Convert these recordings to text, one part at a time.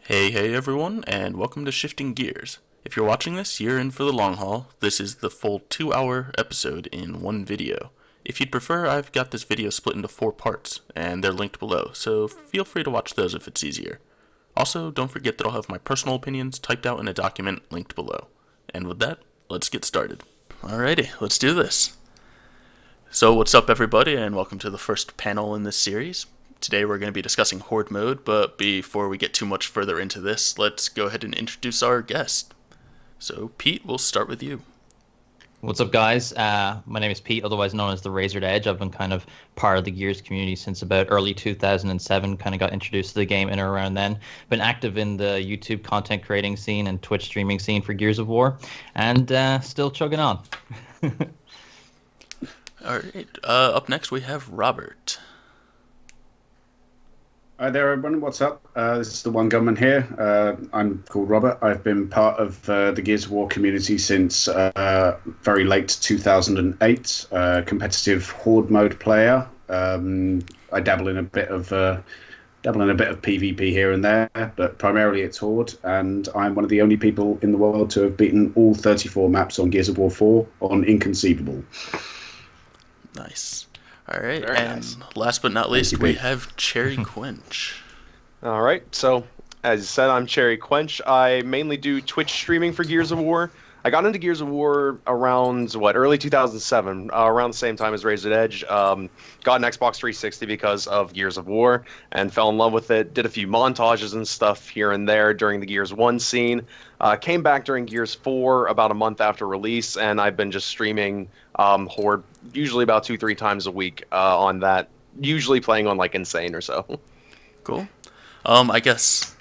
Hey everyone, and welcome to Shifting Gears. If you're watching this, you're in for the long haul. This is the full 2-hour episode in one video. If you'd prefer, I've got this video split into 4 parts, and they're linked below, so feel free to watch those if it's easier. Also, don't forget that I'll have my personal opinions typed out in a document linked below. And with that, let's get started. Alrighty, let's do this. So what's up everybody, and welcome to the first panel in this series. Today we're going to be discussing Horde mode, but before we get too much further into this, let's go ahead and introduce our guest. So Pete, we'll start with you. What's up guys, my name is Pete, otherwise known as the Razored Edge. I've been kind of part of the Gears community since about early 2007, kind of got introduced to the game in or around then. Been active in the YouTube content creating scene and Twitch streaming scene for Gears of War, and still chugging on. Alright, up next we have Robert. Hi there everyone, what's up? This is the One Gunman here. I'm called Robert. I've been part of the Gears of War community since very late 2008. Competitive Horde mode player. I dabble in a bit of PvP here and there, but primarily it's Horde, and I'm one of the only people in the world to have beaten all 34 maps on Gears of War 4 on Inconceivable. Nice. Alright, Very and nice. Last but not least, we have Cherry Quench. Alright, so as you said, I'm Cherry Quench. I mainly do Twitch streaming for Gears of War. I got into Gears of War around, early 2007, around the same time as Razored Edge. Got an Xbox 360 because of Gears of War and fell in love with it. Did a few montages and stuff here and there during the Gears 1 scene. Came back during Gears 4 about a month after release, and I've been just streaming Horde usually about 2-3 times a week on that, usually playing on like Insane or so. Cool. I guess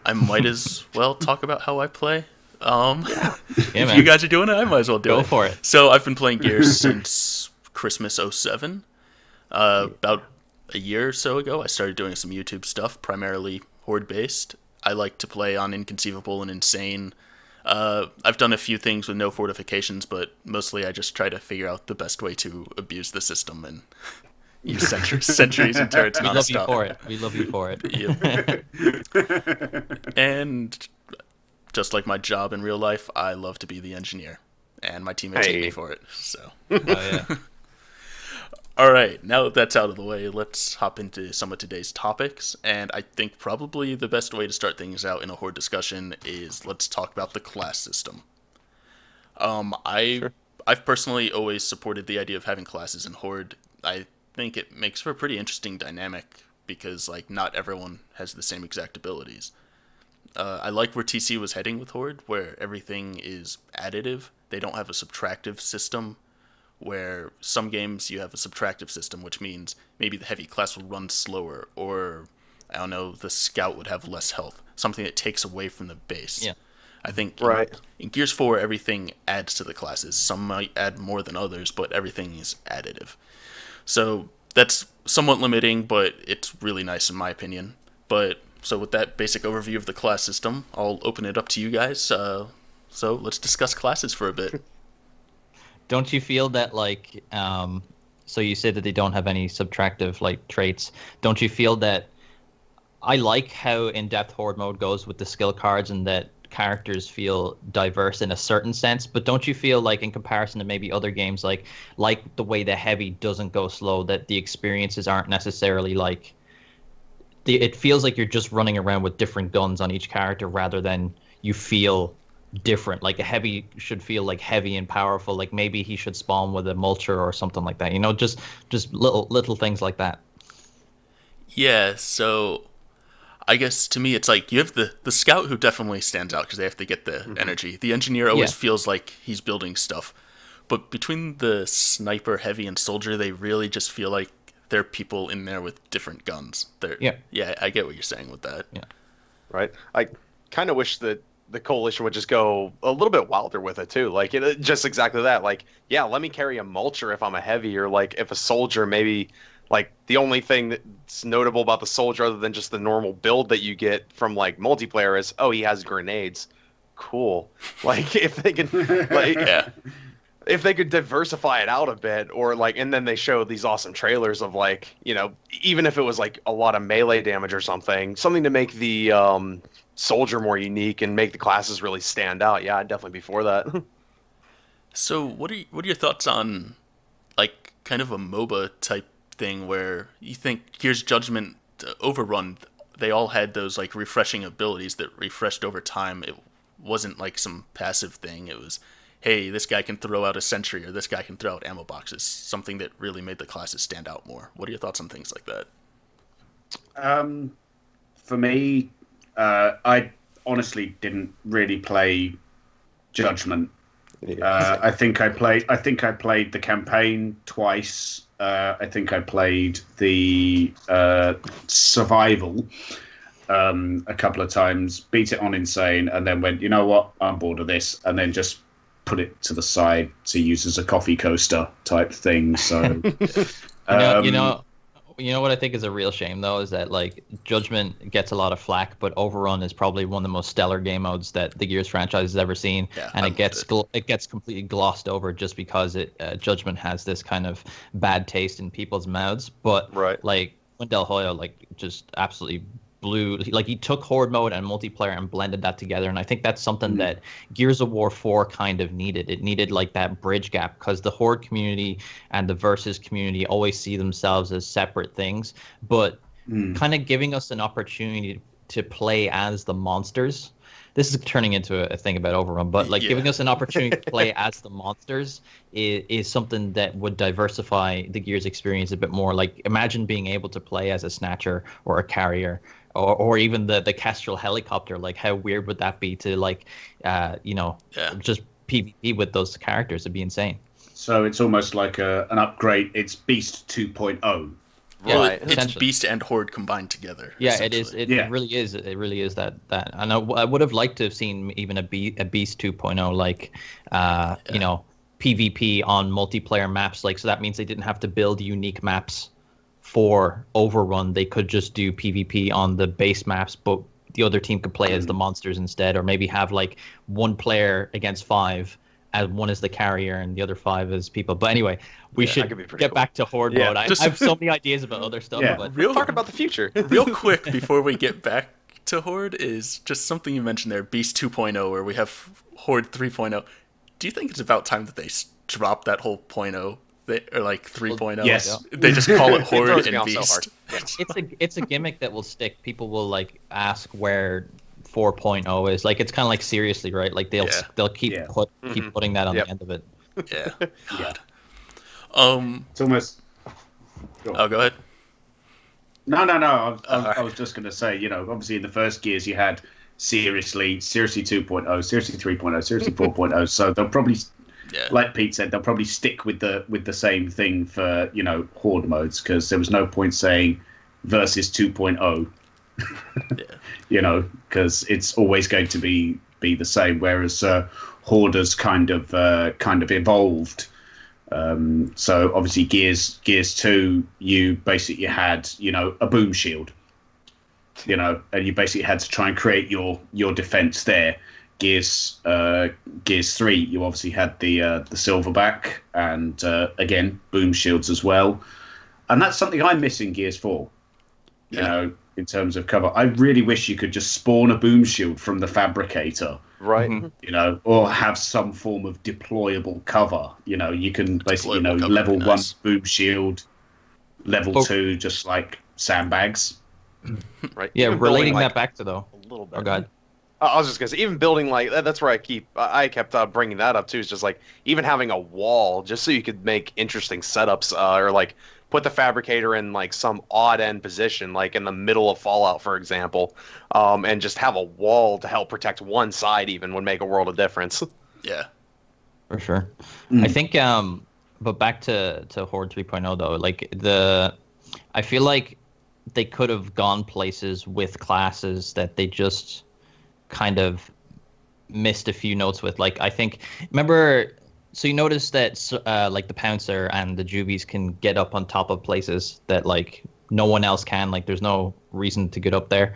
I might as well talk about how I play. If man. you guys are doing it, I might as well do it. Go for it. So I've been playing Gears since Christmas '07. About a year or so ago, I started doing some YouTube stuff, primarily Horde-based. I like to play on Inconceivable and Insane. I've done a few things with no fortifications, but mostly I just try to figure out the best way to abuse the system and use sentries and turrets We love you nonstop. for it. We love you for it. Yep. And just like my job in real life, I love to be the engineer, and my teammates hate me for it. So, Oh yeah. all right, now that that's out of the way, let's hop into some of today's topics. And I think probably the best way to start things out in a Horde discussion is let's talk about the class system. I've personally always supported the idea of having classes in Horde. I think it makes for a pretty interesting dynamic because like not everyone has the same exact abilities. I like where TC was heading with Horde, where everything is additive. They don't have a subtractive system, where some games you have a subtractive system, which means maybe the heavy class will run slower, or, I don't know, the scout would have less health. Something that takes away from the base. Yeah. I think Right. in Gears 4, everything adds to the classes. Some might add more than others, but everything is additive. So that's somewhat limiting, but it's really nice in my opinion. So with that basic overview of the class system, I'll open it up to you guys. So let's discuss classes for a bit. Don't you feel that like so you say that they don't have any subtractive like traits? Don't you feel that I like how in-depth Horde mode goes with the skill cards and that characters feel diverse in a certain sense, but don't you feel like in comparison to maybe other games like the way the heavy doesn't go slow, that the experiences aren't necessarily like it feels like you're just running around with different guns on each character rather than you feel different. Like a heavy should feel like heavy and powerful, like maybe he should spawn with a mulcher or something like that, you know, just little things like that. Yeah, so I guess to me it's like you have the scout who definitely stands out because they have to get the energy. The engineer always feels like he's building stuff. But between the sniper, heavy, and soldier, they really just feel like they're people in there with different guns. Yeah, I get what you're saying with that. Yeah. Right. I kind of wish that the Coalition would just go a little bit wilder with it too. Like just exactly that. Like, yeah, let me carry a mulcher if I'm a heavy, or like if a soldier, maybe like the only thing that's notable about the soldier other than just the normal build that you get from like multiplayer is, oh, he has grenades. Cool. Like if they can, like, Yeah. if they could diversify it out a bit, or like, and then they show these awesome trailers of like, even if it was like a lot of melee damage or something to make the soldier more unique and make the classes really stand out. Yeah, I'd definitely be for that. So what are your thoughts on like kind of a MOBA type thing where you think Gears Judgment, Overrun, they all had those like refreshing abilities that refreshed over time. It wasn't like some passive thing. It was, hey, this guy can throw out a sentry or this guy can throw out ammo boxes. Something that really made the classes stand out more. What are your thoughts on things like that? For me, I honestly didn't really play Judgment. I think I played the campaign twice. I think I played the survival a couple of times, beat it on Insane, and then went, you know what, I'm bored of this, and then just put it to the side to use as a coffee coaster type thing. So, you know what I think is a real shame though is that like Judgment gets a lot of flack, but Overrun is probably one of the most stellar game modes that the Gears franchise has ever seen, and it gets completely glossed over just because Judgment has this kind of bad taste in people's mouths. But like Wendell Hoyle like just absolutely blew, like he took Horde mode and multiplayer and blended that together, and I think that's something that Gears of War 4 kind of needed. It needed like that bridge gap because the Horde community and the Versus community always see themselves as separate things, but kind of giving us an opportunity to play as the monsters. This is turning into a thing about Overrun, but like giving us an opportunity to play as the monsters is something that would diversify the Gears experience a bit more. Like imagine being able to play as a Snatcher or a Carrier, or even the Kestrel helicopter. Like how weird would that be to like, just PvP with those characters? It'd be insane. So it's almost like an upgrade. It's Beast 2.0. Right. It's Beast and Horde combined together. Yeah, it is. It really is. It really is that. And I would have liked to have seen even a Beast 2.0, like, PvP on multiplayer maps. Like, so that means they didn't have to build unique maps for Overrun. They could just do PvP on the base maps, but the other team could play as the monsters instead, or maybe have like one player against 5. As one is the carrier and the other 5 is people. But anyway, we should get back to Horde mode. I have so many ideas about other stuff. Yeah. But Talk about the future. Real quick before we get back to Horde is just something you mentioned there, Beast 2.0, where we have Horde 3.0. Do you think it's about time that they drop that whole .0? Or like 3.0? Yes. They just call it Horde and Beast. it's a gimmick that will stick. People will like ask where 4.0 is. Like it's kind of like seriously, right? Like they'll keep putting that on the end of it. Yeah. God. It's almost. Go ahead. No. I was just going to say, obviously in the first Gears you had Seriously 2.0, Seriously 3.0, Seriously 4.0. So they'll probably, like Pete said, they'll probably stick with the same thing for Horde modes, because there was no point saying Versus 2.0. Because it's always going to be the same. Whereas Horde has kind of evolved. So obviously Gears 2, you basically had a boom shield, and you basically had to try and create your defense there. Gears 3, you obviously had the silverback and again boom shields as well, and that's something I miss in Gears 4. In terms of cover, I really wish you could just spawn a boom shield from the fabricator, right? Or have some form of deployable cover. You can basically level 1 boom shield, level 2 just like sandbags. Right. Yeah, Even relating building, that back to though. A little bit. Oh god. I was just gonna say, even building like that's where I kept bringing that up too. Is just like even having a wall, just so you could make interesting setups, or like put the fabricator in like some odd end position, like in the middle of Fallout, for example, and just have a wall to help protect one side even would make a world of difference. Yeah, for sure. I think, but back to Horde 3.0 though, like I feel like they could have gone places with classes that they just kind of missed a few notes with. Like I think, remember. So you notice that like the Pouncer and the Juvies can get up on top of places that like no one else can. Like there's no reason to get up there.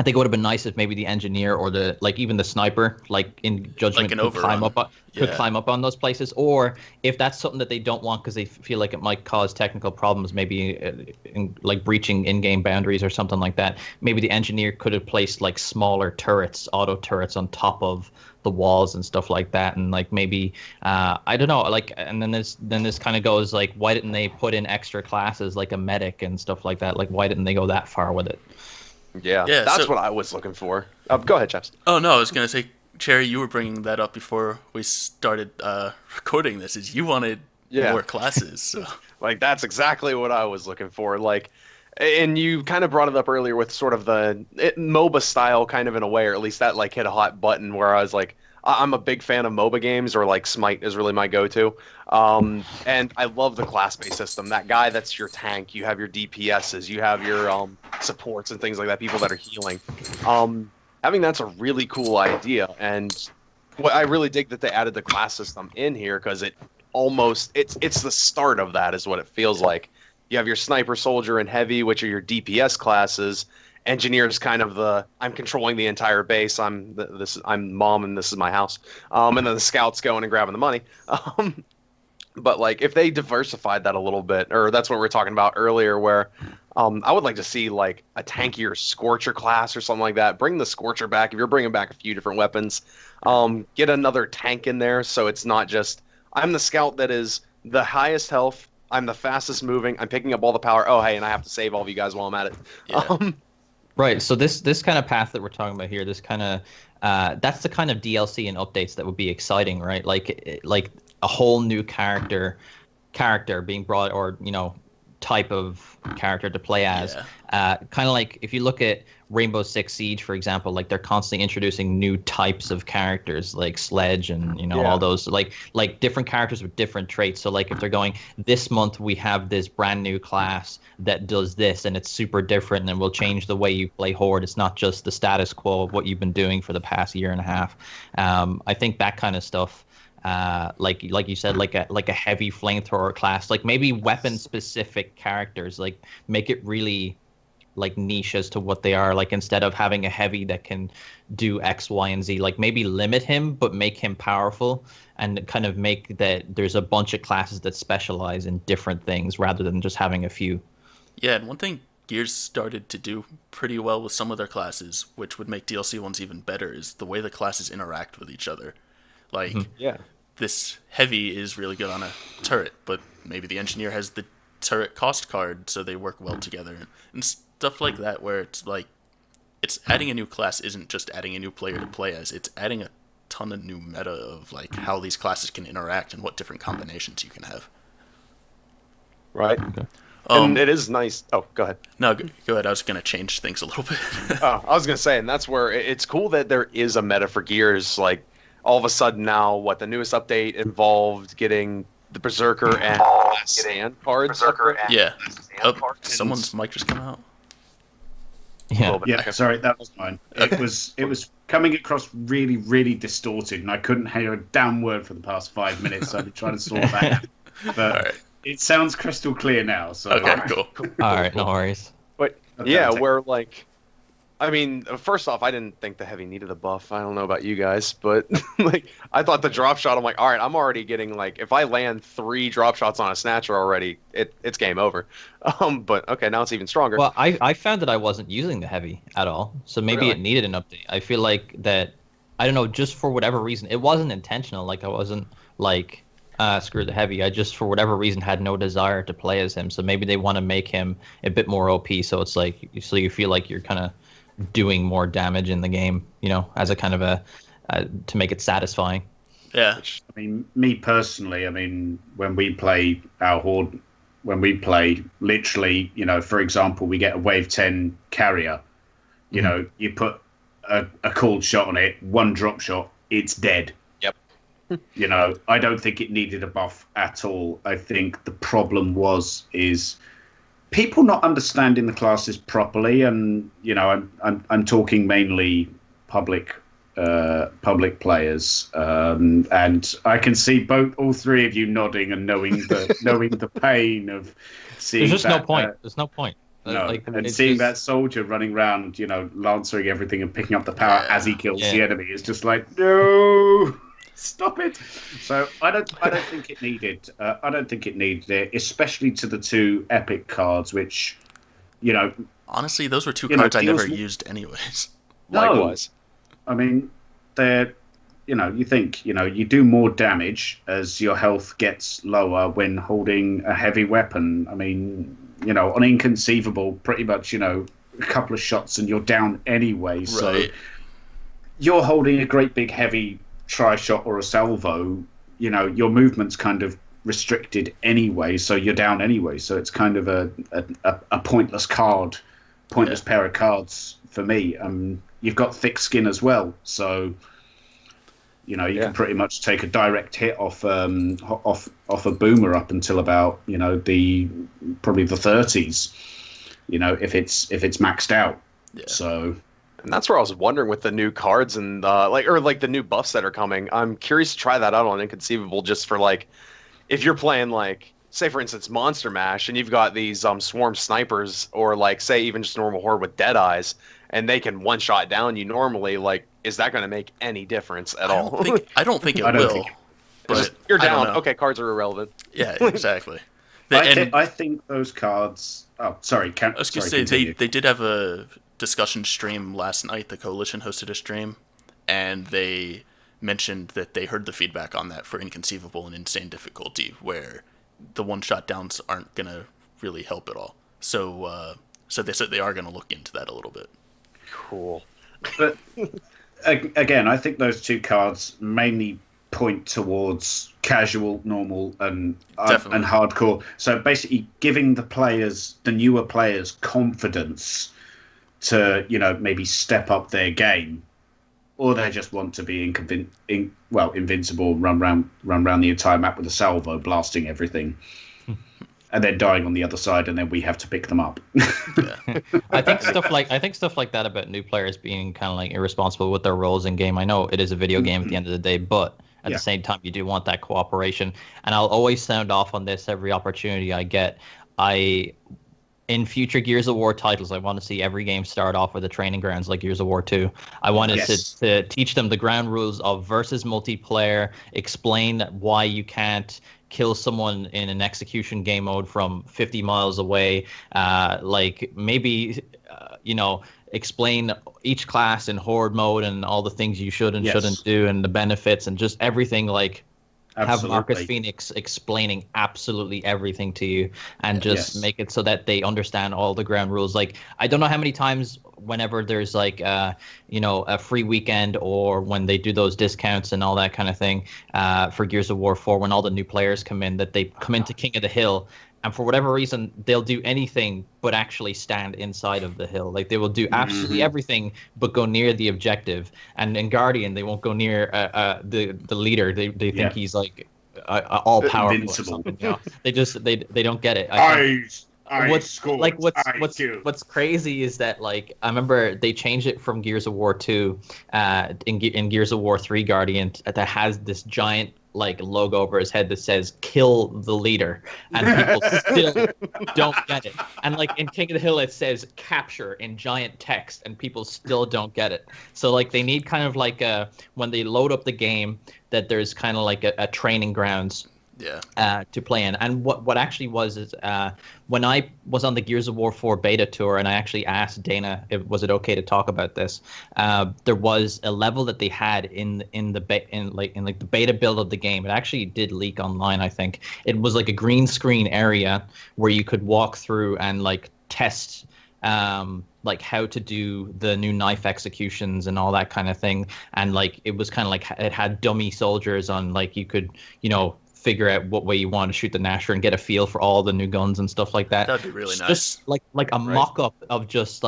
I think it would have been nice if maybe the engineer or the even the sniper, like in Judgment, Like could climb overrun. up could climb up on those places. Or if that's something that they don't want because they feel like it might cause technical problems, maybe like breaching in-game boundaries or something like that. Maybe the engineer could have placed like smaller turrets, auto turrets on top of the walls and stuff like that, and like maybe I don't know, like, and then this kind of goes like, why didn't they put in extra classes like a medic and stuff like that? Like, why didn't they go that far with it? Yeah, Yeah, that's so- what I was looking for. Go ahead, Chaps. Oh no, I was gonna say, Cherry, you were bringing that up before we started recording this. Is you wanted more classes? So. Like, that's exactly what I was looking for. Like, and you kind of brought it up earlier with sort of the MOBA style, kind of in a way, or at least that like hit a hot button where I was like, I'm a big fan of MOBA games, or like Smite is really my go-to. And I love the class-based system. That guy that's your tank, you have your DPSs, you have your supports and things like that, people that are healing. Having that's a really cool idea, and what I really dig that they added the class system in here, because it's the start of that, is what it feels like. You have your sniper, soldier, and heavy, which are your DPS classes. Engineer is kind of I'm controlling the entire base. I'm mom, and this is my house. And then the scouts going and grabbing the money. But like, if they diversified that a little bit, or that's what we were talking about earlier, where I would like to see like a tankier Scorcher class or something like that. Bring the Scorcher back if you're bringing back a few different weapons. Get another tank in there, so it's not just I'm the scout that is the highest health. I'm the fastest moving. I'm picking up all the power. Oh, hey, and I have to save all of you guys while I'm at it. Yeah. Right. So this kind of path that we're talking about here, this kind of that's the kind of DLC and updates that would be exciting, right? Like a whole new character being brought, or type of character to play as. Kind of like if you look at Rainbow Six Siege, for example, like they're constantly introducing new types of characters, like Sledge and all those like different characters with different traits. So like if they're going, this month we have this brand new class that does this and it's super different and we'll change the way you play Horde. It's not just the status quo of what you've been doing for the past year and a half. I think that kind of stuff, like you said, like a heavy flamethrower class, like maybe weapon specific characters, like make it really like niche as to what they are. Like instead of having a heavy that can do X, Y, and Z, like maybe limit him but make him powerful, and kind of make that there's a bunch of classes that specialize in different things rather than just having a few. Yeah, and one thing Gears started to do pretty well with some of their classes, which would make DLC ones even better, is the way the classes interact with each other. Like, this heavy is really good on a turret, but maybe the engineer has the turret cost card, so they work well together. And stuff like that, where it's like, it's adding a new class isn't just adding a new player to play as, it's adding a ton of new meta of like how these classes can interact and what different combinations you can have. Right. Okay. And it is nice. Oh, go ahead. No, go ahead. I was going to change things a little bit. I was going to say, and that's where it's cool that there is a meta for Gears. Like, all of a sudden now, the newest update involved getting the Berserker and Stand cards. Yeah. Oh, someone's mic just came out. Yeah, sorry, that was mine. It was coming across really, really distorted, and I couldn't hear a damn word for the past 5 minutes, so I've been trying to sort that out. But it sounds crystal clear now. So okay, cool. All right, no worries. But yeah, we're like, I mean, first off, I didn't think the heavy needed a buff. I don't know about you guys, but like, I thought the drop shot, I'm like, all right, I'm already getting like, if I land 3 drop shots on a snatcher already, it's game over. But okay, now it's even stronger. Well, I found that I wasn't using the heavy at all, so maybe it needed an update. I feel like that, I don't know, just for whatever reason, it wasn't intentional. Like I wasn't like, screw the heavy. I just, for whatever reason, had no desire to play as him. So maybe they want to make him a bit more OP. So it's like, so you feel like you're kind of doing more damage in the game, as a kind of to make it satisfying. Yeah. I mean, me personally, when we play our Horde, literally, for example, we get a wave 10 carrier, you put a cold shot on it, 1 drop shot, it's dead. I don't think it needed a buff at all. I think the problem is people not understanding the classes properly, and I'm talking mainly public players, and I can see all 3 of you nodding and knowing the pain of seeing. There's just no point. There's no point. No, Like, and it's seeing just- that soldier running around, lancering everything and picking up the power as he kills the enemy is just like, no, stop it. So I don't think it needed. I don't think it needed it, especially to the 2 epic cards, which, Honestly, those were 2 cards I never used anyways. no, Likewise. I mean, they're. You think, you do more damage as your health gets lower when holding a heavy weapon. I mean, on Inconceivable, pretty much, a couple of shots and you're down anyway. So Right. you're holding a great big heavy tri-shot or a salvo, your movement's kind of restricted anyway, so you're down anyway. So it's kind of a pointless pair of cards for me. You've got thick skin as well, so... you can pretty much take a direct hit off a boomer up until about probably the 30s, if it's maxed out. Yeah. So, And that's where I was wondering with the new cards and the new buffs that are coming. I'm curious to try that out on Inconceivable, just for if you're playing say for instance Monster Mash and you've got these swarm snipers, or say even just normal Horde with dead eyes, and they can one shot down you normally. Is that going to make any difference at all? I don't think it I don't will. think it- But You're I don't down. know. Okay, cards are irrelevant. Yeah, exactly. I think those cards. Oh, sorry. I was going to say, they did have a discussion stream last night. The Coalition hosted a stream, and they mentioned that they heard the feedback on that for Inconceivable and Insane Difficulty, where the one-shot downs aren't going to really help at all. So they said they are going to look into that a little bit. Cool. But again, I think those 2 cards mainly point towards casual, normal, and hardcore. So basically, giving the newer players confidence to maybe step up their game, or they just want to be invincible, run around the entire map with a salvo, blasting everything. And then dying on the other side, and then we have to pick them up. I think stuff like that about new players being kind of irresponsible with their roles in game. I know it is a video game at the end of the day, but at the same time, you do want that cooperation. And I'll always sound off on this every opportunity I get. In future Gears of War titles, I want to see every game start off with the training grounds like Gears of War 2. I wanted to teach them the ground rules of versus multiplayer, explain why you can't kill someone in an execution game mode from 50 miles away, explain each class in Horde mode and all the things you should and shouldn't do and the benefits and just everything. Have Marcus Phoenix explaining absolutely everything to you and just make it so that they understand all the ground rules. I don't know how many times whenever there's a free weekend, or when they do those discounts and all that kind of thing for Gears of War 4, when all the new players come in, that they come into King of the Hill, and for whatever reason they'll do anything but actually stand inside of the hill. They will do absolutely everything but go near the objective. And in Guardian, they won't go near the leader. They think he's all powerful or something. They don't get it. What's crazy is that I remember they changed it from Gears of War 2 in Gears of War 3 Guardian that has this giant logo over his head that says "Kill the leader," and people still don't get it. And in King of the Hill it says "Capture" in giant text, and people still don't get it. So they need kind of when they load up the game, that there's kind of a training grounds to play in. And what actually was is when I was on the Gears of War 4 beta tour, and I actually asked Dana, was it okay to talk about this? There was a level that they had in the beta build of the game. It actually did leak online, I think. It was a green screen area where you could walk through and test how to do the new knife executions and all that kind of thing. And it was kind of it had dummy soldiers on, you could figure out what way you want to shoot the Nasher and get a feel for all the new guns and stuff like that. That'd be really nice. Just a mock-up of just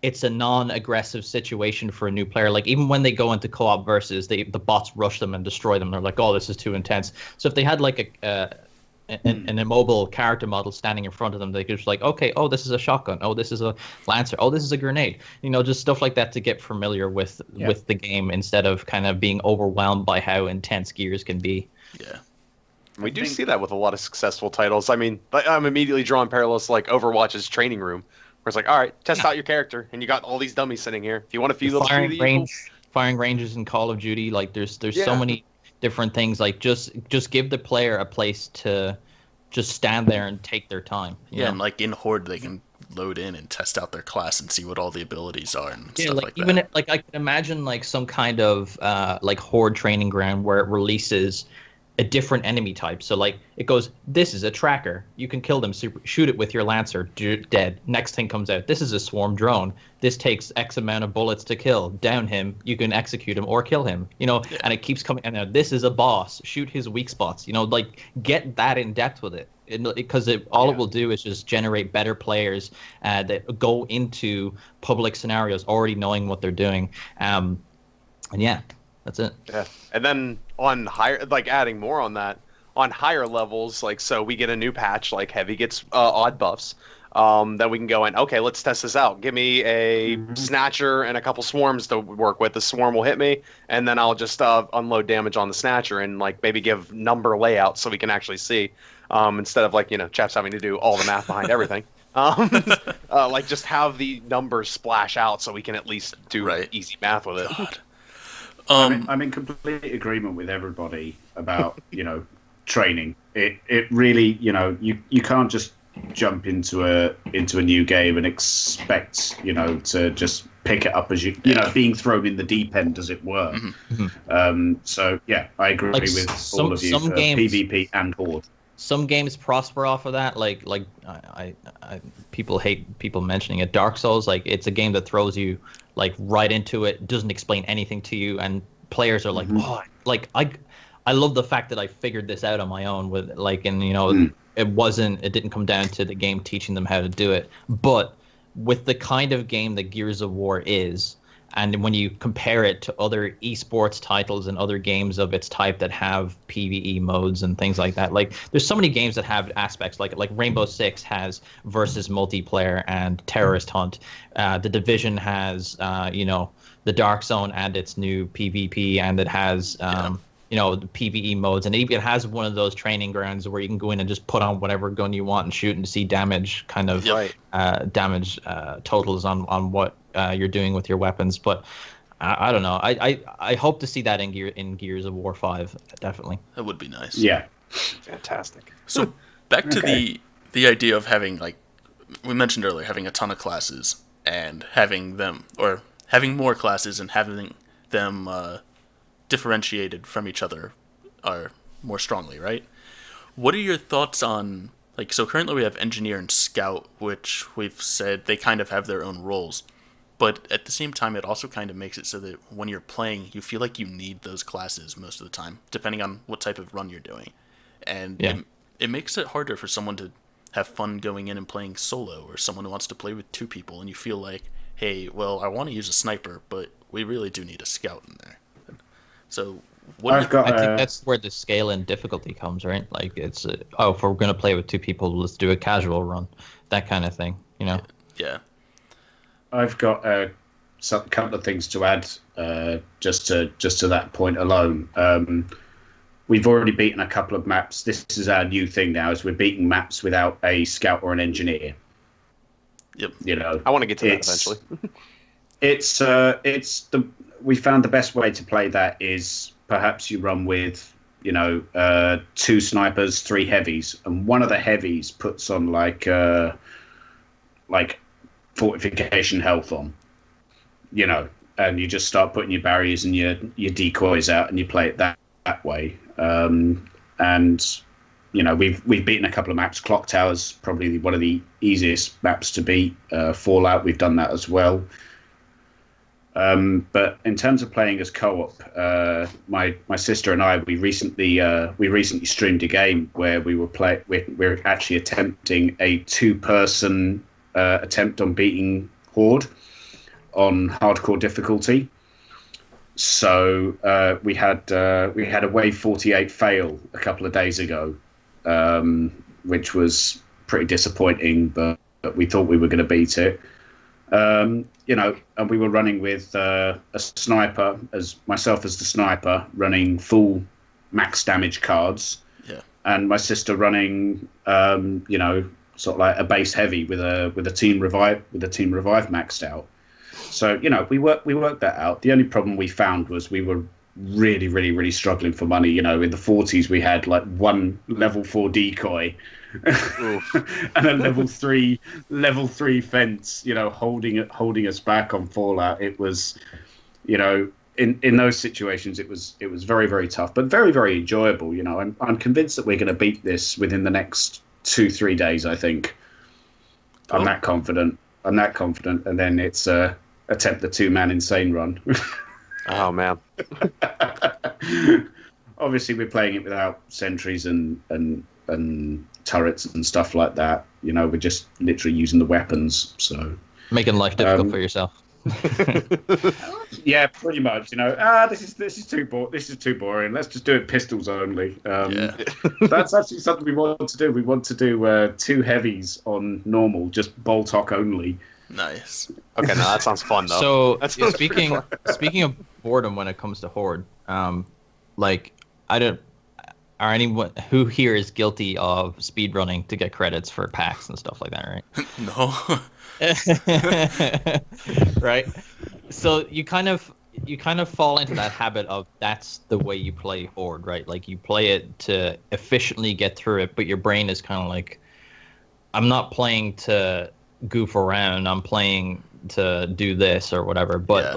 it's a non-aggressive situation for a new player. Even when they go into co-op versus, the bots rush them and destroy them. They're oh, this is too intense. So if they had an immobile character model standing in front of them, they could just okay, oh, this is a shotgun, oh, this is a lancer, oh, this is a grenade, just stuff like that to get familiar with the game, instead of kind of being overwhelmed by how intense Gears can be. We do see that with a lot of successful titles. I mean, I'm immediately drawing parallels to Overwatch's training room, Where it's like, all right, test out your character, and you got all these dummies sitting here. If you want to feed them, firing ranges in Call of Duty, like there's so Yeah. many different things. Like just give the player a place to just stand there and take their time. you Yeah, know? and like in Horde, they can load in and test out their class and see what all the abilities are and Yeah, stuff like like even that. like I can imagine like some kind of like Horde training ground where it releases a different enemy type. So like it goes, this is a tracker. You can kill them, shoot it with your lancer, dead. Next thing comes out, this is a swarm drone. This takes X amount of bullets to kill. Down him, you can execute him or kill him. And it keeps coming. And now this is a boss. Shoot his weak spots. Like get that in depth with it. Because all it will do is just generate better players that go into public scenarios already knowing what they're doing. And yeah, that's it. Yeah, and then on higher, like adding more on that, on higher levels, like so we get a new patch, like heavy gets odd buffs. Then we can go in. Okay, let's test this out. Give me a snatcher and a couple swarms to work with. The swarm will hit me, and then I'll just unload damage on the snatcher and like maybe give number layout so we can actually see. Instead of like chaps having to do all the math behind everything. Like just have the numbers splash out so we can at least do easy math with it. God. I'm in complete agreement with everybody about training. It really you can't just jump into a new game and expect to just pick it up as being thrown in the deep end, as it were. Mm-hmm. So yeah, I agree with all of you for PvP and Horde. Some games prosper off of that. Like I people hate people mentioning it. Dark Souls, like it's a game that throws you like right into it, doesn't explain anything to you, and players are like, oh, like I love the fact that I figured this out on my own with like, and it didn't come down to the game teaching them how to do it, but with the kind of game that Gears of War is. And when you compare it to other esports titles and other games of its type that have PvE modes and things like that, like there's so many games that have aspects like Rainbow Six has versus multiplayer and Terrorist Hunt. The Division has the Dark Zone and its new PvP, and it has the PvE modes, and it has one of those training grounds where you can go in and just put on whatever gun you want and shoot and see damage damage totals on what you're doing with your weapons. But I don't know. I hope to see that in Gears of War 5, definitely. That would be nice. Yeah, fantastic. So back to the idea of having, like we mentioned earlier, having a ton of classes and having more classes and having them differentiated from each other are more strongly, right? What are your thoughts on, like, so currently we have Engineer and Scout, which we've said they kind of have their own roles, but at the same time it also kind of makes it so that when you're playing you feel like you need those classes most of the time, depending on what type of run you're doing. And it makes it harder for someone to have fun going in and playing solo, or someone who wants to play with two people and you feel like, hey, well, I want to use a sniper, but we really do need a scout in there. So I think that's where the scale and difficulty comes, right? Like it's if we're gonna play with two people, let's do a casual run, that kind of thing, Yeah. I've got a couple of things to add, just to that point alone. We've already beaten a couple of maps. This is our new thing now, is we're beating maps without a scout or an engineer. Yep. I want to get to that eventually. We found the best way to play that is perhaps you run with, 2 snipers, 3 heavies, and one of the heavies puts on like fortification health on, and you just start putting your barriers and your decoys out and you play it that way. We've beaten a couple of maps. Clock Tower's probably one of the easiest maps to beat. Fallout, we've done that as well. But in terms of playing as co-op, my sister and I, we recently streamed a game where we're actually attempting a 2-person attempt on beating Horde on hardcore difficulty. So we had a wave 48 fail a couple of days ago, which was pretty disappointing, but we thought we were going to beat it. And we were running with a sniper, as myself as the sniper, running full max damage cards. Yeah. And my sister running, sort of like a base heavy with a team revive maxed out. So we worked that out. The only problem we found was we were really, really, really struggling for money. In the 40s we had like one level 4 decoy and a level 3 fence, holding us back on Fallout. It was, in those situations it was very, very tough, but very, very enjoyable. I'm convinced that we're going to beat this within the next 2-3 days. I think. Cool. I'm that confident, and then it's attempt the 2-man insane run. Oh man. Obviously we're playing it without sentries and turrets and stuff like that. We're just literally using the weapons, so making life difficult for yourself. Yeah, pretty much. This is too boring. Let's just do it pistols only. That's actually something we want to do. We want to do 2 heavies on normal, just bolt-hock only. Nice. Okay, no, that sounds fun though. So speaking of boredom when it comes to Horde, are anyone who here is guilty of speedrunning to get credits for packs and stuff like that, right? No. Right. So you kind of fall into that habit of that's the way you play Horde, right? Like you play it to efficiently get through it, but your brain is kind of like, I'm not playing to goof around, I'm playing to do this or whatever. But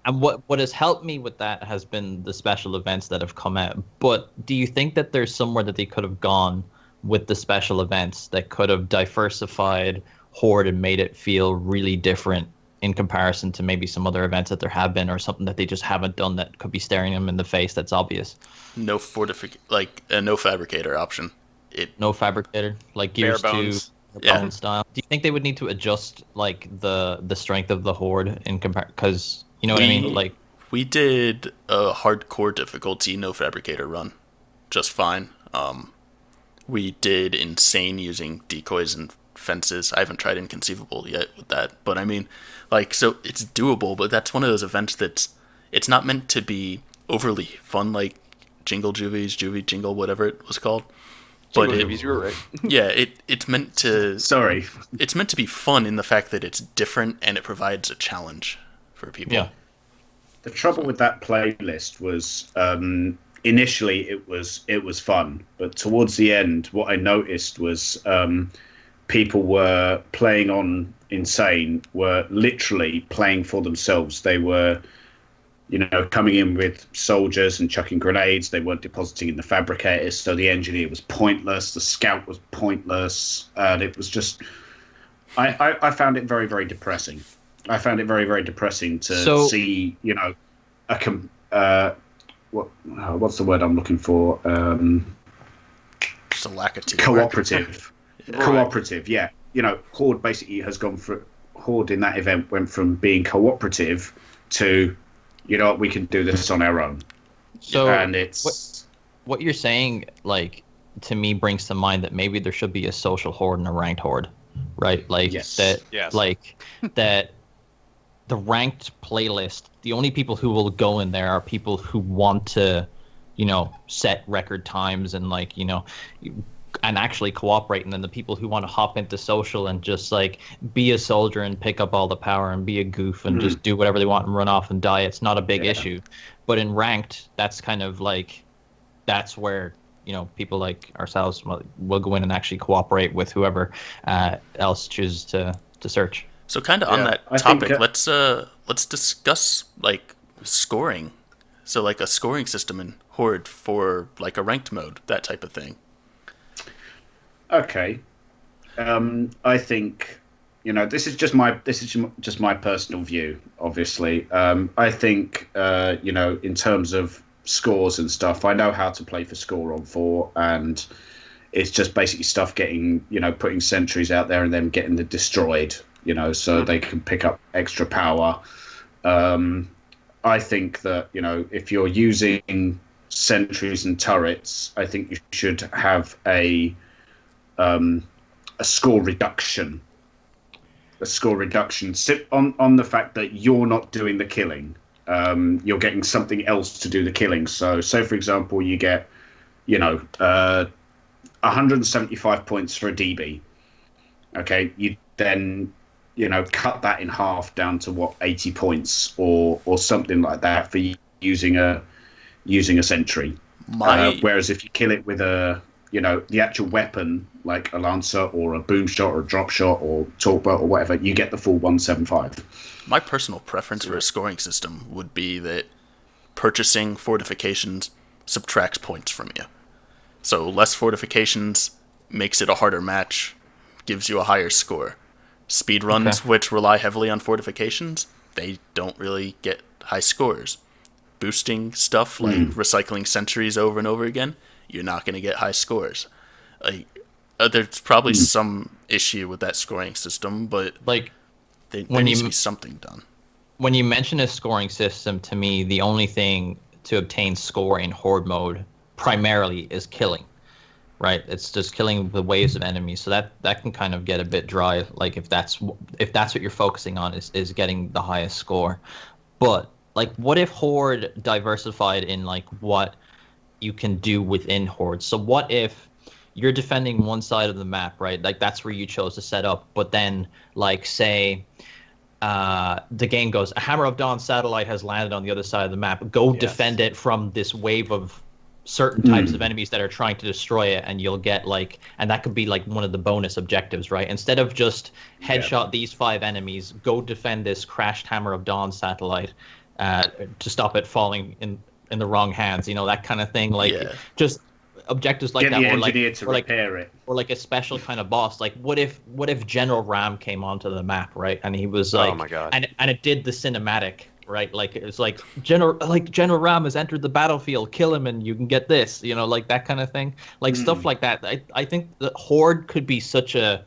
and what has helped me with that has been the special events that have come out. But do you think that there's somewhere that they could have gone with the special events that could have diversified Horde and made it feel really different in comparison to maybe some other events that there have been, or something that they just haven't done that could be staring them in the face that's obvious? No no fabricator option. No fabricator, like Gears 2 Yeah. style. Do you think they would need to adjust like the strength of the Horde in because what I mean? Like we did a hardcore difficulty no fabricator run just fine. We did insane using decoys and fences. I haven't tried Inconceivable yet with that, but I mean, so it's doable, but that's one of those events it's not meant to be overly fun, like Juvie Jingle, whatever it was called. But you were right. Yeah, it's meant to. Sorry. It's meant to be fun in the fact that it's different and it provides a challenge for people. Yeah. The trouble with that playlist was initially it was fun, but towards the end, what I noticed was people were playing on Insane were literally playing for themselves. They were, coming in with soldiers and chucking grenades. They weren't depositing in the fabricators, so the engineer was pointless. The scout was pointless, and it was just. I found it very, very depressing. I found it very, very depressing to see, what's the word I'm looking for? Just a lack of teamwork. Cooperative. Right. Cooperative, yeah. Horde basically has gone for Horde in that event went from being cooperative to, we can do this on our own. So and it's what you're saying, like, to me brings to mind that maybe there should be a social Horde and a ranked Horde, right? Like that the ranked playlist, the only people who will go in there are people who want to, set record times and and actually cooperate, and then the people who want to hop into social and just be a soldier and pick up all the power and be a goof and just do whatever they want and run off and die, it's not a big issue. But in ranked, that's kind of that's where people like ourselves will go in and actually cooperate with whoever else chooses to search. So kind of on that topic, let's discuss scoring. So a scoring system in Horde for a ranked mode, that type of thing. Okay, I think this is just my personal view. Obviously, I think in terms of scores and stuff, I know how to play for score on 4, and it's just basically stuff getting putting sentries out there and then getting them destroyed. So they can pick up extra power. I think that if you're using sentries and turrets, I think you should have a score reduction. A score reduction on the fact that you're not doing the killing. You're getting something else to do the killing. So for example, you get 175 points for a DB. Okay, you then cut that in half down to what 80 points or something like that for using a sentry. Whereas if you kill it with the actual weapon like a lancer or a boom shot or a drop shot or torque bolt or whatever, you get the full 175. My personal preference for a scoring system would be that purchasing fortifications subtracts points from you. So less fortifications makes it a harder match, gives you a higher score. Speedruns, which rely heavily on fortifications, they don't really get high scores. Boosting stuff like recycling sentries over and over again, you're not going to get high scores. There's probably some issue with that scoring system, but there needs to be something done. When you mention a scoring system, to me, the only thing to obtain score in Horde mode primarily is killing. Right, it's just killing the waves of enemies, so that can kind of get a bit dry. Like if that's what you're focusing on is getting the highest score. But like, what if Horde diversified in like what you can do within Horde? So what if you're defending one side of the map, right? Like that's where you chose to set up, but then like say the game goes, a Hammer of Dawn satellite has landed on the other side of the map. Go defend it from this wave of certain types of enemies that are trying to destroy it, and you'll get like, and that could be like one of the bonus objectives, right? Instead of just headshot these 5 enemies, go defend this crashed Hammer of Dawn satellite to stop it falling in the wrong hands, that kind of thing. Like just objectives like that, or like a special kind of boss. Like what if General Ram came onto the map, right? And he was like, oh my god, and it did the cinematic. Right, like it's like General Ram has entered the battlefield. Kill him, and you can get this. Like that kind of thing. Like stuff like that. I think the Horde could be such a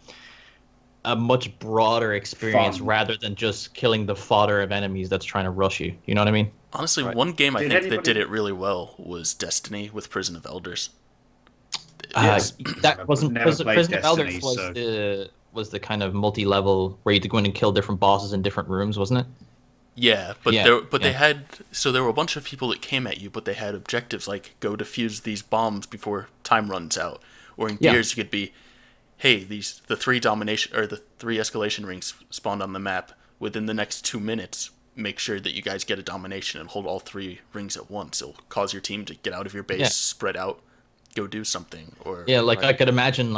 much broader experience rather than just killing the fodder of enemies that's trying to rush you. You know what I mean? Honestly, one game I think that did it really well was Destiny with Prison of Elders. That wasn't Prison of Elders was the kind of multi-level where you had to go in and kill different bosses in different rooms, wasn't it? Yeah, but they had, so there were a bunch of people that came at you, but they had objectives like go defuse these bombs before time runs out. Or in Gears, you could be, hey, the 3 domination or the 3 escalation rings spawned on the map. Within the next 2 minutes, make sure that you guys get a domination and hold all 3 rings at once. It'll cause your team to get out of your base, spread out, go do something. Or I could imagine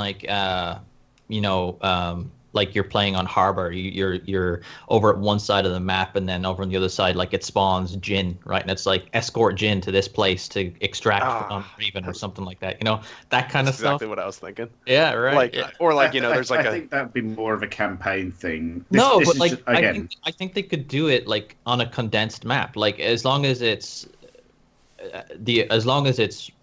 like you're playing on Harbor, you're over at one side of the map, and then over on the other side, like it spawns Jin, right? And it's like escort Jin to this place to extract from Raven or something like that. That kind of stuff. Exactly what I was thinking. Yeah, right. Or there's like I think that'd be more of a campaign thing. I think they could do it like on a condensed map, like as long as it's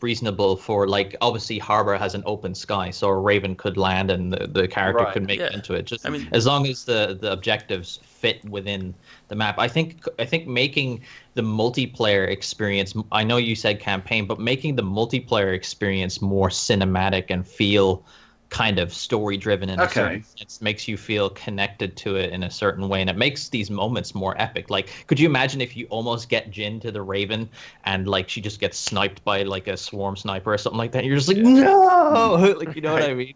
reasonable for, like, obviously Harbor has an open sky, so a Raven could land and the character could make it into it. Just as long as the objectives fit within the map. I think making the multiplayer experience, I know you said campaign, but making the multiplayer experience more cinematic and feel kind of story driven in a certain sense makes you feel connected to it in a certain way, and it makes these moments more epic. Like, could you imagine if you almost get Jin to the Raven and like she just gets sniped by like a swarm sniper or something like that, and you're just like, no, like, you know what I mean?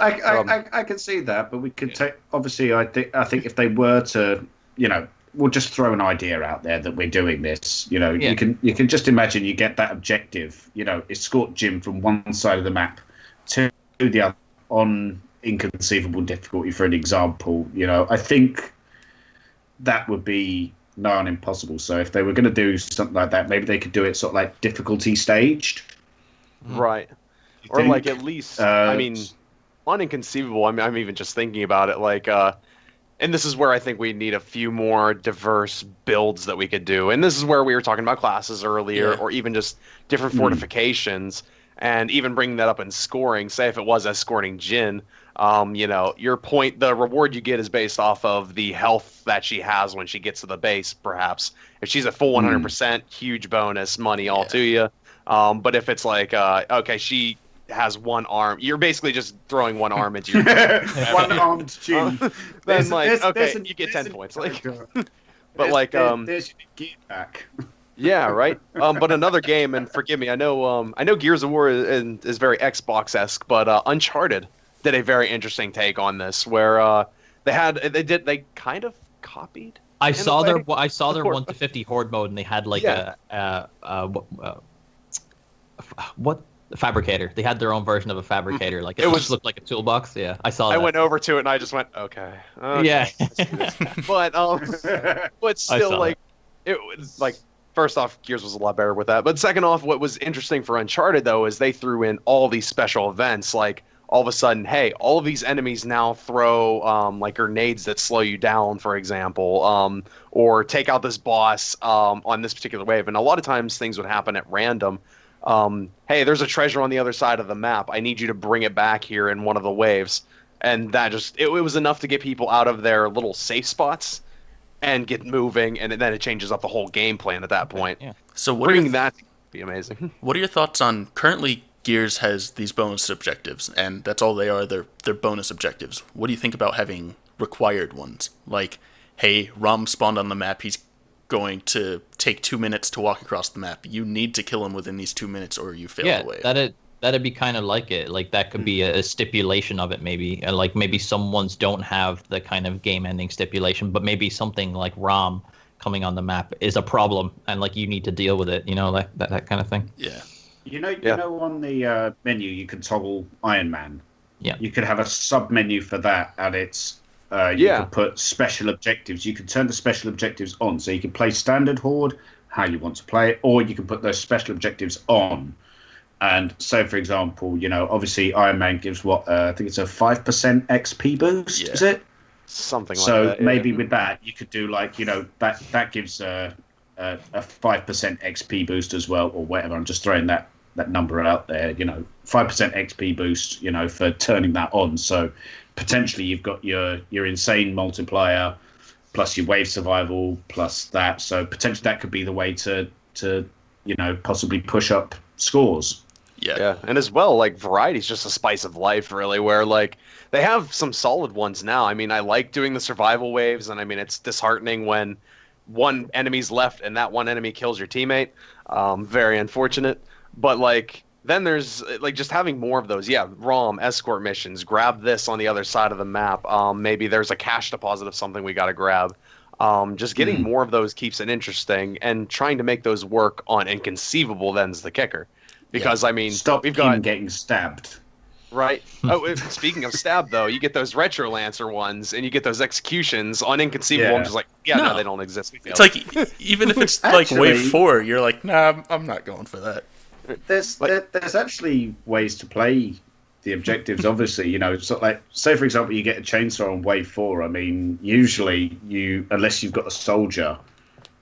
I can see that, but we could take, obviously I think if they were to, we'll just throw an idea out there that we're doing this. You can just imagine you get that objective, escort Jin from one side of the map to the other on inconceivable difficulty, for an example. I think that would be nigh on impossible. So if they were going to do something like that, maybe they could do it sort of like difficulty staged, right? Or like at least I mean, on inconceivable, I'm even just thinking about it, like and this is where I think we need a few more diverse builds that we could do, and this is where we were talking about classes earlier, or even just different fortifications. And even bringing that up in scoring, say if it was escorting Jin, your point, the reward you get is based off of the health that she has when she gets to the base, perhaps. If she's at full 100%, huge bonus, money all to you. But if it's like, okay, she has one arm, you're basically just throwing one arm into your one-armed Jin. Then, you get 10 points. Like, but there's your gear back. Yeah, right. But another game, and forgive me, I know Gears of War is very Xbox-esque, but Uncharted did a very interesting take on this, where they kind of copied. I saw their way, their 1 to 50 horde mode, and they had like what fabricator. They had their own version of a fabricator. Like it just looked like a toolbox. Yeah, I saw that. I went over to it and I just went, okay. Yeah. But still, like, it was like, first off, Gears was a lot better with that. But second off, what was interesting for Uncharted though is they threw in all these special events. Like all of a sudden, hey, all of these enemies now throw like grenades that slow you down, for example, or take out this boss on this particular wave. And a lot of times things would happen at random. Hey, there's a treasure on the other side of the map. I need you to bring it back here in one of the waves. And that just, it was enough to get people out of their little safe spots and get moving, and then it changes up the whole game plan at that point. Yeah. So bringing that would be amazing. What are your thoughts on, currently Gears has these bonus objectives, and that's all they are, they're bonus objectives. What do you think about having required ones? Like, hey, Rom spawned on the map, he's going to take 2 minutes to walk across the map. You need to kill him within these 2 minutes or you fail the wave. Yeah, that'd be kind of like it. Like that could be a stipulation of it, maybe. Like maybe some ones don't have the kind of game-ending stipulation, but maybe something like Rom coming on the map is a problem, and like you need to deal with it. You know, like that kind of thing. Yeah. You know, on the menu you can toggle Iron Man. Yeah. You could have a sub menu for that, and it's you could put special objectives. You can turn the special objectives on, so you can play standard Horde how you want to play it, or you can put those special objectives on. And so, for example, you know, obviously Iron Man gives what I think it's a 5% XP boost. Is it something like so? that? So maybe with that you could do like, you know, that gives a 5% XP boost as well, or whatever. I'm just throwing that number out there. You know, 5% XP boost. You know, for turning that on. So potentially you've got your insane multiplier plus your wave survival plus that. So potentially that could be the way to you know, possibly push up scores. Yeah, and as well, like, variety is just a spice of life, really, where, like, they have some solid ones now. I mean, I like doing the survival waves, and I mean, it's disheartening when one enemy's left and that one enemy kills your teammate. Very unfortunate. But, like, then there's, like, just having more of those. Yeah, ROM, escort missions, grab this on the other side of the map. Maybe there's a cash deposit of something we got to grab. Just getting more of those keeps it interesting, and trying to make those work on Inconceivable then's the kicker. Because, I mean, we've got getting stabbed. Right. Oh, speaking of stab, though, you get those Retro Lancer ones, and you get those executions on Inconceivable. Yeah. I'm just like, no, they don't exist. It's like, even if it's like wave 4, you're like, nah, I'm not going for that. There's actually ways to play the objectives, obviously. You know, so like, say for example, you get a chainsaw on wave 4. I mean, usually unless you've got a soldier,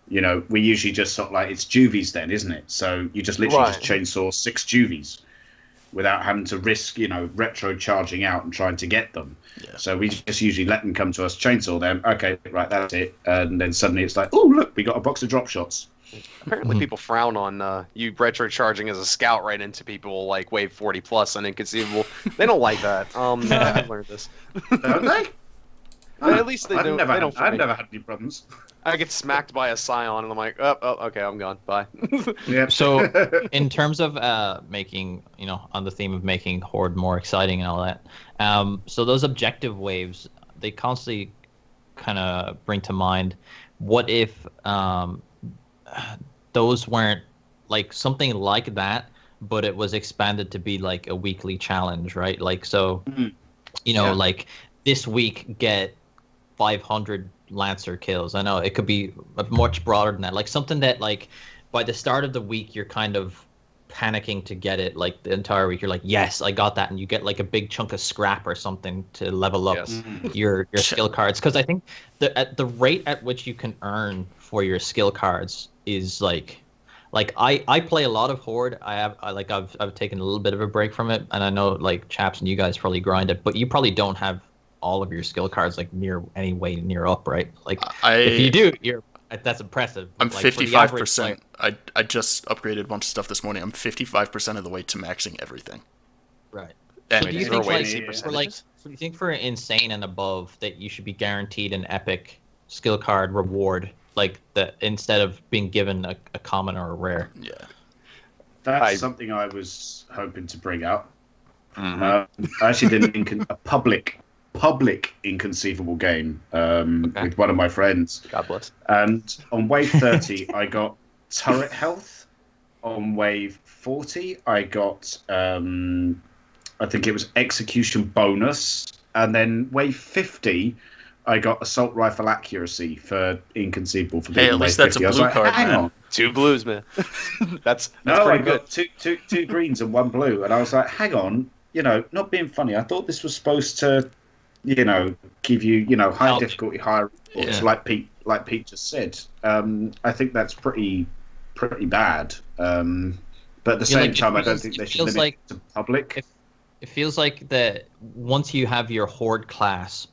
you know, we usually just sort of like, it's juvies then, isn't it? So you just literally just chainsaw 6 juvies without having to risk, you know, retro charging out and trying to get them. Yeah. So we just usually let them come to us, chainsaw them. Okay, right, that's it. And then suddenly it's like, oh, look, we got a box of drop shots. Apparently people frown on you retro charging as a scout right into people like wave 40 plus on Inconceivable. They don't like that. I've learned this. Don't they? At least they don't. I've never had any problems. I get smacked by a Scion, and I'm like, oh, okay, I'm gone. Bye. Yeah. So, in terms of making, you know, on the theme of making Horde more exciting and all that, so those objective waves, they constantly kind of bring to mind, what if those weren't like something like that, but it was expanded to be like a weekly challenge, right? Like, so, you know, like this week get 500 Lancer kills. I know it could be much broader than that. Like something that, like, by the start of the week, you're kind of panicking to get it. Like the entire week, you're like, yes, I got that, and you get like a big chunk of scrap or something to level up your skill cards. Because I think at the rate at which you can earn for your skill cards is like I play a lot of Horde. I've taken a little bit of a break from it, and I know like Chaps and you guys probably grind it, but you probably don't have all of your skill cards like near up, right? Like if you do, that's impressive. I'm like, 55%. I just upgraded a bunch of stuff this morning. I'm 55% of the way to maxing everything. Right. And do you think for insane and above that you should be guaranteed an epic skill card reward, like that, instead of being given a common or a rare? Yeah. That's something I was hoping to bring up. I actually did a public inconceivable game with one of my friends. God bless. And on wave 30, I got turret health. On wave 40, I got, I think it was execution bonus. And then wave 50, I got assault rifle accuracy for inconceivable. For hey, at least that's 50. a blue card, hang man. on. 2 blues, man. that's No, I pretty good. got two greens and 1 blue. And I was like, hang on, not being funny. I thought this was supposed to, give you, high difficulty, higher rewards, like Pete just said. I think that's pretty bad. But at the same time, I don't think they should limit it to public. It feels like that once you have your Horde class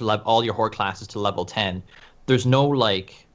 all your Horde classes to level 10, there's no like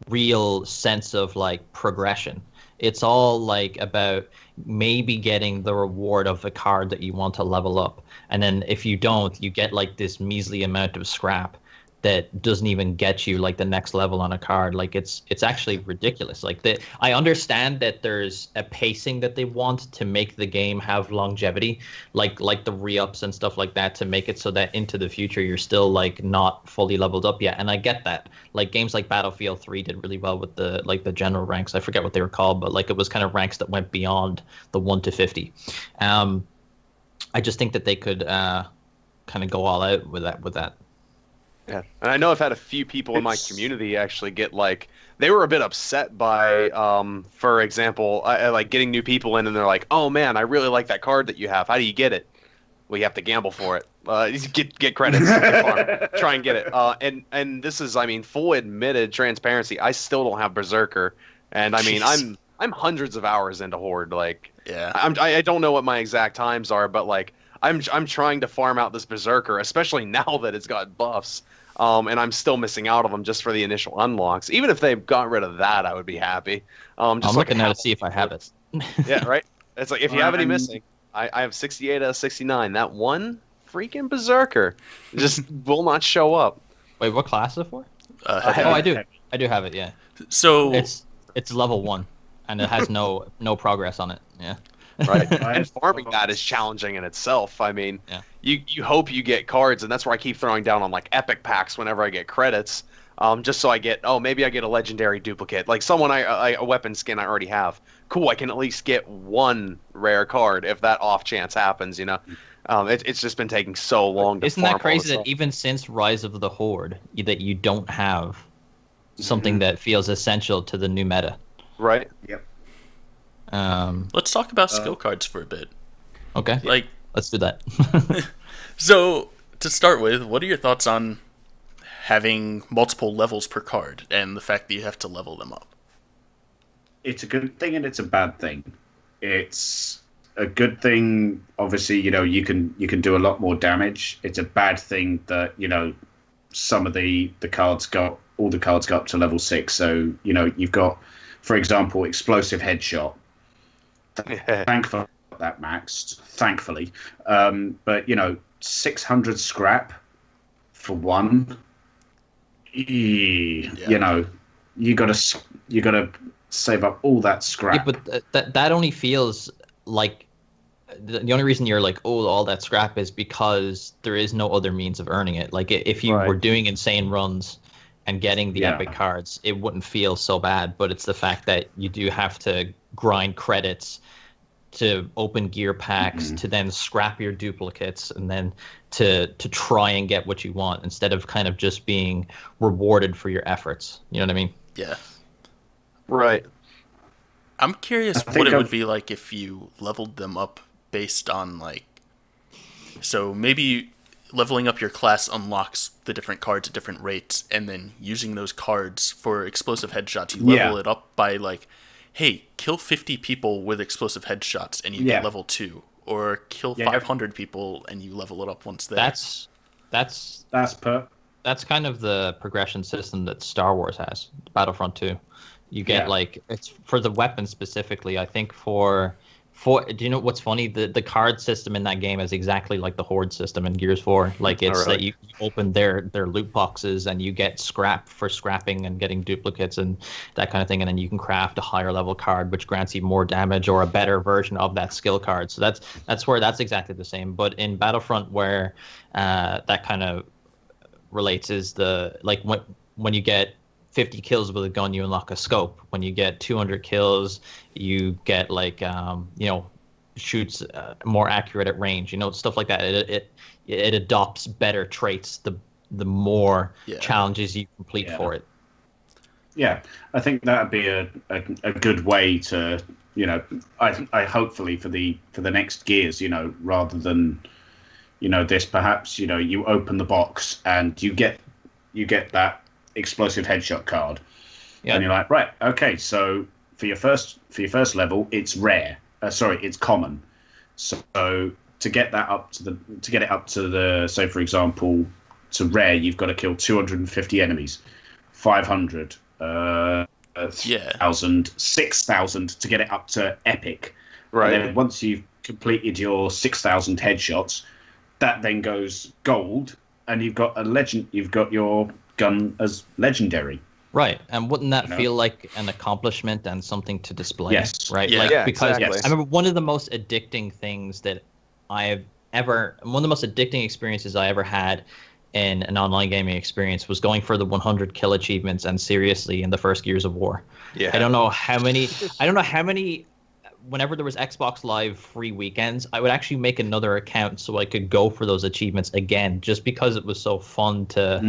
real sense of like progression. It's all like about maybe getting the reward of the card that you want to level up. And then if you don't, you get like this measly amount of scrap that doesn't even get you like the next level on a card. Like it's actually ridiculous. Like I understand that there's a pacing that they want to make the game have longevity, like the re-ups and stuff like that, to make it so that into the future you're still like not fully leveled up yet. And I get that. Like games like Battlefield 3 did really well with the general ranks. I forget what they were called, but like it was kind of ranks that went beyond the 1 to 50. I just think that they could kind of go all out with that. Yeah, and I know I've had a few people in my community actually get like, they were a bit upset by, for example, I like getting new people in and they're like, oh man, I really like that card that you have. How do you get it? Well, you have to gamble for it. Get credits, get farm, try and get it. And this is, I mean, full admitted transparency. I still don't have Berserker, and I mean, I'm hundreds of hours into Horde. Like, yeah, I don't know what my exact times are, but like, I'm trying to farm out this Berserker, especially now that it's got buffs. And I'm still missing out on them just for the initial unlocks. Even if they got rid of that, I would be happy. I'm looking now to see if I have it. Yeah, right? It's like, if you have any missing, I have 68 out of 69. That one freaking Berserker just will not show up. Wait, what class is it for? Heavy. I do have it, yeah. So it's level 1, and it has no progress on it, yeah. Right, and farming that is challenging in itself. I mean, you hope you get cards, and that's where I keep throwing down on like epic packs whenever I get credits, just so I get, maybe I get a legendary duplicate, like someone a weapon skin I already have. Cool, I can at least get one rare card if that off chance happens. It's just been taking so long to Isn't that crazy that even since Rise of the Horde, that you don't have something that feels essential to the new meta? Right. Yep. Let's talk about skill cards for a bit. Okay. Like, let's do that. So, to start with, what are your thoughts on having multiple levels per card and the fact that you have to level them up? It's a good thing and it's a bad thing. It's a good thing, obviously, you can do a lot more damage. It's a bad thing that, some of the cards got up to level 6. So, you've got, for example, explosive headshot. Thankfully, that maxed. Thankfully, but 600 scrap for one. You gotta save up all that scrap. Yeah, but that only feels like the only reason you're like, oh, all that scrap is because there is no other means of earning it. Like if you were doing insane runs and getting the epic cards, it wouldn't feel so bad. But it's the fact that you do have to grind credits to open gear packs, to then scrap your duplicates, and then to try and get what you want instead of kind of just being rewarded for your efforts. You know what I mean? Yeah. Right. I'm curious what it would be like if you leveled them up based on like, so maybe leveling up your class unlocks the different cards at different rates, and then using those cards for explosive headshots, you level it up by like, hey, kill 50 people with explosive headshots and you get level 2, or kill 500 people and you level it up once there. That's kind of the progression system that Star Wars has, Battlefront 2. You get like, it's for the weapons specifically. I think for Do you know what's funny? The card system in that game is exactly like the Horde system in Gears 4. Like it's that you open their loot boxes and you get scrap for scrapping and getting duplicates and that kind of thing, and then you can craft a higher level card which grants you more damage or a better version of that skill card. So that's where that's exactly the same. But in Battlefront, where that kind of relates is the like when you get 50 kills with a gun, you unlock a scope. When you get 200 kills, you get like shoots more accurate at range. Stuff like that. It adopts better traits the more challenges you complete for it. Yeah, I think that'd be a good way to I hopefully for the next Gears, rather than this, perhaps you open the box and you get that explosive headshot card, and you're like, right, okay, so for your first level, it's rare. It's common. So to get it up to the say, for example, to rare, you've got to kill 250 enemies, 500, 1,000, 6,000 to get it up to epic. Right. And then once you've completed your 6,000 headshots, that then goes gold, and you've got a legend. You've got your gun as legendary, right? And wouldn't that feel like an accomplishment and something to display? Yes, right. Because I remember one of the most addicting things that one of the most addicting experiences I ever had in an online gaming experience was going for the 100 kill achievements, and seriously, in the first Gears of War. I don't know how many. Whenever there was Xbox Live free weekends, I would actually make another account so I could go for those achievements again, just because it was so fun to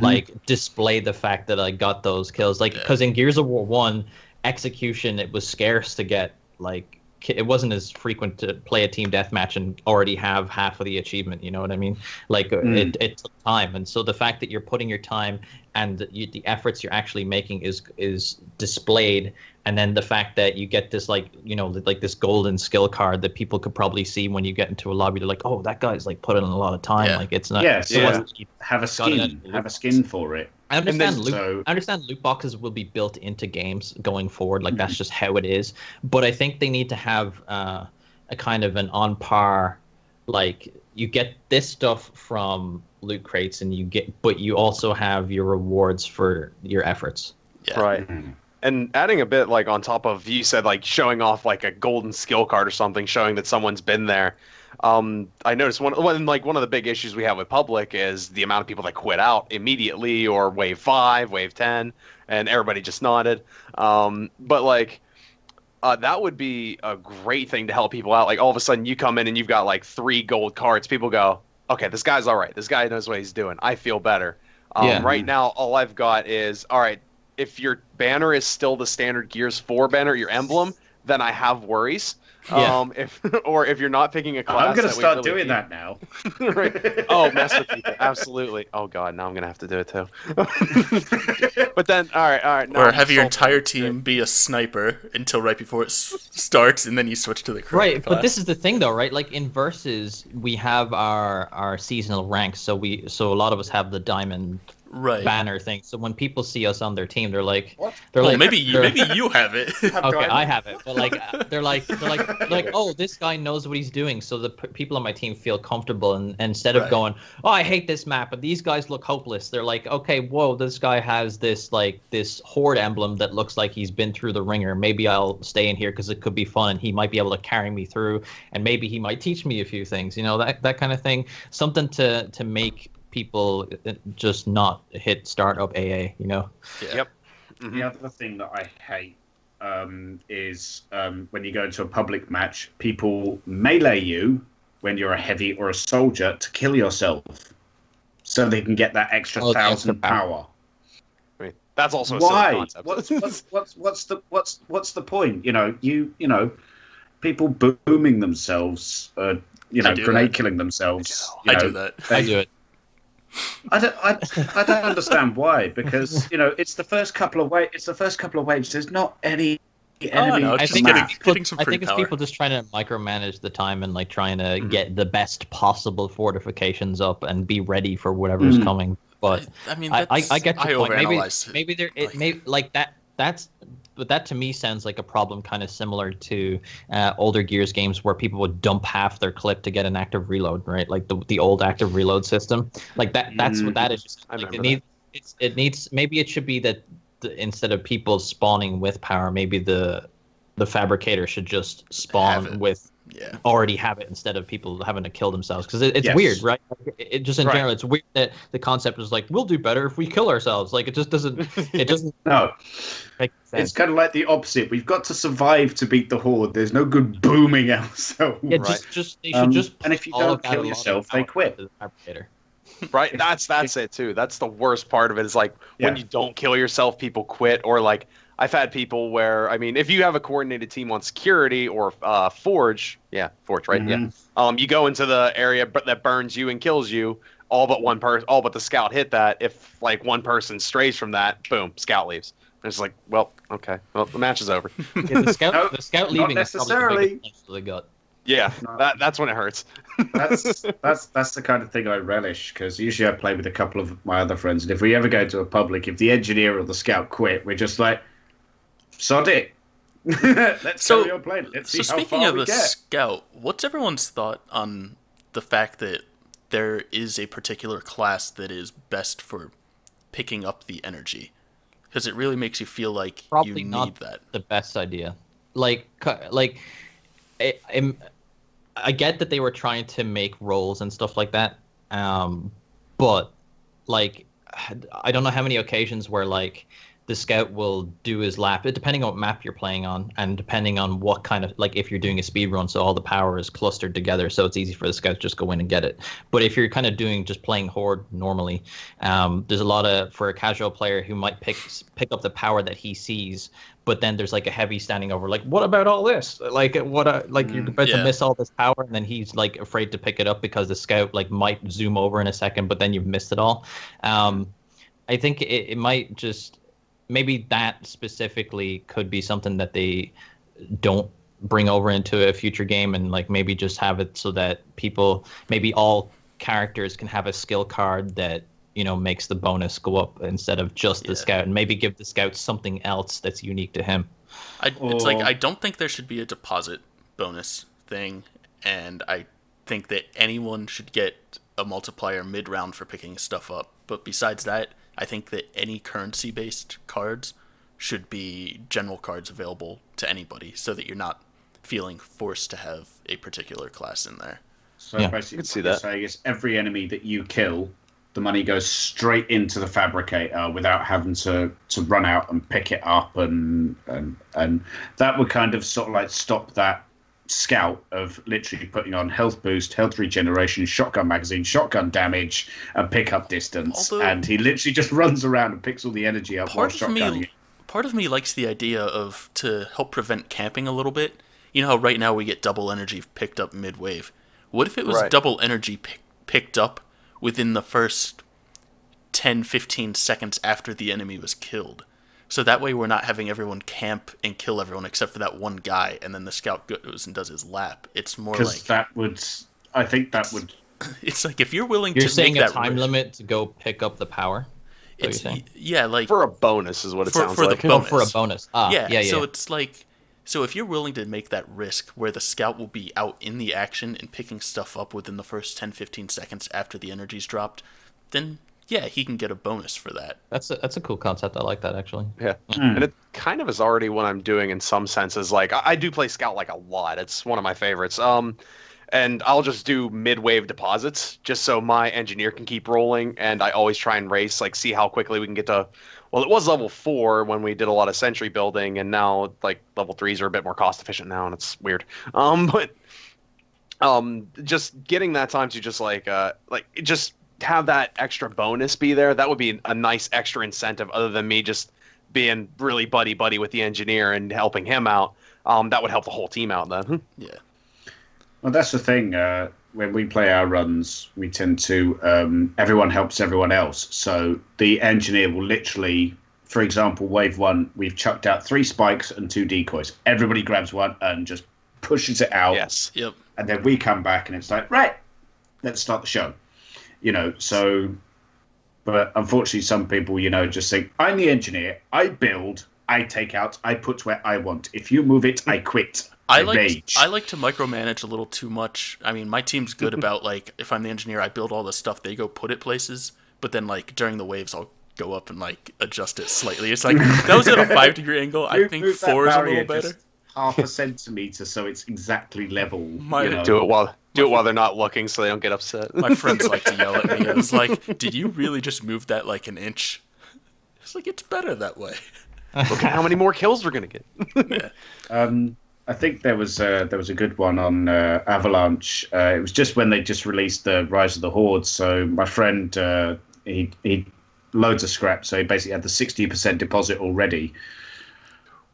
like display the fact that I got those kills. Like, because in Gears of War 1, execution, it was scarce to get, like, it wasn't as frequent to play a team deathmatch and already have half of the achievement. You know what I mean? Like it took time, and so the fact that you're putting your time and the efforts you're actually making is displayed, and then the fact that you get this like this golden skill card that people could probably see when you get into a lobby. They're like, oh, that guy's like put in a lot of time. Like it's not. Have a skin for it. I understand loot boxes will be built into games going forward. Like that's just how it is. But I think they need to have a kind of an on par, like you get this stuff from loot crates, but you also have your rewards for your efforts. Yeah. Right. And adding a bit like on top of, you said like showing off like a golden skill card or something, showing that someone's been there. I noticed one of the big issues we have with public is the amount of people that quit out immediately, or wave 5, wave 10, and everybody just nodded. But like that would be a great thing to help people out. Like all of a sudden you come in and you've got like 3 gold cards. People go, okay, this guy's all right. This guy knows what he's doing. I feel better. Right now, all I've got is, all right, if your banner is still the standard Gears 4 banner, your emblem, then I have worries. If you're not picking a class, I'm going to start doing that now. Right. Oh, mess with people. Absolutely. Oh god, now I'm going to have to do it too. But then, all right. Or have your entire team be a sniper until right before it starts, and then you switch to the correct class. But this is the thing, though, right? Like in Versus, we have our seasonal ranks, so a lot of us have the diamond banner thing. So when people see us on their team, they're like, maybe you have it. Okay, I have it, but like they're like, oh, this guy knows what he's doing. So the people on my team feel comfortable, and instead of going, oh, I hate this map, but these guys look hopeless. They're like, okay, whoa, this guy has this Horde emblem that looks like he's been through the ringer. Maybe I'll stay in here because it could be fun, and he might be able to carry me through, and maybe he might teach me a few things. That kind of thing. Something to make people just not hit start up AA. Yep. The other thing that I hate is when you go into a public match, people melee you when you're a heavy or a soldier to kill yourself, so they can get that extra 1,000 power. I mean, that's also why? A silly concept. What's the point? People booming themselves, grenade killing themselves. I do that. I do it. I don't understand why, because it's the first couple of waves. There's not any enemy. I think it's people just trying to micromanage the time and like trying to get the best possible fortifications up and be ready for whatever's coming. But I mean, I get your point. Maybe there it may like that. That's that to me sounds like a problem kind of similar to older Gears games where people would dump half their clip to get an active reload, right? Like the old active reload system. Like that's what that is. Like it needs maybe it should be that instead of people spawning with power, maybe the fabricator should just spawn with already have it instead of people having to kill themselves, because it's weird, right? It just in general, it's weird that the concept is like, we'll do better if we kill ourselves. Like it just doesn't no make sense. It's kind of like the opposite. We've got to survive to beat the Horde. There's no good booming ourselves. Yeah, just they should just and if you don't kill yourself, they quit. Right, that's it too. That's the worst part of it, is like when you don't kill yourself, people quit. Or like I've had people where, I mean, if you have a coordinated team on security or Forge, Forge, right? Mm-hmm. You go into the area that burns you and kills you. All but the scout hit that. If like one person strays from that, boom, scout leaves. And it's like, well, okay, well the match is over. The scout leaving not necessarily. Is probably the gut. Yeah, that's when it hurts. that's the kind of thing I relish, because usually I play with a couple of my other friends, and if we ever go to a public, if the engineer or the scout quit, we're just like, sod it. Let's carry on playing. Let's see how far we get. Speaking of the scout, what's everyone's thought on the fact that there is a particular class that is best for picking up the energy? Because it really makes you feel like probably you not need that. The best idea. I get that they were trying to make roles and stuff like that, but like I don't know how many occasions where like the scout will do his lap, depending on what map you're playing on, and depending on what kind of, like if you're doing a speed run, so all the power is clustered together, so it's easy for the scout to just go in and get it. But if you're kind of just playing Horde normally, there's a lot of, for a casual player who might pick up the power that he sees, but then there's like a heavy standing over, like, what about all this? Like you're about to miss all this power, and then he's like afraid to pick it up because the scout like might zoom over in a second, but then you've missed it all. I think it might just, maybe that specifically could be something that they don't bring over into a future game, and like maybe just have it so that maybe all characters can have a skill card that, you know, makes the bonus go up instead of just the scout, and maybe give the scout something else that's unique to him. It's like, I don't think there should be a deposit bonus thing, and I think that anyone should get a multiplier mid-round for picking stuff up. But besides that, I think that any currency-based cards should be general cards available to anybody, so that you're not feeling forced to have a particular class in there. So basically, you can see that. So I guess every enemy that you kill, the money goes straight into the fabricator without having to run out and pick it up, and that would kind of sort of like stop that scout of literally putting on health boost, health regeneration, shotgun magazine, shotgun damage, and pickup distance. And he literally just runs around and picks all the energy up while shotgunning. Part of me likes the idea of, to help prevent camping a little bit, you know how right now we get double energy picked up mid-wave. What if it was double energy picked up within the first 10-15 seconds after the enemy was killed? So that way we're not having everyone camp and kill everyone except for that one guy, and then the scout goes and does his lap. It's more like... I think that would... It's like, if you're willing to make that... You're saying a time limit to go pick up the power? Yeah, like... For a bonus is what it sounds like. For a bonus. Yeah. So it's like... So if you're willing to make that risk where the scout will be out in the action and picking stuff up within the first 10-15 seconds after the energy's dropped, then... yeah, he can get a bonus for that. That's a cool concept. I like that, actually. Yeah. And it kind of is already what I'm doing in some senses. Like, I do play Scout like a lot. It's one of my favorites. And I'll just do mid-wave deposits just so my engineer can keep rolling, and I always try and race, like, see how quickly we can get to... Well, it was level 4 when we did a lot of sentry building, and now, like, level 3s are a bit more cost-efficient now, and it's weird. Just getting that time to just, just... have that extra bonus be there, that would be a nice extra incentive, other than me just being really buddy with the engineer and helping him out. That would help the whole team out then. Yeah. Well, that's the thing. When we play our runs, we tend to everyone helps everyone else. So the engineer will literally, for example, wave 1, we've chucked out 3 spikes and 2 decoys. Everybody grabs one and just pushes it out. Yes. Yep. And then we come back and it's like, right, let's start the show. You know, so, but unfortunately some people, you know, just think, I'm the engineer, I build, I take out, I put where I want. If you move it, I quit. I rage. like to micromanage a little too much. I mean, my team's good about, like, if I'm the engineer, I build all the stuff, they go put it places, but then, like, during the waves, I'll go up and, like, adjust it slightly. It's like, that was at a 5-degree angle. I think 4 is a little better. Half a centimeter, so it's exactly level. Do it while they're not looking, so they don't get upset. My friends like to yell at me. It was like, did you really just move that like an inch? It's like, it's better that way. Look at how many more kills we're gonna get. Yeah. I think there was a good one on Avalanche. It was just when they just released the Rise of the Horde. So my friend, he loads of scrap. So he basically had the 60% deposit already.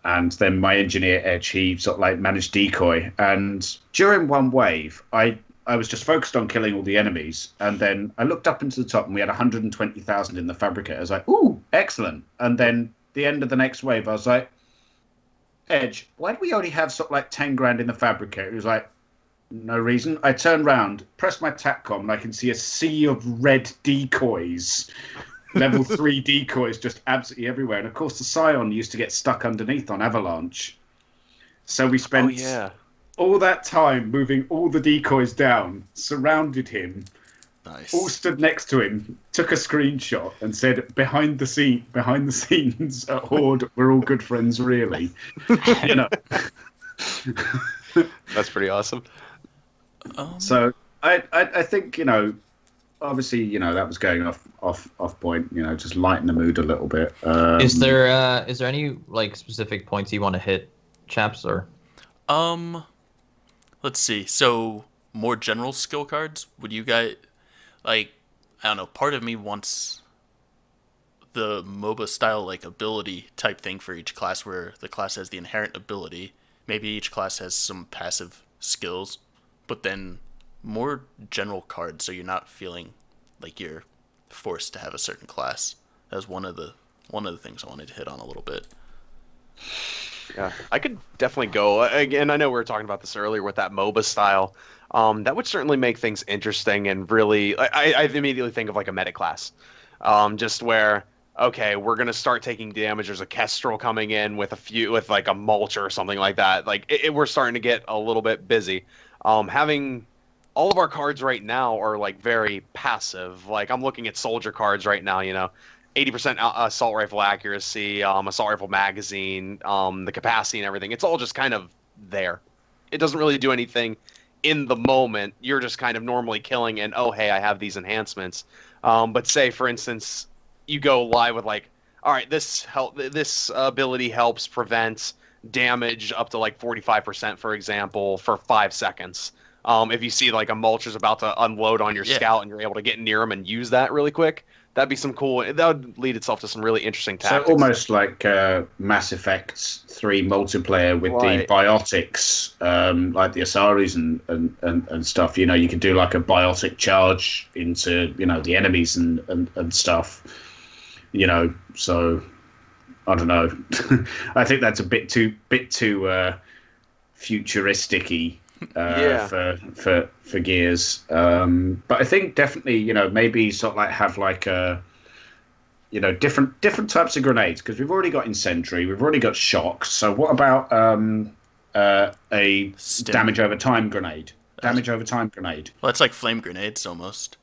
And then my engineer Edge, he sort of like managed decoy. And during one wave, I was just focused on killing all the enemies. And then I looked up into the top and we had 120,000 in the fabricator. I was like, ooh, excellent. And then the end of the next wave, I was like, Edge, why do we only have sort of like 10 grand in the fabricator? He was like, no reason. I turned around, pressed my Tac-Com, and I can see a sea of red decoys. Level 3 decoys just absolutely everywhere. And of course, the Scion used to get stuck underneath on Avalanche. So we spent all that time moving all the decoys down, surrounded him, all stood next to him, took a screenshot, and said, behind the scenes at Horde, we're all good friends, really. You know. That's pretty awesome. So I think, you know, obviously, you know, that was going off point, you know, just lighten the mood a little bit. Is there any like specific points you want to hit, chaps, or? Let's see. So more general skill cards. Would you guys like? I don't know. Part of me wants the MOBA style like ability type thing for each class, where the class has the inherent ability. Maybe each class has some passive skills, but then more general cards, so you're not feeling like you're forced to have a certain class. That was one of the things I wanted to hit on a little bit. Yeah, I could definitely go. Again, I know we were talking about this earlier with that MOBA style. That would certainly make things interesting and really. I immediately think of like a meta class, just where okay, we're gonna start taking damage. There's a Kestrel coming in with like a Mulcher or something like that. Like we're starting to get a little bit busy. Having all of our cards right now are like very passive. Like I'm looking at soldier cards right now, you know, 80% assault rifle accuracy, assault rifle magazine, the capacity and everything. It's all just kind of there. It doesn't really do anything in the moment. You're just kind of normally killing and, oh, hey, I have these enhancements. But say, for instance, you go live with like, all right, this ability helps prevent damage up to like 45%, for example, for 5 seconds. If you see like a Mulcher's about to unload on your scout and you're able to get near him and use that really quick, that'd be some cool. That would lead itself to some really interesting tactics. So almost like Mass Effect 3 multiplayer with the biotics, like the Asaris and stuff. You know, you could do like a biotic charge into, you know, the enemies and stuff. You know, so I don't know. I think that's a bit too futuristic-y. For Gears, but I think definitely, you know, maybe sort of like have like a, you know, different types of grenades, because we've already got Incendiary, we've already got Shock. So what about a Stim. damage over time grenade? Damage over time grenade. Well, it's like flame grenades almost.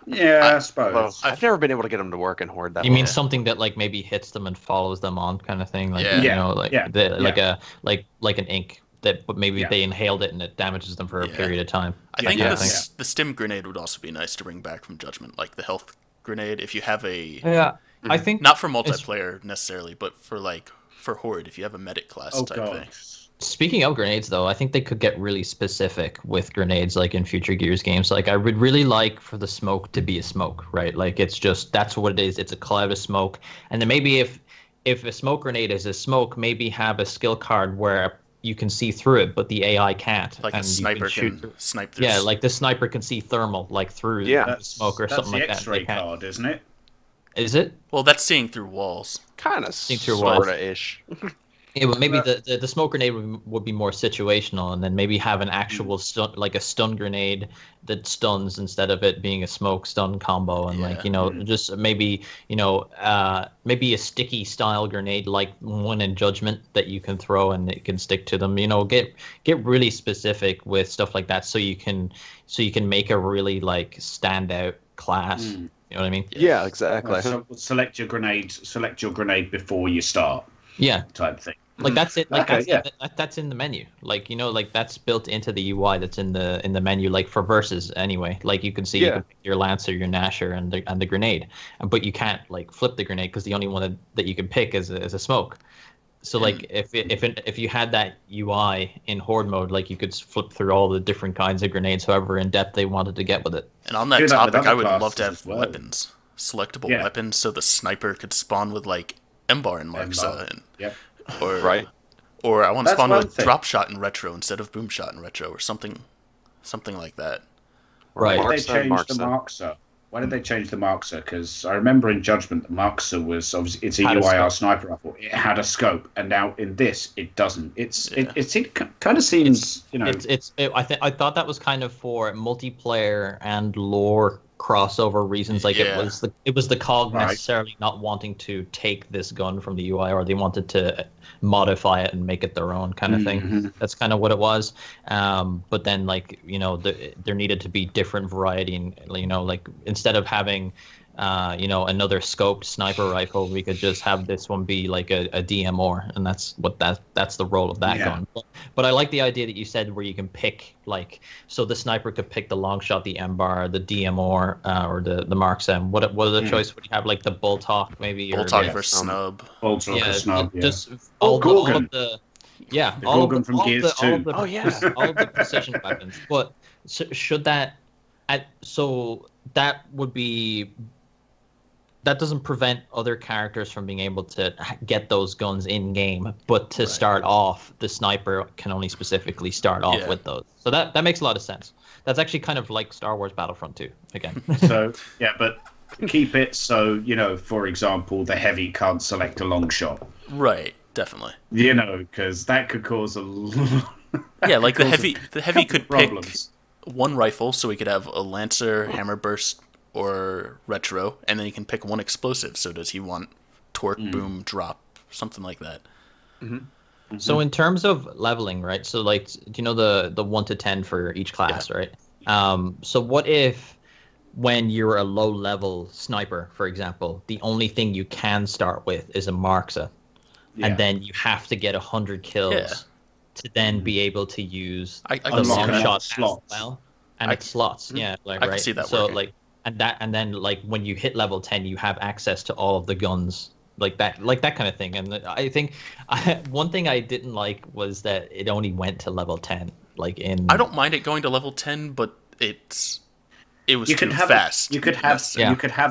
Yeah, I suppose. Well, I've never been able to get them to work in Horde that You way. mean something that like maybe hits them and follows them on, kind of thing, like Yeah. you know, like Yeah. like an ink that, but maybe they inhaled it and it damages them for a period of time. I think Yeah. the stim grenade would also be nice to bring back from Judgment, like the health grenade. If you have a Yeah, I think not for multiplayer necessarily, but for like for Horde, if you have a medic class type thing. Speaking of grenades, though, I think they could get really specific with grenades, like in future Gears games. Like, I would really like for the smoke to be a smoke, right? Like, it's just, that's what it is. It's a cloud of smoke. And then maybe if a smoke grenade is a smoke, maybe have a skill card where you can see through it, but the AI can't. Like and a sniper can snipe through. Yeah, like the sniper can see thermal, like through the smoke or something like that. That's the X-ray card, isn't it? Is it? Well, that's seeing through walls. Kind of, Think through walls. sorta-ish. Yeah, but maybe the smoke grenade would be more situational, and then maybe have an actual stun, like a stun grenade that stuns instead of it being a smoke stun combo, and like just maybe maybe a sticky style grenade like one in Judgment that you can throw and it can stick to them. Get really specific with stuff like that, so you can make a really like standout class. You know what I mean? Yeah, exactly. So select your grenade before you start. Yeah, type thing. Like that's it. Like Okay, that's in the menu. Like like that's built into the UI. That's in the menu. Like for versus anyway. Like you can see you can pick your Lancer, your Nasher, and the grenade, but you can't like flip the grenade because the only one that you can pick is a smoke. So like if you had that UI in Horde mode, like you could flip through all the different kinds of grenades, however in depth they wanted to get with it. And on that topic, I would love to have well. weapons, selectable weapons, so the sniper could spawn with like M-bar and Marxa and. Yep. Or I want to spawn with drop shot in retro instead of boom shot in retro, or something like that. Right. Why did they change the Marxa? Why did they change the Marxa? Because I remember in Judgment, the Marxa was obviously it's a UIR sniper rifle. It had a scope, and now in this, it doesn't. It kind of seems I thought that was kind of for multiplayer and lore crossover reasons. Like it was the COG necessarily not wanting to take this gun from the UI, or they wanted to modify it and make it their own kind of thing. That's kind of what it was. But then like there needed to be different variety, and like instead of having another scoped sniper rifle, we could just have this one be like a DMR, and that's the role of that gun. But I like the idea that you said where you can pick, like, so the sniper could pick the long shot, the M-bar, the DMR, or the Marks M. What other choice would you have? Like the Bolt Hawk maybe, Bolt Hawk versus Snub. Bolt Hawk versus Snub. Just all of the Gorgon from Gears 2. All of the precision weapons. But should that, so that would be. That doesn't prevent other characters from being able to get those guns in game, but to start off, the sniper can only specifically start off with those. So that makes a lot of sense. That's actually kind of like Star Wars Battlefront 2 again. So but keep it so for example, the heavy can't select a long shot. Right, definitely. Because that could cause a like the heavy could problems. Pick one rifle, so we could have a Lancer, Hammer Burst, or retro, and then he can pick one explosive. So does he want torque, boom, drop, something like that? So in terms of leveling, right? So like, do you know the 1 to 10 for each class, right? So what if when you're a low level sniper, for example, the only thing you can start with is a Marxa, and then you have to get 100 kills to then be able to use the long shot as well, and it's slots. Yeah, like I can see that so working. like. And then like when you hit level 10, you have access to all of the guns, like that kind of thing. And I think one thing I didn't like was that it only went to level 10. I don't mind it going to level 10, but it was too fast. You could have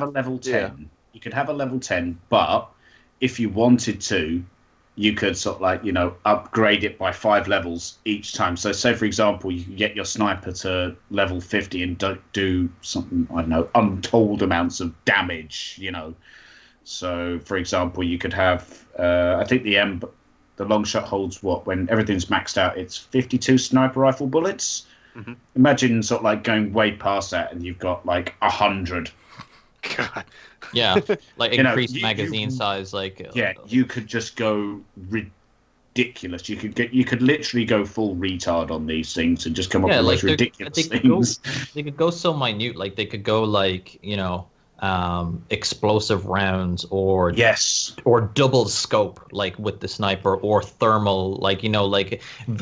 a level 10. Yeah. You could have a level 10, but if you wanted to, you could sort of upgrade it by 5 levels each time. So say, for example, you can get your sniper to level 50 and do something, I don't know, untold amounts of damage, So, for example, you could have, I think the long shot holds when everything's maxed out, it's 52 sniper rifle bullets. Imagine sort of going way past that and you've got 100. God. Yeah, increased magazine size, you could just go ridiculous. You could literally go full retard on these things and just come up with those ridiculous things. They could go so minute, they could go explosive rounds or double scope with the sniper, or thermal,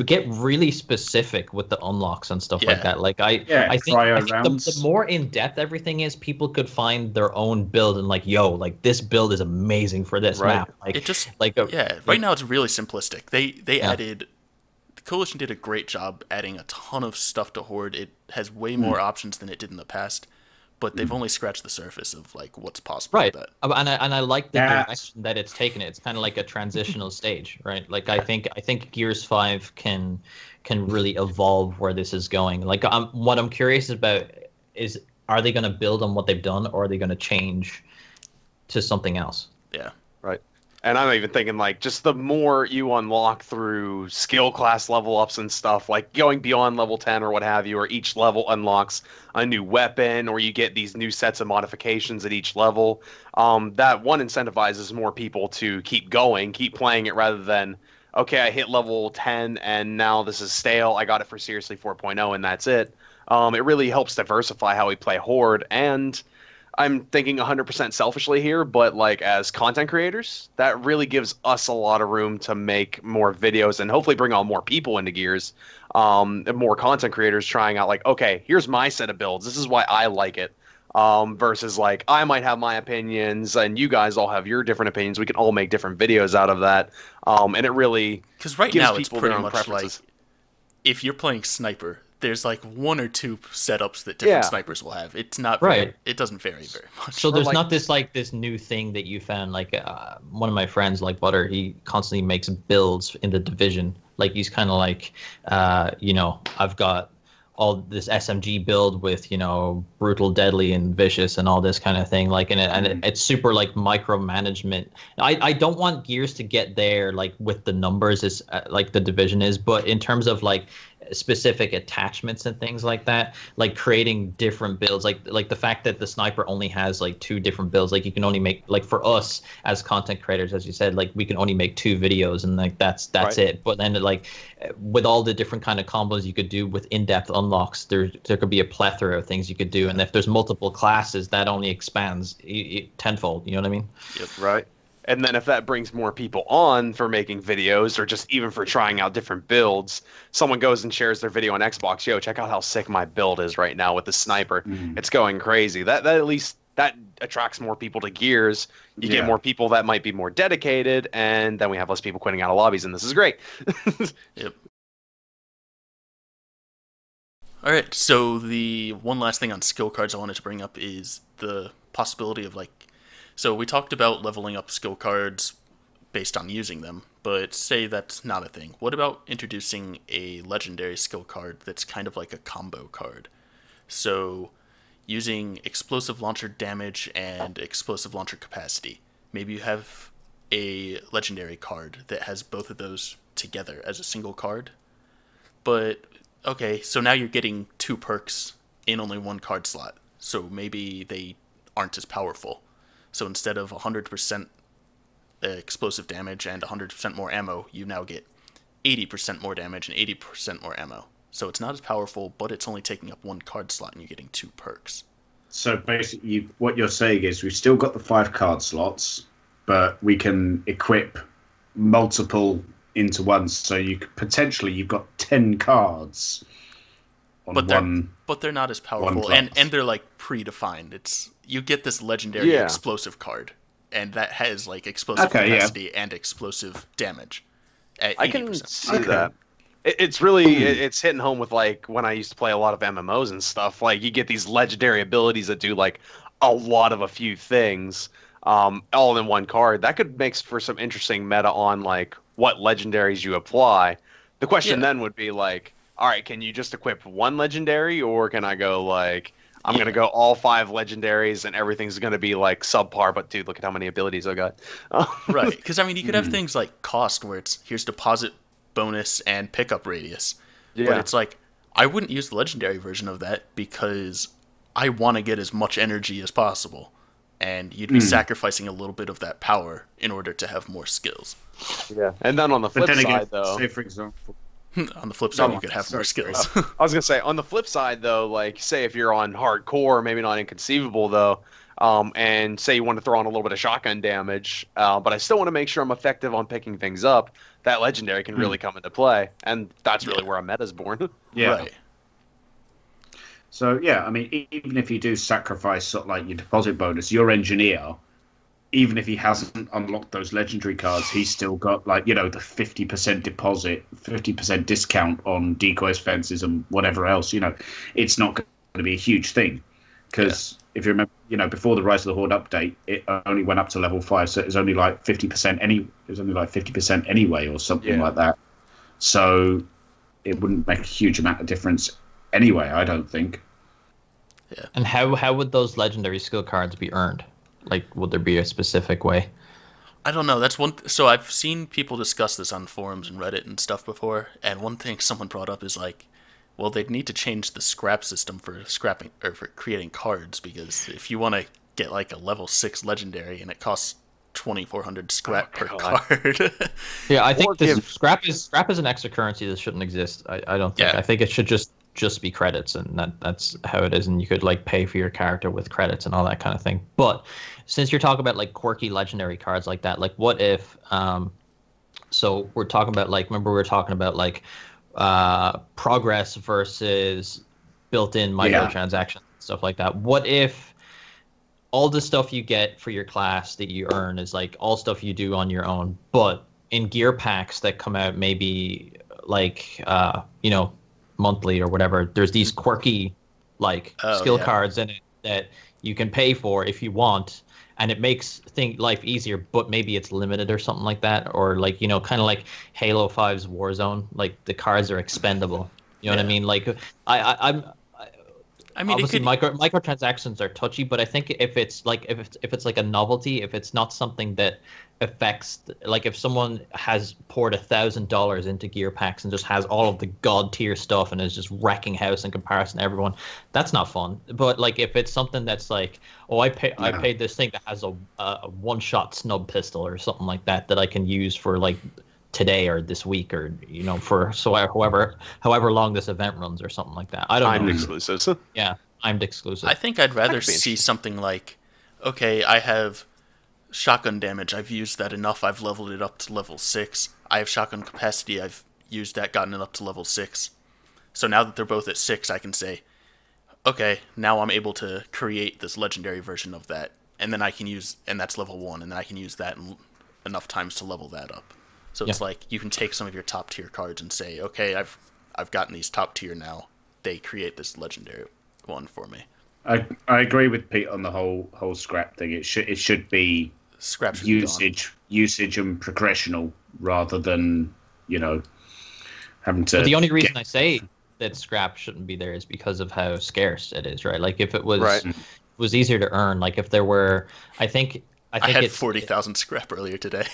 get really specific with the unlocks and stuff like that. I think the more in depth everything is, people could find their own build and this build is amazing for this map. Right now it's really simplistic. They added, the Coalition did a great job adding a ton of stuff to Horde. It has way more options than it did in the past. But they've only scratched the surface of what's possible. Right, with that. And I like the direction that it's taken. It's kind of like a transitional stage, right? I think Gears 5 can really evolve where this is going. What I'm curious about is, are they going to build on what they've done, or are they going to change to something else? Yeah, right. And I'm even thinking like just the more you unlock through skill class level ups and stuff, like going beyond level 10 or what have you, or each level unlocks a new weapon, or you get these new sets of modifications at each level. That one incentivizes more people to keep going, keep playing it rather than, okay, I hit level 10 and now this is stale. I got it for Seriously 4.0 and that's it. It really helps diversify how we play Horde, and I'm thinking 100% selfishly here, but like as content creators, that really gives us a lot of room to make more videos and hopefully bring on more people into Gears. And more content creators trying out like, okay, here's my set of builds. This is why I like it. Versus like I might have my opinions and you guys all have your different opinions. We can all make different videos out of that. And it really because right gives now it's people pretty their own much preferences. like if you're playing sniper, there's like one or two setups that different Yeah. snipers will have. It's not Right. It doesn't vary very much. So there's like- not this new thing that you found. Like one of my friends, like Butter, he constantly makes builds in the Division. Like he's kind of like, I've got all this SMG build with brutal, deadly, and vicious, and all this kind of thing. Like, it's super like micromanagement. I don't want Gears to get there like with the numbers as like the Division is, but in terms of like specific attachments and things like that, like creating different builds, like the fact that the sniper only has like 2 different builds, like you can only make, like for us as content creators, as you said, like we can only make 2 videos and like that's Right. it. But then like with all the different kind of combos you could do with in-depth unlocks, there could be a plethora of things you could do, and if there's multiple classes, that only expands tenfold. You know what I mean? Yep. Right. And then if that brings more people on for making videos or just even for trying out different builds, someone goes and shares their video on Xbox, yo, check out how sick my build is right now with the sniper. It's going crazy. That at least that attracts more people to Gears. You Yeah. get more people that might be more dedicated, and then we have less people quitting out of lobbies, and this is great. Yep. All right, so the one last thing on skill cards I wanted to bring up is the possibility of like, so we talked about leveling up skill cards based on using them, but say that's not a thing. What about introducing a legendary skill card that's kind of like a combo card? So using explosive launcher damage and explosive launcher capacity. Maybe you have a legendary card that has both of those together as a single card. But okay, so now you're getting 2 perks in only 1 card slot. So maybe they aren't as powerful. So instead of 100% explosive damage and 100% more ammo, you now get 80% more damage and 80% more ammo. So it's not as powerful, but it's only taking up 1 card slot and you're getting 2 perks. So basically, what you're saying is we've still got the 5 card slots, but we can equip multiple into one. So you've got 10 cards on But they're not as powerful, class. and they're like predefined. It's you get this legendary Yeah. explosive card, and that has like explosive capacity and explosive damage at 80%. I can see Okay. that. It's really it's hitting home with like when I used to play a lot of MMOs and stuff. Like you get these legendary abilities that do like a lot of a few things, all in one card. That could make for some interesting meta on like what legendaries you apply. The question then would be like, all right, can you just equip 1 legendary, or can I go like I'm gonna go all 5 legendaries and everything's gonna be like subpar? But dude, look at how many abilities I got. Right, because I mean, you could have things like cost, where it's here's deposit bonus and pickup radius. But Yeah. it's like, I wouldn't use the legendary version of that because I want to get as much energy as possible. And you'd be sacrificing a little bit of that power in order to have more skills. Yeah. And then on the But flip then again, side, though, say for example, On the flip side, No, you could have sorry, more skills. I was gonna say on the flip side though, like say if you're on hardcore, maybe not inconceivable though, and say you want to throw on a little bit of shotgun damage, but I still want to make sure I'm effective on picking things up, that legendary can really come into play, and that's really where a meta's born. yeah. Right. So yeah, I mean, even if you do sacrifice sort of like your deposit bonus, your engineer, even if he hasn't unlocked those legendary cards, he's still got like the 50% deposit, 50% discount on decoys, fences, and whatever else. It's not going to be a huge thing because if you remember, before the Rise of the Horde update, it only went up to level 5, so it was only like 50% It was only like 50% anyway, or something like that. So it wouldn't make a huge amount of difference anyway, I don't think. Yeah. And how would those legendary skill cards be earned? Like, would there be a specific way? I don't know. That's one. So I've seen people discuss this on forums and Reddit and stuff before, and one thing someone brought up is like, well, they'd need to change the scrap system for scrapping or for creating cards, because if you want to get like a level 6 legendary and it costs 2,400 scrap per card. Yeah, I think this scrap is an extra currency that shouldn't exist. I don't think. Yeah. I think it should just be credits, and that's how it is. And you could like pay for your character with credits and all that kind of thing. But since you're talking about like quirky legendary cards like that, like what if so we're talking about like, remember we were talking about like progress versus built-in microtransactions, stuff like that. What if all the stuff you get for your class that you earn is like all stuff you do on your own, but in gear packs that come out maybe like monthly or whatever, there's these quirky like skill cards in it that you can pay for if you want, and it makes life easier, but maybe it's limited or something like that, or like kind of like Halo 5's Warzone, like the cards are expendable. You know what I mean? Like I mean, obviously microtransactions are touchy, but I think if it's like if it's like a novelty, if it's not something that affects, like if someone has poured $1,000 into gear packs and just has all of the god tier stuff and is just wrecking house in comparison to everyone, that's not fun. But like if it's something that's like, oh, I paid this thing that has a one-shot snub pistol or something like that I can use for like today or this week, or for however long this event runs or something like that. I don't know. Timed exclusives. Yeah, timed exclusive. I think I'd rather see something like, okay, I have shotgun damage, I've used that enough, I've leveled it up to level 6. I have shotgun capacity, I've used that, gotten it up to level 6. So now that they're both at 6, I can say, okay, now I'm able to create this legendary version of that, and then I can use, and that's level 1, and then I can use that enough times to level that up. So it's like you can take some of your top tier cards and say, okay, I've gotten these top tier now. They create this legendary one for me. I agree with Pete on the whole scrap thing. It should be scrap usage and progressional rather than having to. But the only reason I say that scrap shouldn't be there is because of how scarce it is, right? Like if it was easier to earn, like if there were, I think I had 40,000 scrap earlier today.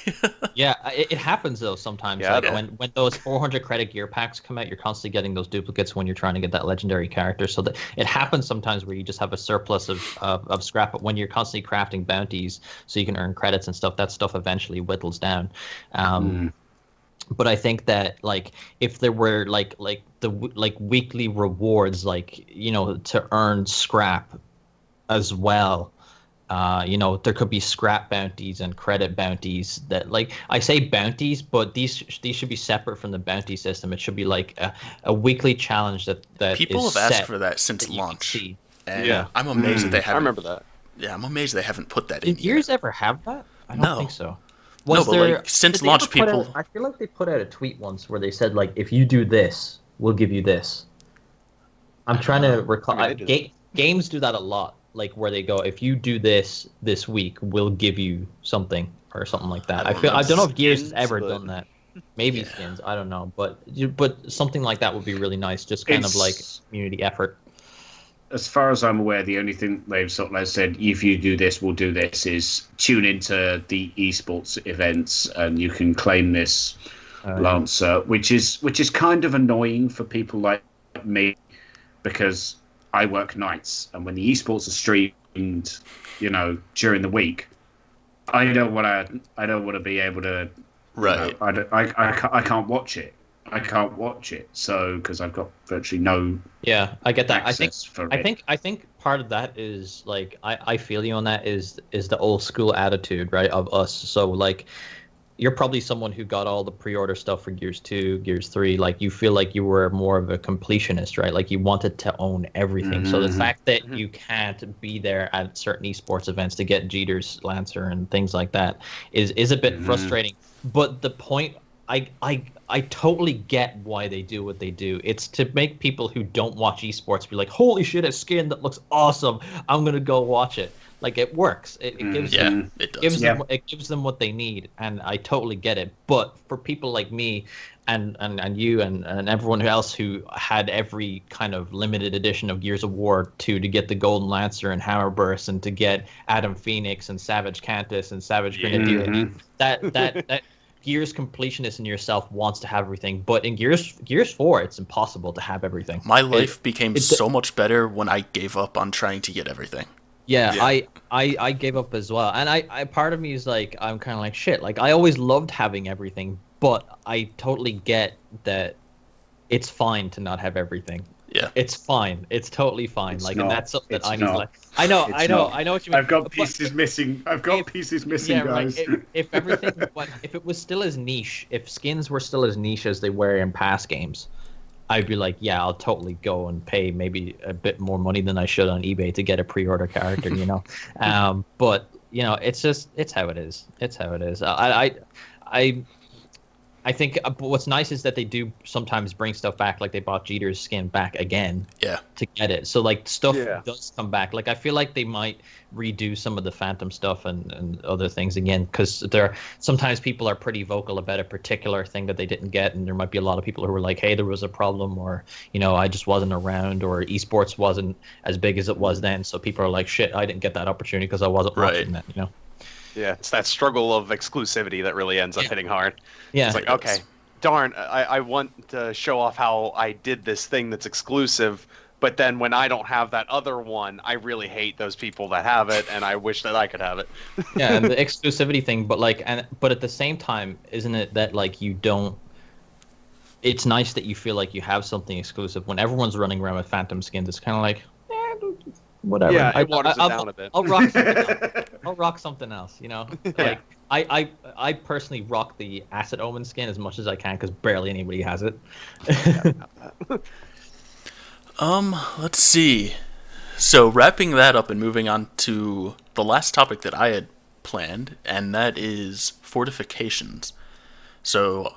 Yeah, it happens though sometimes. Yeah, like when those 400 credit gear packs come out, you're constantly getting those duplicates when you're trying to get that legendary character. So that it happens sometimes where you just have a surplus of scrap, but when you're constantly crafting bounties so you can earn credits and stuff, that stuff eventually whittles down. But I think that like if there were like weekly rewards, like to earn scrap as well. There could be scrap bounties and credit bounties that, like, I say bounties, but these should be separate from the bounty system. It should be like a weekly challenge that people is have asked set for that since that launch. And Yeah. I'm amazed that they haven't. I remember that. Yeah, I'm amazed they haven't put that in. Did Gears ever have that? I don't think so. No, but like since did they launch, ever put people. out, I feel like they put out a tweet once where they said like, if you do this, we'll give you this. I'm trying to recall. I mean, Games do that a lot. Like where they go, if you do this week, we'll give you something or something like that. I don't know if Gears has ever done that. Maybe skins, I don't know, but something like that would be really nice. Just kind of like community effort. As far as I'm aware, the only thing they've sort of said, if you do this, we'll do this, is tune into the esports events and you can claim this Lancer, which is kind of annoying for people like me because I work nights, and when the esports are streamed, during the week, I don't want to be able to. Right. I can't watch it. I can't watch it. So because I've got virtually no. Yeah, I get that. I think part of that is like I feel you on that is the old school attitude, right, of us. So like. You're probably someone who got all the pre-order stuff for Gears 2, Gears 3. Like, you feel like you were more of a completionist, right? Like, you wanted to own everything. So the fact that you can't be there at certain esports events to get Jeter's Lancer and things like that is a bit frustrating. But the point, I totally get why they do what they do. It's to make people who don't watch esports be like, holy shit, a skin that looks awesome. I'm going to go watch it. Like it works. It gives them, it does. it gives them what they need, and I totally get it. But for people like me, and you and everyone else who had every kind of limited edition of Gears of War to get the Golden Lancer and Hammer Burst and to get Adam Phoenix and Savage Cantus and Savage Grenadier, that Gears completionist in yourself wants to have everything, but in Gears 4, it's impossible to have everything. My life became so much better when I gave up on trying to get everything. Yeah. I gave up as well, and I part of me is like, I'm kind of like, shit, like I always loved having everything, but I totally get that it's fine to not have everything. Yeah, it's fine. It's totally fine. It's like, not. and that's something It's that I need. not. Like, I know what you mean. I've got pieces missing. Yeah, guys. like if everything, if it was still as niche, if skins were still as niche as they were in past games, I'd be like, yeah, I'll totally go and pay maybe a bit more money than I should on eBay to get a pre-order character, you know. But you know, it's how it is. It's how it is. I think what's nice is that they do sometimes bring stuff back, like they brought Jeter's skin back again to get it. So like stuff does come back. Like I feel like they might redo some of the Phantom stuff and other things again, because sometimes people are pretty vocal about a particular thing that they didn't get, and there might be a lot of people who were like, hey, there was a problem, or you know, I just wasn't around, or esports wasn't as big as it was then, so people are like, shit, I didn't get that opportunity because I wasn't watching that, you know. Yeah, it's that struggle of exclusivity that really ends up hitting hard. Yeah. It's like, okay, darn, I want to show off how I did this thing that's exclusive, but then when I don't have that other one, I really hate those people that have it, and I wish that I could have it. Yeah, and the exclusivity thing, but at the same time, isn't it that like you don't? It's nice that you feel like you have something exclusive when everyone's running around with Phantom skins. It's kind of like, whatever. Yeah, it waters it down a bit. I'll rock something else. I'll rock something else, you know? Like, I personally rock the Acid Omen skin as much as I can because barely anybody has it. Let's see. So wrapping that up and moving on to the last topic that I had planned, and that is fortifications. So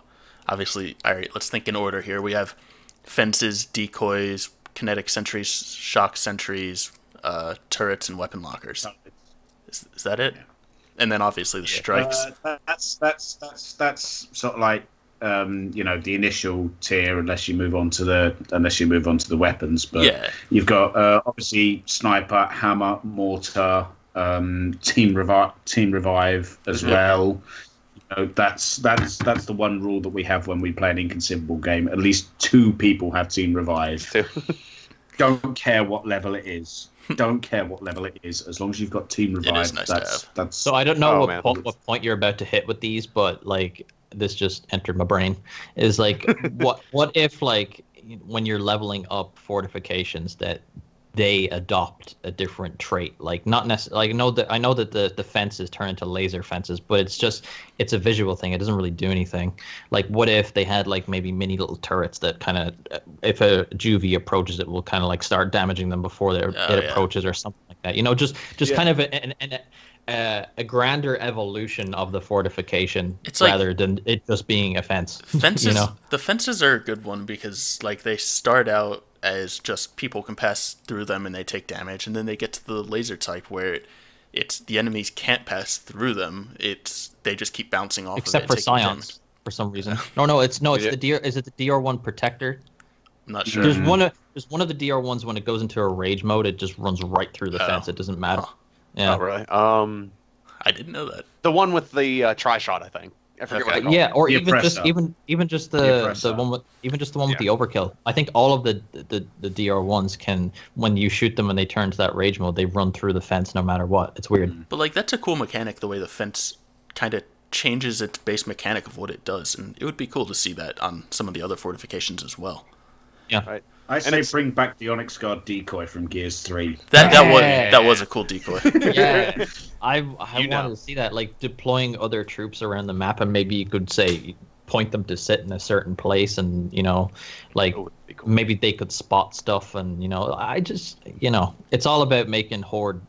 obviously, all right, let's think in order here. We have fences, decoys, kinetic sentries, shock sentries, turrets, and weapon lockers. Is that it? Yeah. And then obviously the strikes. That's sort of like you know, the initial tier, unless you move on to the weapons. But you've got obviously sniper, hammer, mortar, team revive as well. You know, that's the one rule that we have when we play an inconceivable game. At least 2 people have team revive. Don't care what level it is. Don't care what level it is, as long as you've got team revive. It is nice to have. That's. So I don't know what point you're about to hit with these, but like this just entered my brain. Is like what if like when you're leveling up fortifications that they adopt a different trait, like not necessarily. Like, I know that the fences turn into laser fences, but it's a visual thing. It doesn't really do anything. Like, what if they had like maybe mini little turrets that kind of, if a juvie approaches it, will kind of like start damaging them before it approaches or something like that. You know, just kind of a grander evolution of the fortification rather than it just being a fence. Fences, you know? The fences are a good one because like they start out as just people can pass through them and they take damage, and then they get to the laser type where it's the enemies can't pass through them. They just keep bouncing off except of it. Except for Scions for some reason. It's the DR. Is it the DR1 Protector? I'm not sure. There's one of the DR1s when it goes into a rage mode, it just runs right through the fence. It doesn't matter. Yeah. Oh, really? I didn't know that. The one with the tri-shot, I think. I forget what they call it. Or the even just the one with the overkill. I think all of the DR1s can, when you shoot them and they turn to that rage mode, they run through the fence no matter what. It's weird. But like that's a cool mechanic, the way the fence kind of changes its base mechanic of what it does, and it would be cool to see that on some of the other fortifications as well. Yeah. Right. I say bring back the Onyx Guard decoy from Gears 3. That was a cool decoy. Yeah, I wanted to see that, like deploying other troops around the map, and maybe you could say point them to sit in a certain place, and you know, like cool. Maybe they could spot stuff, and you know, it's all about making Horde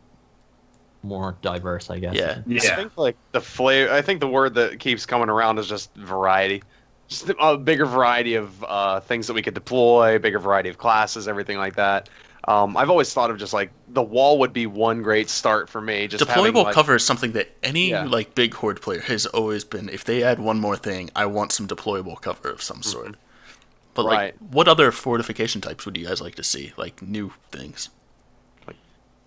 more diverse, I guess. Yeah. I think like the flavor. I think the word that keeps coming around is just variety. Just a bigger variety of things that we could deploy, bigger variety of classes, everything like that. I've always thought of just like the wall would be one great start for me. Just Deployable having, like, cover is something that any Yeah. like big Horde player has always been. If they add one more thing, I want some deployable cover of some sort. But like, Right. what other fortification types would you guys like to see? Like new things?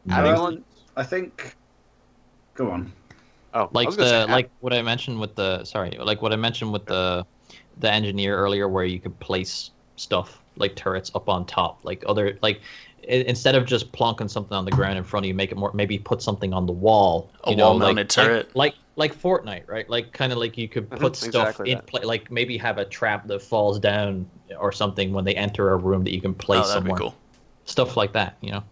adding Um, on. I think. Go on. Oh, I Like was gonna say, like what I mentioned with the engineer earlier, where you could place stuff like turrets up on top, like other like instead of just plonking something on the ground in front of you, make it more, maybe put something on the wall. A You know, wall-mounted turret. like Fortnite, right? Like kind of like you could put stuff exactly in that. play, like maybe have a trap that falls down or something when they enter a room that you can place Oh, that'd be somewhere. cool. Stuff like that, you know.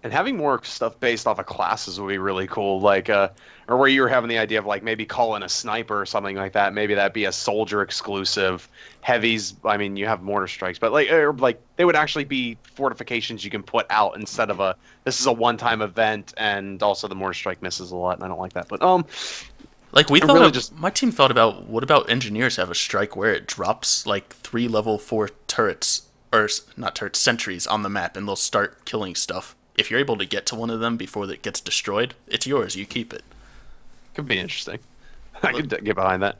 And having more stuff based off of classes would be really cool. Like, or where you were having the idea of like maybe calling a sniper or something like that. Maybe that'd be a soldier exclusive. Heavies, I mean, you have mortar strikes, but like they would actually be fortifications you can put out instead of this is a one-time event, and also the mortar strike misses a lot, and I don't like that. But Like we I thought, really just- my team thought about what about engineers have a strike where it drops like 3 level 4 turrets or not turrets, sentries on the map, and they'll start killing stuff. If you're able to get to one of them before it gets destroyed, it's yours. You keep it. could be interesting. I could get behind that.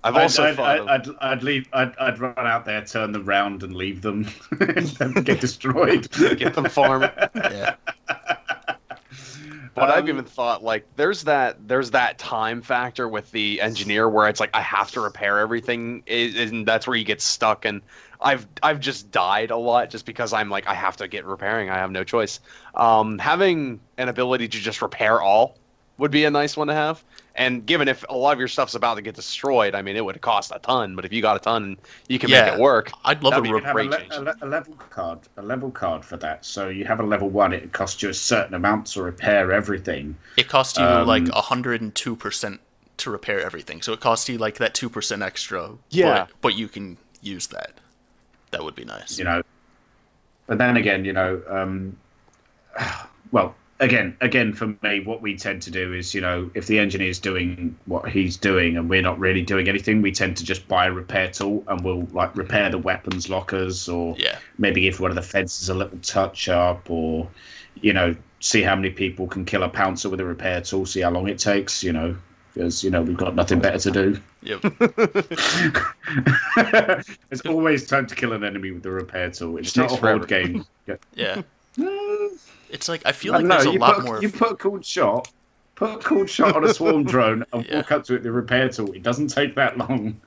I've also thought of, I'd run out there, turn them round, and leave them, and then get destroyed. get them farm. Yeah. But I've even thought like there's that time factor with the engineer where it's like I have to repair everything, and that's where you get stuck. And I've just died a lot just because I'm like I have to get repairing. I have no choice. Having an ability to just repair all would be a nice one to have. And given if a lot of your stuff's about to get destroyed, I mean it would cost a ton. But if you got a ton and you can make it work, I'd love that'd a be You have great change. a level card for that. So you have a level 1. It costs you a certain amount to repair everything. It costs you like 102% to repair everything. So it costs you like that 2% extra. Yeah. But you can use that. That would be nice. You know, but then again, you know, well, again, for me, what we tend to do is, you know, if the engineer's doing what he's doing and we're not really doing anything, we tend to just buy a repair tool and we'll like repair the weapons lockers, or maybe give one of the fences a little touch up, or, you know, see how many people can kill a pouncer with a repair tool, see how long it takes, you know, because, you know, we've got nothing better to do. Yep. There's always time to kill an enemy with the repair tool. It's It not takes a horde forever. game. Yeah. It's like I feel I like don't know, there's a lot more. You put a cool shot. Put a cool shot on a swarm drone and walk up to it with the repair tool. It doesn't take that long.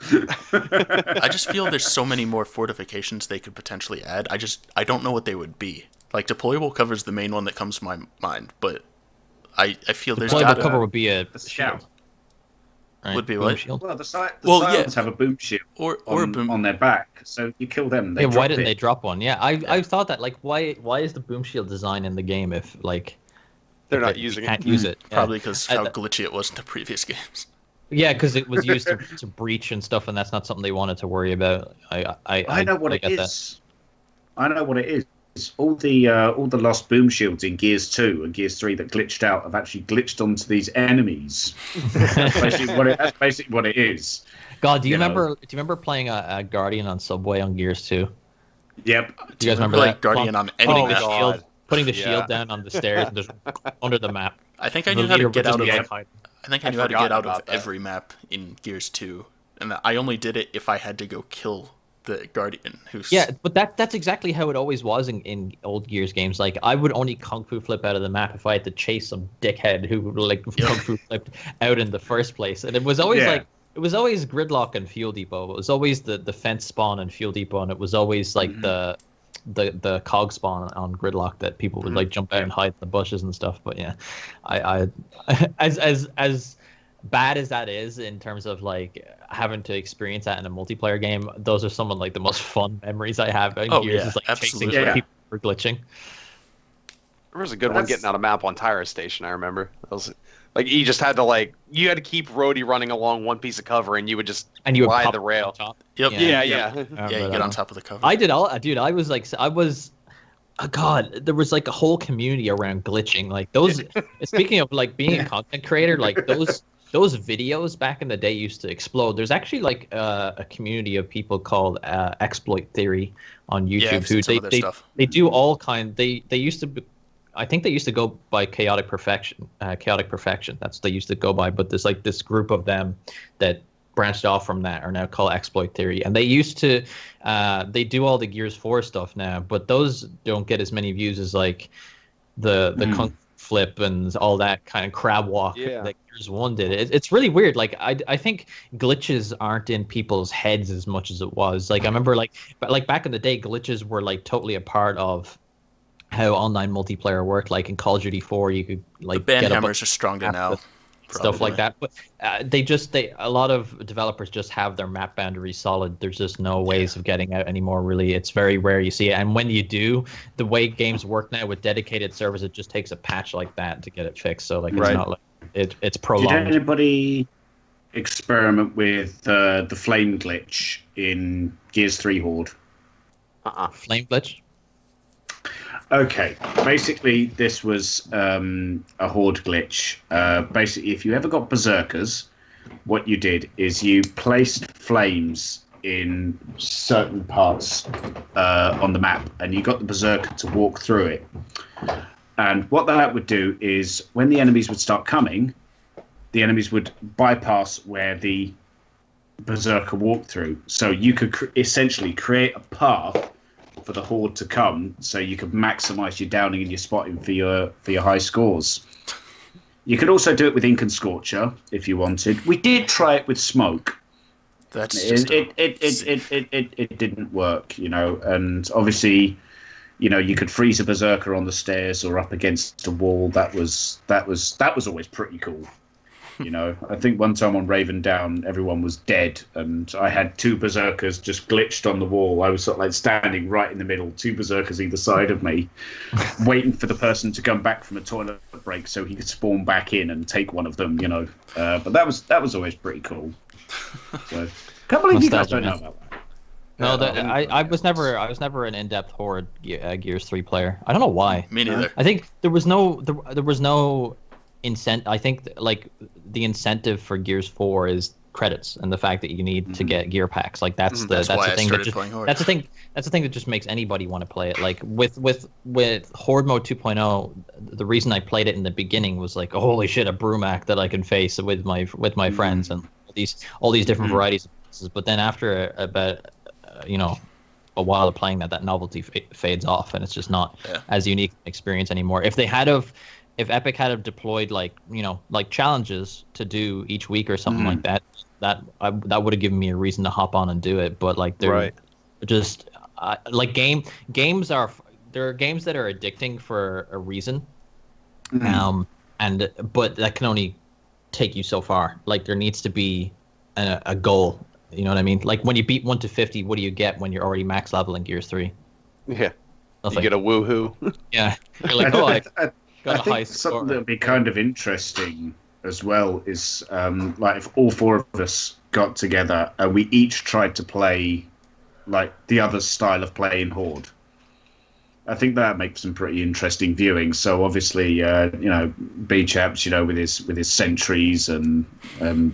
I just feel there's so many more fortifications they could potentially add. I don't know what they would be. Like deployable cover is the main one that comes to my mind, but I feel there's Deployable got cover would be a scout. shield. Right? Would be Boom what? shield. Well, the Well, Scions have a boom shield or on, a boom. on their back, so you kill them. They Yeah, why drop didn't it. they drop one? Yeah, I thought that. Like, why is the boom shield design in the game if like They're if not you using it. can't use it? Yeah. Probably because how I- glitchy it was in the previous games. Yeah, because it was used to breach and stuff, and that's not something they wanted to worry about. I know what I it get that. is. I know what it is. All the lost boom shields in Gears 2 and Gears 3 that glitched out have actually glitched onto these enemies. That's basically what it is. God, do you you know. remember playing a Guardian on Subway on Gears 2? Yep. Do you guys remember like that? Guardian on any Putting map? the God. shield, putting the Yeah. shield down on the stairs and just under the map. I think I The knew how to leader get would out of. just Yeah. be hiding. I think I I'd knew how to get forgotten out of about that. every map in Gears 2, and I only did it if I had to go kill the Guardian. Who's Yeah, but that's exactly how it always was in old Gears games. Like, I would only kung fu flip out of the map if I had to chase some dickhead who like kung fu flipped out in the first place. And it was always Yeah. it was always Gridlock and Fuel Depot. It was always the fence spawn and Fuel Depot, and it was always like the cog spawn on Gridlock that people would like jump out and hide in the bushes and stuff. But yeah, I as bad as that is in terms of like having to experience that in a multiplayer game, those are some of like the most fun memories I have in Oh, Gears yeah, is like absolutely. chasing Yeah. people for glitching. There was a good one That's- getting out of map on Tyra Station. I remember. That was like you just had to keep Rhodey running along one piece of cover, and you would just And you would ride pop the rail. on top. Yep. Yeah. Yeah, you get on top of the cover. I did all, dude. I was God, there was like a whole community around glitching. Like those. Speaking of like being a content creator, like those videos back in the day used to explode. There's actually like a community of people called Exploit Theory on YouTube I've seen some of their stuff. they do all kind. They used to. I think they used to go by Chaotic Perfection. Chaotic Perfection. That's what they used to go by. But there's like this group of them that branched off from that are now called Exploit Theory, and they used to. They do all the Gears 4 stuff now, but those don't get as many views as like the Kung Flip and all that kind of crab walk that Gears 1 did. It's really weird. Like I think glitches aren't in people's heads as much as it was. Like I remember like back in the day, glitches were like totally a part of how online multiplayer worked. Like in Call of Duty 4, you could like the banhammers are stronger now. Stuff like that, but a lot of developers just have their map boundaries solid. There's just no ways of getting out anymore. Really, it's very rare you see it, and when you do, the way games work now with dedicated servers, it just takes a patch like that to get it fixed. So like it's not like it's prolonged. Did anybody experiment with the flame glitch in Gears 3 Horde? Flame glitch. Okay, basically this was a Horde glitch. Basically, if you ever got berserkers, what you did is you placed flames in certain parts on the map, and you got the berserker to walk through it. And what that would do is, when the enemies would start coming, the enemies would bypass where the berserker walked through. So you could essentially create a path for the Horde to come, so you could maximize your downing and your spotting for your high scores. You could also do it with Ink and Scorcher if you wanted. We did try it with Smoke. That's just it didn't work, you know. And obviously, you know, you could freeze a berserker on the stairs or up against a wall. That was always pretty cool. You know, I think one time on Raven Down, everyone was dead, and I had two berserkers just glitched on the wall. I was sort of like standing right in the middle, two berserkers either side of me, waiting for the person to come back from a toilet break so he could spawn back in and take one of them. You know, but that was always pretty cool. So, can't believe you guys don't know about that. No, I was never an in-depth Horde Gears 3 player. I don't know why. Me neither. I think there was no incentive. I think like the incentive for Gears 4 is credits and the fact that you need to get gear packs. Like that's the thing that just makes anybody want to play it. Like with Horde mode 2.0, the reason I played it in the beginning was like, oh, holy shit, a Brumac that I can face with my friends and all these different varieties of places. But then after about a while of playing that novelty fades off, and it's just not as unique an experience anymore. If Epic had have deployed like challenges to do each week or something like that would have given me a reason to hop on and do it. But like they're just like games are games that are addicting for a reason, but that can only take you so far. Like there needs to be a goal. You know what I mean? Like when you beat 1 to 50, what do you get when you're already max level in Gears 3? Yeah, nothing. You get a woohoo. Yeah, you're like, oh, I think something that would be kind of interesting as well is like if all four of us got together and we each tried to play like the other's style of play in Horde. I think that makes some pretty interesting viewing. So obviously, B-Chaps, with his sentries and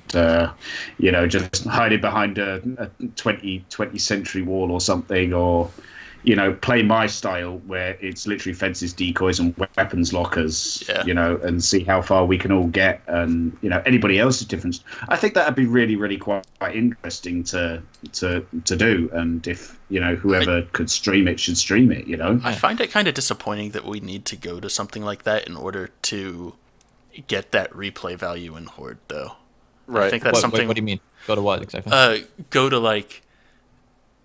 just hiding behind a 20 sentry wall or something, or play my style where it's literally fences, decoys, and weapons lockers. And see how far we can all get, and anybody else's difference. I think that'd be really, really quite interesting to do. And if whoever could stream it should stream it. I find it kind of disappointing that we need to go to something like that in order to get that replay value in Horde, though. Right. I think that's something. What do you mean? Go to what exactly? Go to like,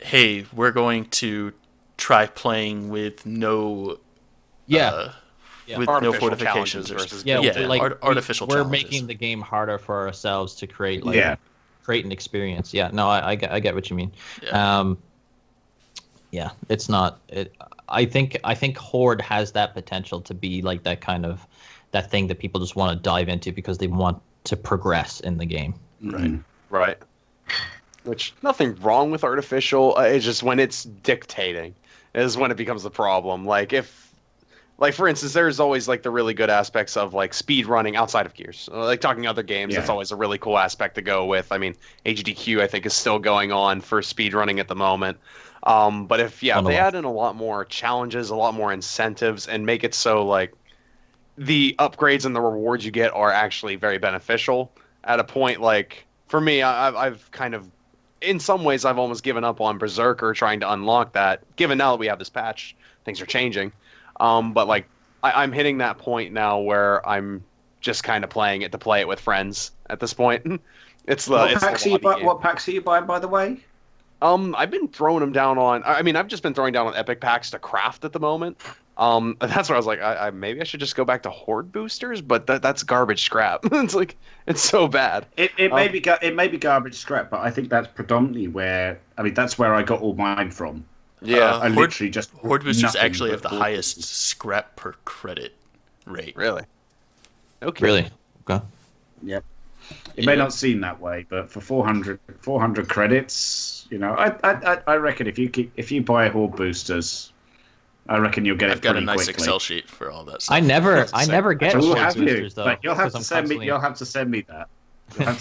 hey, we're going to try playing with no with no fortifications versus artificial we're challenges. Making the game harder for ourselves to create create an experience. I get what you mean. It's not it. I think Horde has that potential to be like that kind of that thing that people just want to dive into because they want to progress in the game. Right. Which nothing wrong with artificial. It's just when it's dictating is when it becomes the problem. Like if like for instance, there's always like the really good aspects of like speed running outside of Gears. Like talking other games, Yeah. that's always a really cool aspect to go with. I mean, HDQ I think is still going on for speed running at the moment. But if they add in a lot more challenges, a lot more incentives, and make it so like the upgrades and the rewards you get are actually very beneficial. At a point like for me, I've kind of in some ways I've almost given up on Berserker trying to unlock that. Given now that we have this patch, things are changing. But like I'm hitting that point now where I'm just kind of playing it to play it with friends at this point. What packs are you buying, by the way? I've been throwing them down on. I mean, I've just been throwing down on epic packs to craft at the moment. That's where I was like, maybe I should just go back to Horde boosters, but that's garbage scrap. It's like it's so bad. It may be garbage scrap, but I think that's predominantly where that's where I got all mine from. Yeah, I literally just Horde boosters actually have the highest scrap per credit rate. Really? Okay. Really? Okay. Yep. It may not seem that way, but for 400 credits, I reckon if you buy Horde boosters, I reckon you'll get it pretty quickly. I've got a nice Excel sheet for all that stuff. I never get Horde boosters though. But you'll have to send me that. You'll have to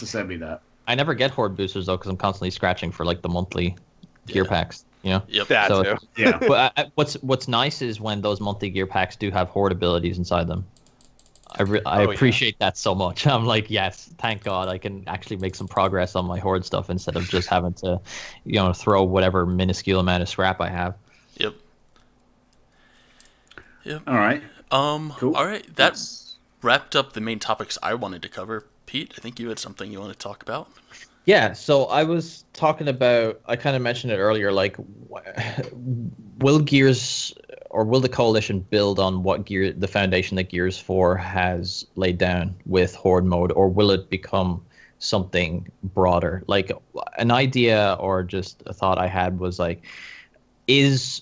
send me that. I never get Horde boosters though because I'm constantly scratching for like the monthly gear packs. Yep. That so too. Yeah. But what's nice is when those monthly gear packs do have Horde abilities inside them. I appreciate that so much. I'm like, yes, thank God I can actually make some progress on my Horde stuff instead of just having to, throw whatever minuscule amount of scrap I have. Yep. All right. Cool. All right. That's wrapped up the main topics I wanted to cover. Pete, I think you had something you want to talk about. Yeah, so I was talking about, I kind of mentioned it earlier, like, will Gears, or will the Coalition build on the foundation that Gears 4 has laid down with Horde mode, or will it become something broader? Like, an idea or just a thought I had was, like, is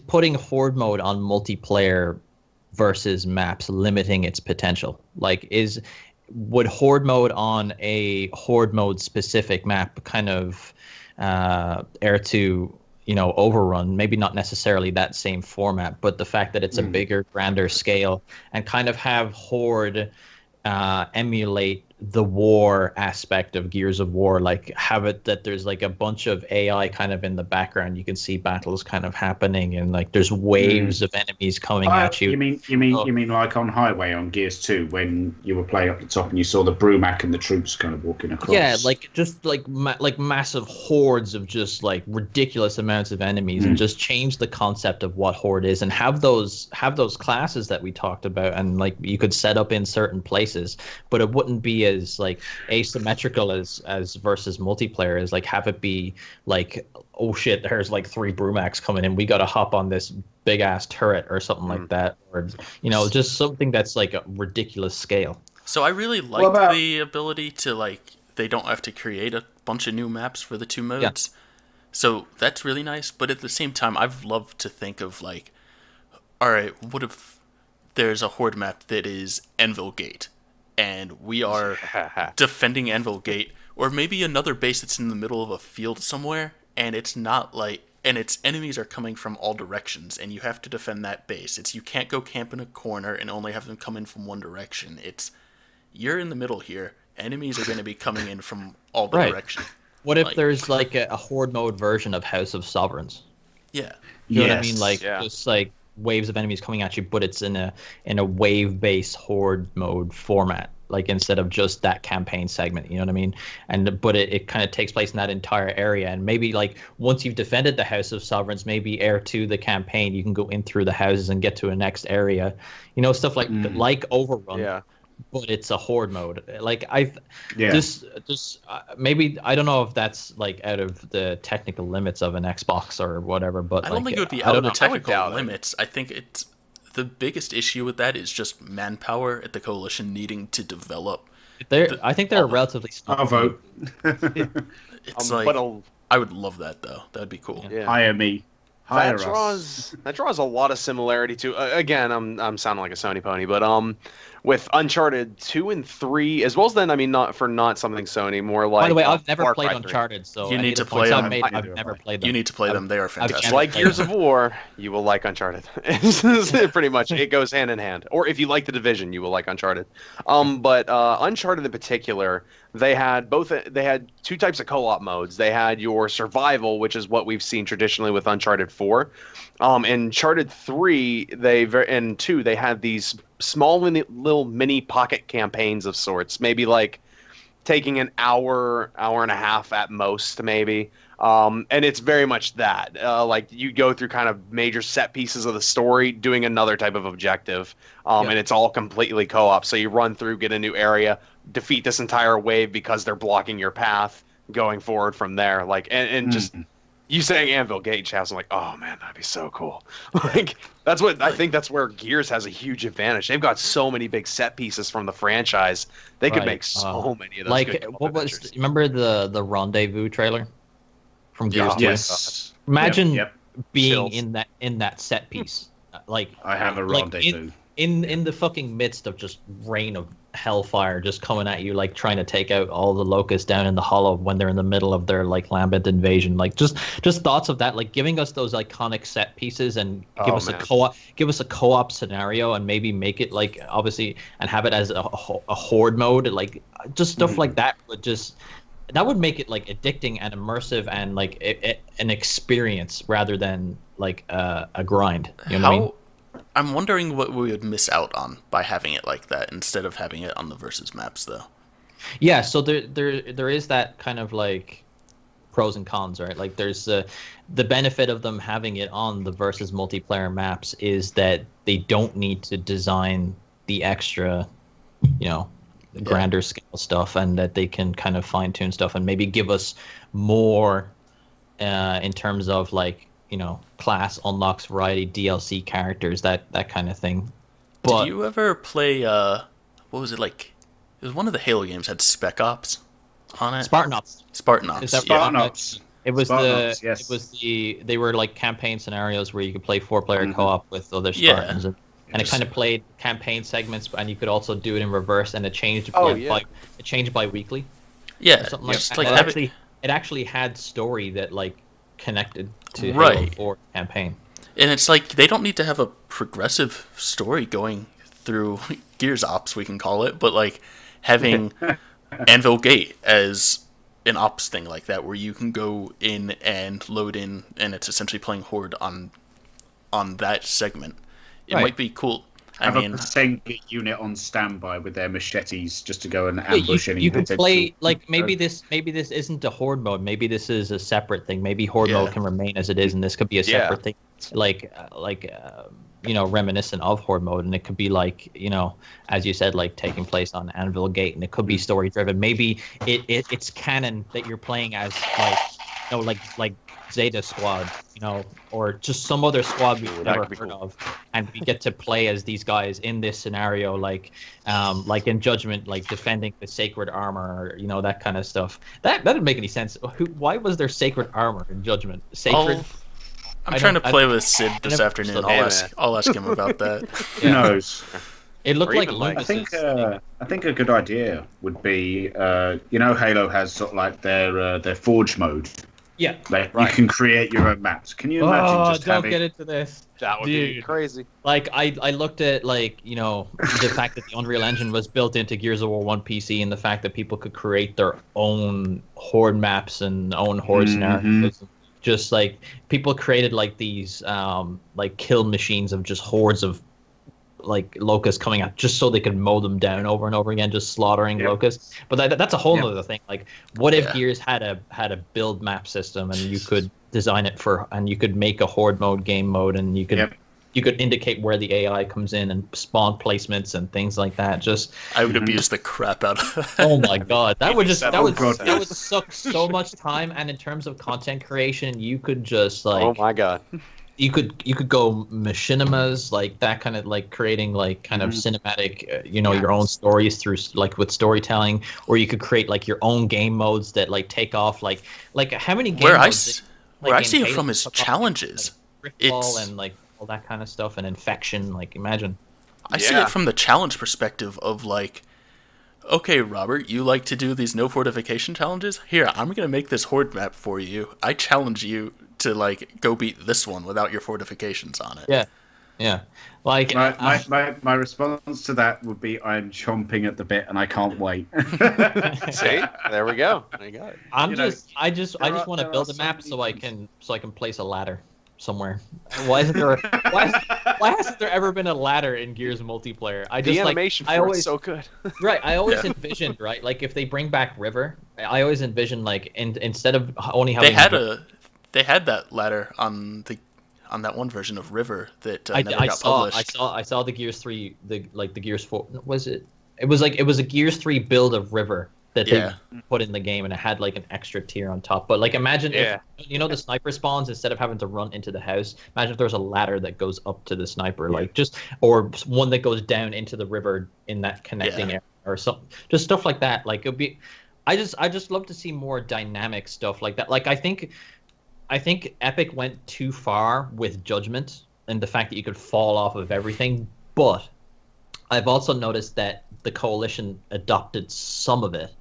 putting Horde mode on multiplayer versus maps limiting its potential? Like, would Horde mode on a Horde mode specific map kind of air to overrun, maybe not necessarily that same format, but the fact that it's a bigger, grander scale and kind of have Horde emulate the war aspect of Gears of War, like have it that there's like a bunch of AI kind of in the background. You can see battles kind of happening and like there's waves of enemies coming at you. You mean like on Highway on Gears 2 when you were playing up the top and you saw the Brumac and the troops kind of walking across? Yeah, like just like massive hordes of just like ridiculous amounts of enemies and just change the concept of what Horde is and have those classes that we talked about and like you could set up in certain places, but it wouldn't be as like asymmetrical as versus multiplayer. Is like have it be like, oh shit, there's like 3 Brumacs coming in, we gotta hop on this big ass turret or something like that, or just something that's like a ridiculous scale. So I really like the ability to like they don't have to create a bunch of new maps for the 2 modes. So that's really nice, but at the same time I've loved to think of like, all right, what if there's a Horde map that is Envil Gate and we are defending Anvil Gate, or maybe another base that's in the middle of a field somewhere, and it's not like, and its enemies are coming from all directions, and you have to defend that base. You can't go camp in a corner and only have them come in from one direction. You're in the middle here. Enemies are going to be coming in from all the directions. What if there's like a Horde mode version of House of Sovereigns? Yeah. You know what I mean? Like just like waves of enemies coming at you, but it's in a wave-based Horde mode format, like instead of just that campaign segment, you know what I mean? But it kind of takes place in that entire area, and maybe like once you've defended the House of Sovereigns, maybe air to the campaign, you can go in through the houses and get to a next area, stuff like Overrun. Yeah. But it's a Horde mode. Like maybe I don't know if that's like out of the technical limits of an Xbox or whatever. But I don't think it would be out of the technical limits. I think it's the biggest issue with that is just manpower at the Coalition needing to develop. I think they're relatively small. I'll vote. It's I would love that though. That'd be cool. Yeah. Hire me. Hire that draws a lot of similarity to. Again, I'm sounding like a Sony pony, but with Uncharted 2 and 3, as well as then, I mean, not something Sony, more like. By the way, I've never Far played Cry 3. Uncharted, so You any need of to the points play I've them. made, I I've do. never played them. You need to play them. They are fantastic. Like played Gears them. of War, you will like Uncharted. Pretty much, it goes hand in hand. Or if you like The Division, you will like Uncharted. But Uncharted in particular, they had two types of co-op modes. They had your survival, which is what we've seen traditionally with Uncharted 4. Uncharted 3, and 2, they had these small little mini pocket campaigns of sorts, maybe like taking an hour and a half at most, maybe. And it's very much that. Like you go through kind of major set pieces of the story, doing another type of objective, and it's all completely co-op. So you run through, get a new area, defeat this entire wave because they're blocking your path, going forward from there. Like and just you saying Anvil Gate, Chaz, I'm like, oh man, that'd be so cool. Like that's what I think. That's where Gears has a huge advantage. They've got so many big set pieces from the franchise. They could make so many of those. Like good what was? adventures. Remember the Rendezvous trailer from Gears 2? Yes. Imagine Yep. being Chills. in that set piece. Like I have a like rendezvous. in the fucking midst of just rain of hellfire just coming at you, like trying to take out all the locusts down in the hollow when they're in the middle of their like Lambent invasion. Like just thoughts of that, like giving us those iconic set pieces and give us a co-op scenario and maybe make it like obviously and have it as a horde mode, like just stuff like that would make it like addicting and immersive and like an experience rather than like a grind. You know what I mean? I'm wondering what we would miss out on by having it like that instead of having it on the versus maps, though. Yeah, so there is that kind of like pros and cons, right? Like there's the benefit of them having it on the versus multiplayer maps is that they don't need to design the extra, grander scale stuff, and that they can kind of fine tune stuff and maybe give us more in terms of like, class unlocks, variety, DLC characters, that kind of thing. But did you ever play what was it like? It was one of the Halo games had Spec Ops on it. Spartan Ops. Is that Spartan Ops. It was Yes. it was they were like campaign scenarios where you could play 4-player co-op with other Spartans, and it kind of played campaign segments, and you could also do it in reverse, and it changed bi-weekly. Yeah, Something like just that. like It actually had story that like connected to Right. Halo 4 campaign. and it's like they don't need to have a progressive story going through Gears Ops, we can call it, but like having Anvil Gate as an ops thing like that, where you can go in and load in, and it's essentially playing Horde on that segment. It might be cool. Have a Senga unit on standby with their machetes just to go and ambush any you can potential. play like maybe this isn't a horde mode. Maybe this is a separate thing. Maybe horde mode can remain as it is, and this could be a separate thing, like reminiscent of horde mode, and it could be like as you said, like taking place on Anvil Gate, and it could be story driven. Maybe it's canon that you're playing as like Zeta Squad, or just some other squad we've never heard of, and we get to play as these guys in this scenario, like in Judgment, like defending the sacred armor, or that kind of stuff. That didn't make any sense. Why was there sacred armor in Judgment? Sacred. I'm trying to play with Sid this afternoon. I'll ask him about that. Who knows? It looked like I think a good idea would be, Halo has sort of like their Forge mode. Yeah, You can create your own maps. Can you imagine just don't having... get into this. That would be crazy. Like I looked at the fact that the Unreal Engine was built into Gears of War 1 PC, and the fact that people could create their own horde maps and own horde scenarios. Just like people created like these like kill machines of just hordes of like locusts coming out just so they could mow them down over and over again, just slaughtering locusts. But that's a whole other thing. Like, what if Gears had a build map system, and you could design it and you could make a horde mode game mode, and you could indicate where the AI comes in and spawn placements and things like that. Just I would abuse the crap out of that. Oh my god, that would suck so much time. And in terms of content creation, you could just like, oh my god, you could go machinimas, like that kind of like creating like kind of cinematic, your own stories through like with storytelling, or you could create like your own game modes that like take off like how many game modes where I see it from is challenges. Rift Ball and like all that kind of stuff, and infection. Like, imagine. I see it from the challenge perspective of like, okay, Robert, you like to do these no fortification challenges? Here, I'm going to make this horde map for you. I challenge you to like go beat this one without your fortifications on it. Yeah. Yeah. Like my response to that would be I'm chomping at the bit and I can't wait. See? There we go. There you go. I just want to build a map so I can place a ladder somewhere. Why hasn't there ever been a ladder in Gears multiplayer? The animation for it's so good. Right, I always envisioned, right, like if they bring back River, I always envisioned like instead of only having they had that ladder on that one version of River that never got published. I saw the Gears 3 the Gears 4 was it? It was a Gears 3 build of River that they put in the game, and it had like an extra tier on top. But like imagine if the sniper spawns, instead of having to run into the house, imagine if there's a ladder that goes up to the sniper, like or one that goes down into the river in that connecting area or something. Just stuff like that. Like it'd be I just love to see more dynamic stuff like that. Like I think Epic went too far with Judgment and the fact that you could fall off of everything, but I've also noticed that the Coalition adopted some of it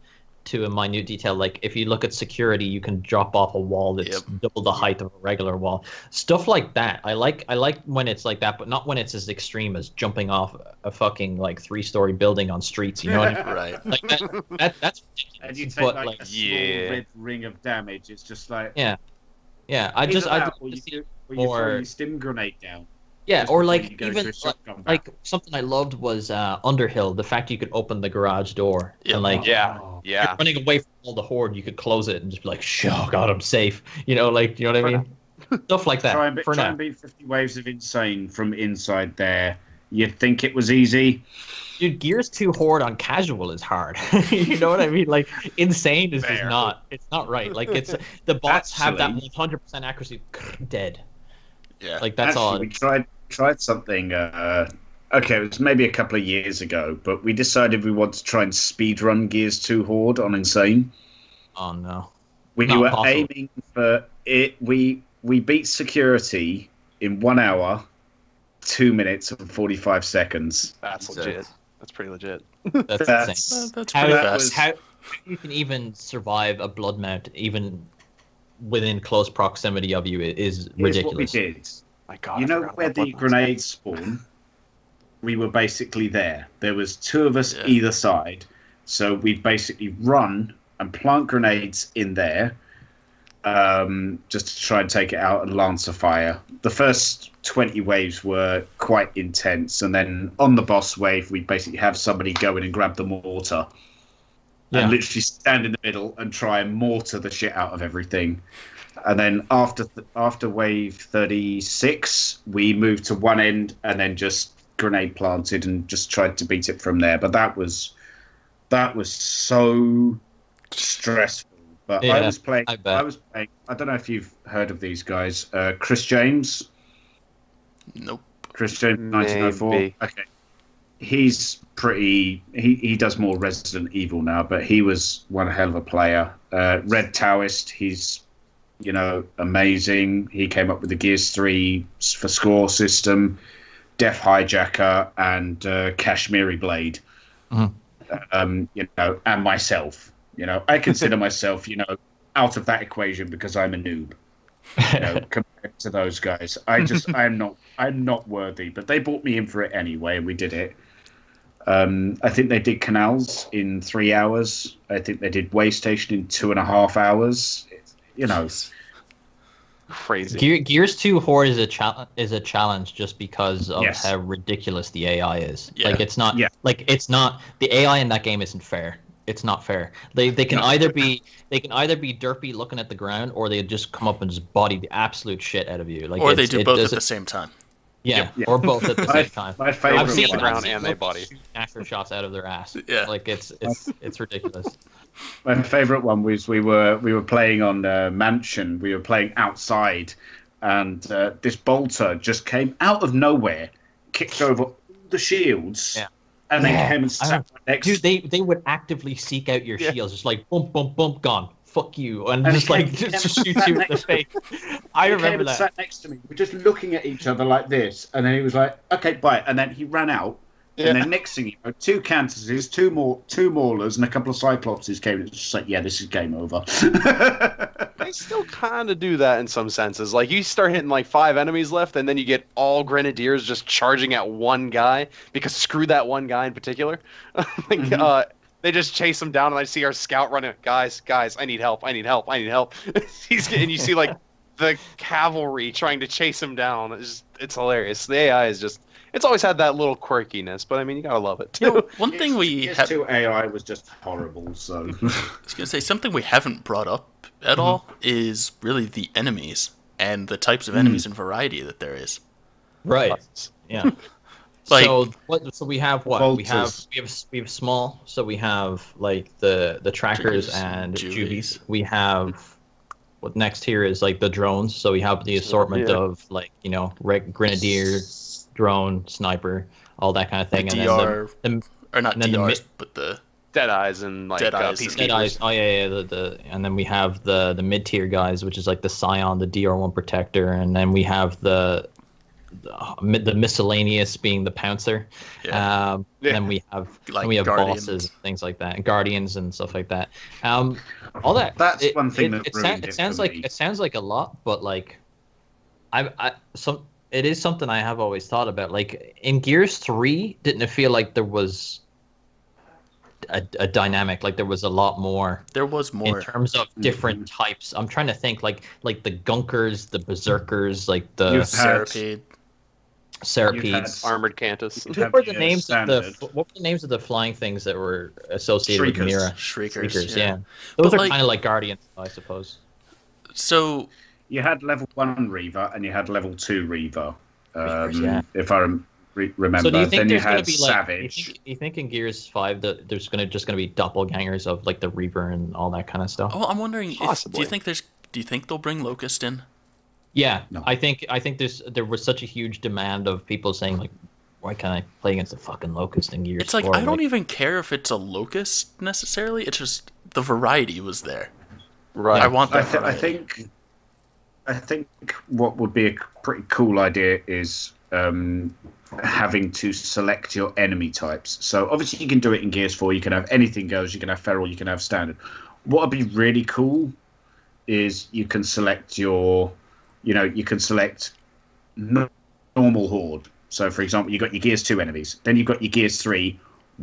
to a minute detail. Like if you look at security, you can drop off a wall that's double the height of a regular wall. Stuff like that. I like when it's like that, but not when it's as extreme as jumping off a fucking like 3-story building on streets. You know what I mean? Right. Like that's ridiculous. And you take like a small red ring of damage. It's just like I just you throw your stim grenade down. Yeah, or like even like something I loved was Underhill. The fact you could open the garage door and like you're running away from all the horde, you could close it and just be like, "Oh God, I'm safe." You know, like you know what I mean? Stuff like that. Try and beat 50 waves of insane from inside there. You'd think it was easy. Dude, Gears 2 Horde on casual is hard. You know what I mean? Like insane is just not. It's not right. Like it's the bots have that 100% accuracy. Dead. Yeah. Like that's all. We tried something. Okay, it was maybe a couple of years ago, but we decided we want to try and speedrun Gears 2 Horde on Insane. Oh no. We were aiming for it. We beat security in 1 hour, 2 minutes and 45 seconds. That's legit. That's pretty legit. That's insane. That's pretty fast. How you can even survive a blood mount even within close proximity of you is ridiculous. Here's what we did. My God, you know where the grenades spawn? We were basically there. There was 2 of us either side. So we'd basically run and plant grenades in there just to try and take it out and lancer fire. The first 20 waves were quite intense. And then on the boss wave, we'd basically have somebody go in and grab the mortar. And literally stand in the middle and try and mortar the shit out of everything. And then after wave 36, we moved to one end and then just grenade planted and just tried to beat it from there. But that was so stressful. But I was playing. I don't know if you've heard of these guys. Chris James. Nope. Chris James, 1904. Okay. He's pretty. He does more Resident Evil now, but he was one hell of a player. Red Taoist, he's amazing. He came up with the Gears 3 for score system, Death Hijacker, and Kashmiri Blade. And myself. I consider myself, out of that equation because I'm a noob. Compared to those guys, I'm not worthy. But they brought me in for it anyway, and we did it. I think they did Canals in 3 hours. I think they did Waystation in 2.5 hours. Crazy. Gears 2 Horde is a challenge just because of how ridiculous the AI is. Yeah. Like it's not the AI in that game isn't fair. It's not fair. They can either be derpy looking at the ground, or they just come up and just body the absolute shit out of you. Like, or they do both at the same time. Yeah, or both at the same time. My favorite I've seen the ground and they body after shots out of their ass. Yeah, like it's ridiculous. My favorite one was we were playing on Mansion. We were playing outside, and this bolter just came out of nowhere, kicked over the shields, and then came and sat right next. Dude, they would actively seek out your shields, just like bump, bump, bump, gone. Fuck you, and just shoot you in the face. I remember that. Sat next to me. We're just looking at each other like this, and then he was like, "Okay, bye," and then he ran out. And then next thing you know, 2 Cantuses, two Maulers, and a couple of Cyclopses came. It's just like, yeah, this is game over. They still kind of do that in some senses. Like, you start hitting like 5 enemies left, and then you get all Grenadiers just charging at one guy, because screw that one guy in particular. They just chase him down, and I see our scout running. Guys, I need help. And you see like the cavalry trying to chase him down. It's hilarious. The AI is just. It's always had that little quirkiness, but I mean, you gotta love it too. You know, one thing we have to AI was just horrible. So I was gonna say something we haven't brought up at all is really the enemies and the types of enemies and variety that there is. Right. Yeah. Like, so we have what? Bolters. We have small. So we have like the trackers and juvies. We have what next here is like the drones. So we have the assortment of like grenadier, drone, sniper, all that kind of thing. The and DR, then or not DRs, but the Deadeyes and like Peacekeepers. Deadeyes. Oh yeah. And then we have the mid tier guys, which is like the Scion, the DR1 Protector, and then we have the miscellaneous being the Pouncer. And then we have bosses, things like that, and Guardians and stuff like that. All that. That's one thing that it sounds like a lot, but like it is something I have always thought about. Like in Gears 3, didn't it feel like there was a dynamic? Like there was a lot more. There was more in terms of different types. I'm trying to think like the Gunkers, the Berserkers, like the Cerapedes, Armored Cantus. What were the names of the flying things that were associated with Mira? Shriekers, yeah. Those are kind of like Guardians, I suppose. So you had level 1 Reaver and you had level 2 Reaver. If I remember. So do you think then there's you going had to be like? Savage. You think in Gears 5 that there's just going to be doppelgangers of like the Reaver and all that kind of stuff? Oh, I'm wondering. Do you think they'll bring Locust in? Yeah, no. I think there was such a huge demand of people saying like, why can't I play against a fucking Locust in Gears? It's like I don't even care if it's a Locust necessarily. It's just the variety was there. Right. I want that variety. I think what would be a pretty cool idea is having to select your enemy types. So obviously you can do it in Gears 4. You can have anything goes. You can have feral. You can have standard. What would be really cool is you can select you can select normal Horde. So for example, you've got your Gears 2 enemies. Then you've got your Gears 3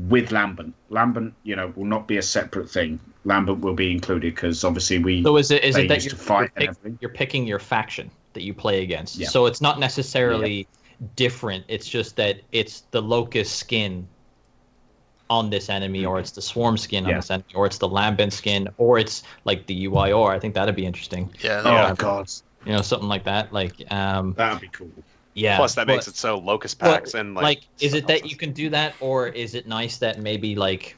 with Lambent. Lambent, will not be a separate thing. Lambent will be included because obviously So is it that you're picking your faction that you play against? Yeah. So it's not necessarily different. It's just that it's the Locust skin on this enemy, or it's the Swarm skin on this enemy, or it's the Lambent skin, or it's like the UIR. I think that'd be interesting. Yeah. Oh god. Something like that. Like that'd be cool. Yeah. Plus that makes it so Locust packs and like is it that you can do that, or is it nice that maybe like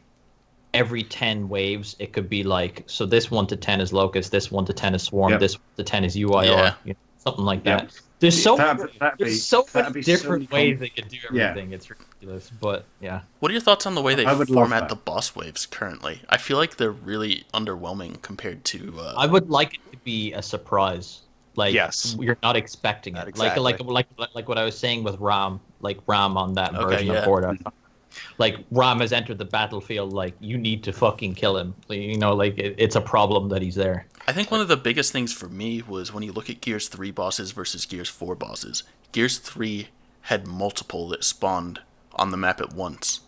every 10 waves it could be like, so this 1 to 10 is Locust, this 1 to 10 is Swarm, this 1 to 10 is UIR, something like that. There's so many different ways they could do everything. It's ridiculous, but yeah. What are your thoughts on the way they format the boss waves currently? I feel like they're really underwhelming compared to. I would like it to be a surprise. Like you're not expecting it. Exactly. Like what I was saying with Ram, like Ram on that version of Horde. Like Ram has entered the battlefield. Like you need to fucking kill him. Like it's a problem that he's there. I think one of the biggest things for me was when you look at Gears 3 bosses versus Gears 4 bosses. Gears 3 had multiple that spawned on the map at once.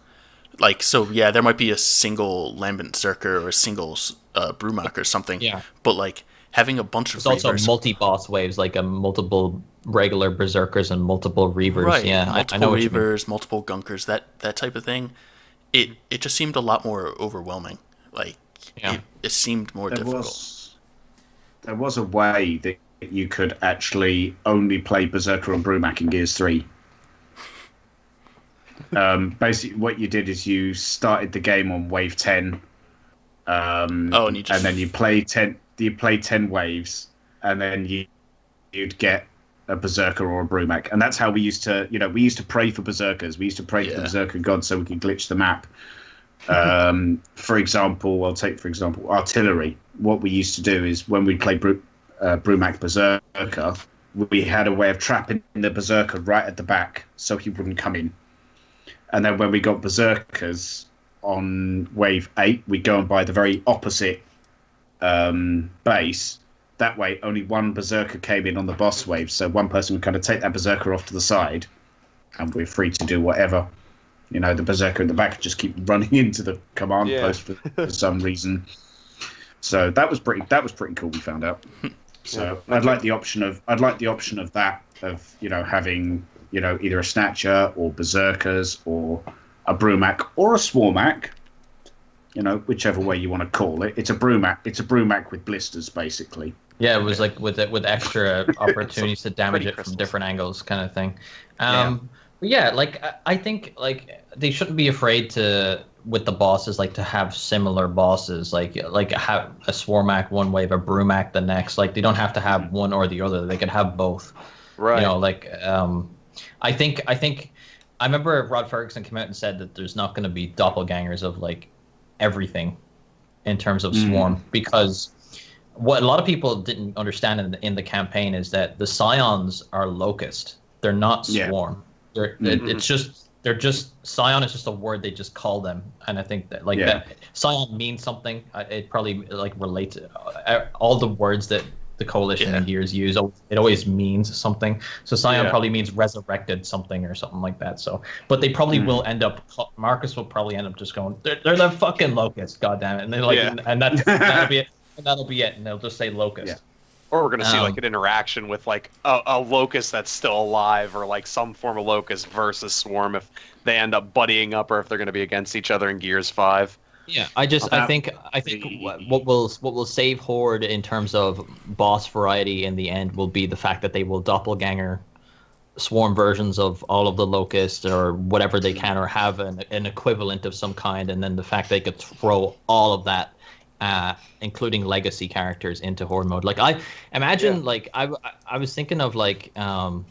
Like, so yeah, there might be a single Lambent Zerker or a single Brumach or something. Yeah. But like having a bunch of There's also multi-boss waves, like a multiple regular Berserkers and multiple Reavers. Right. Yeah, multiple I know Reavers, multiple Gunkers, that type of thing. It just seemed a lot more overwhelming. Like it seemed more difficult. There was a way that you could actually only play Berserker and Brumach in Gears 3. Basically, what you did is you started the game on wave 10. And then you play 10. You play 10 waves, and then you'd get a berserker or a brumac, and that's how we used to, we used to pray for berserkers. We used to pray to the berserker god so we could glitch the map. For example, artillery. What we used to do is when we played brumac berserker, we had a way of trapping the berserker right at the back so he wouldn't come in. And then when we got berserkers on wave 8, we'd go and buy the very opposite base. That way, only one berserker came in on the boss wave, so one person would kind of take that berserker off to the side, and we're free to do whatever. The berserker in the back just keep running into the command post for some reason. So that was pretty cool. We found out. So I'd like the option of that, of having either a snatcher or berserkers or a brumac or a swarmac. Whichever way you want to call it. It's a brumac with blisters, basically. Yeah, it was like with extra opportunities to damage it from different angles, kind of thing. But yeah, like I think like they shouldn't be afraid to, with the bosses, like to have similar bosses, like have a swarmac one wave, a brumac the next. Like they don't have to have one or the other. They could have both. Right. I think I remember Rod Ferguson came out and said that there's not going to be doppelgangers of like everything in terms of swarm, because what a lot of people didn't understand in the campaign is that the scions are locust. They're not swarm. It's just scion is just a word they just call them, and I think that that scion means something. It probably like relates all the words that the coalition and Gears use. It always means something. So scion probably means resurrected something or something like that. So, but they probably will end up. Marcus will probably end up just going, they're the fucking locust, goddamn it, and they're like, and that'll be it. And that'll be it, and they'll just say locust. Yeah. Or we're going to see like an interaction with like a locust that's still alive, or like some form of locust versus swarm if they end up buddying up, or if they're going to be against each other in Gears 5. Yeah, I think what will save Horde in terms of boss variety in the end will be the fact that they will doppelganger swarm versions of all of the locusts or whatever they can, or have an equivalent of some kind, and then the fact they could throw all of that, including legacy characters, into Horde mode. Like I imagine, like I was thinking of like what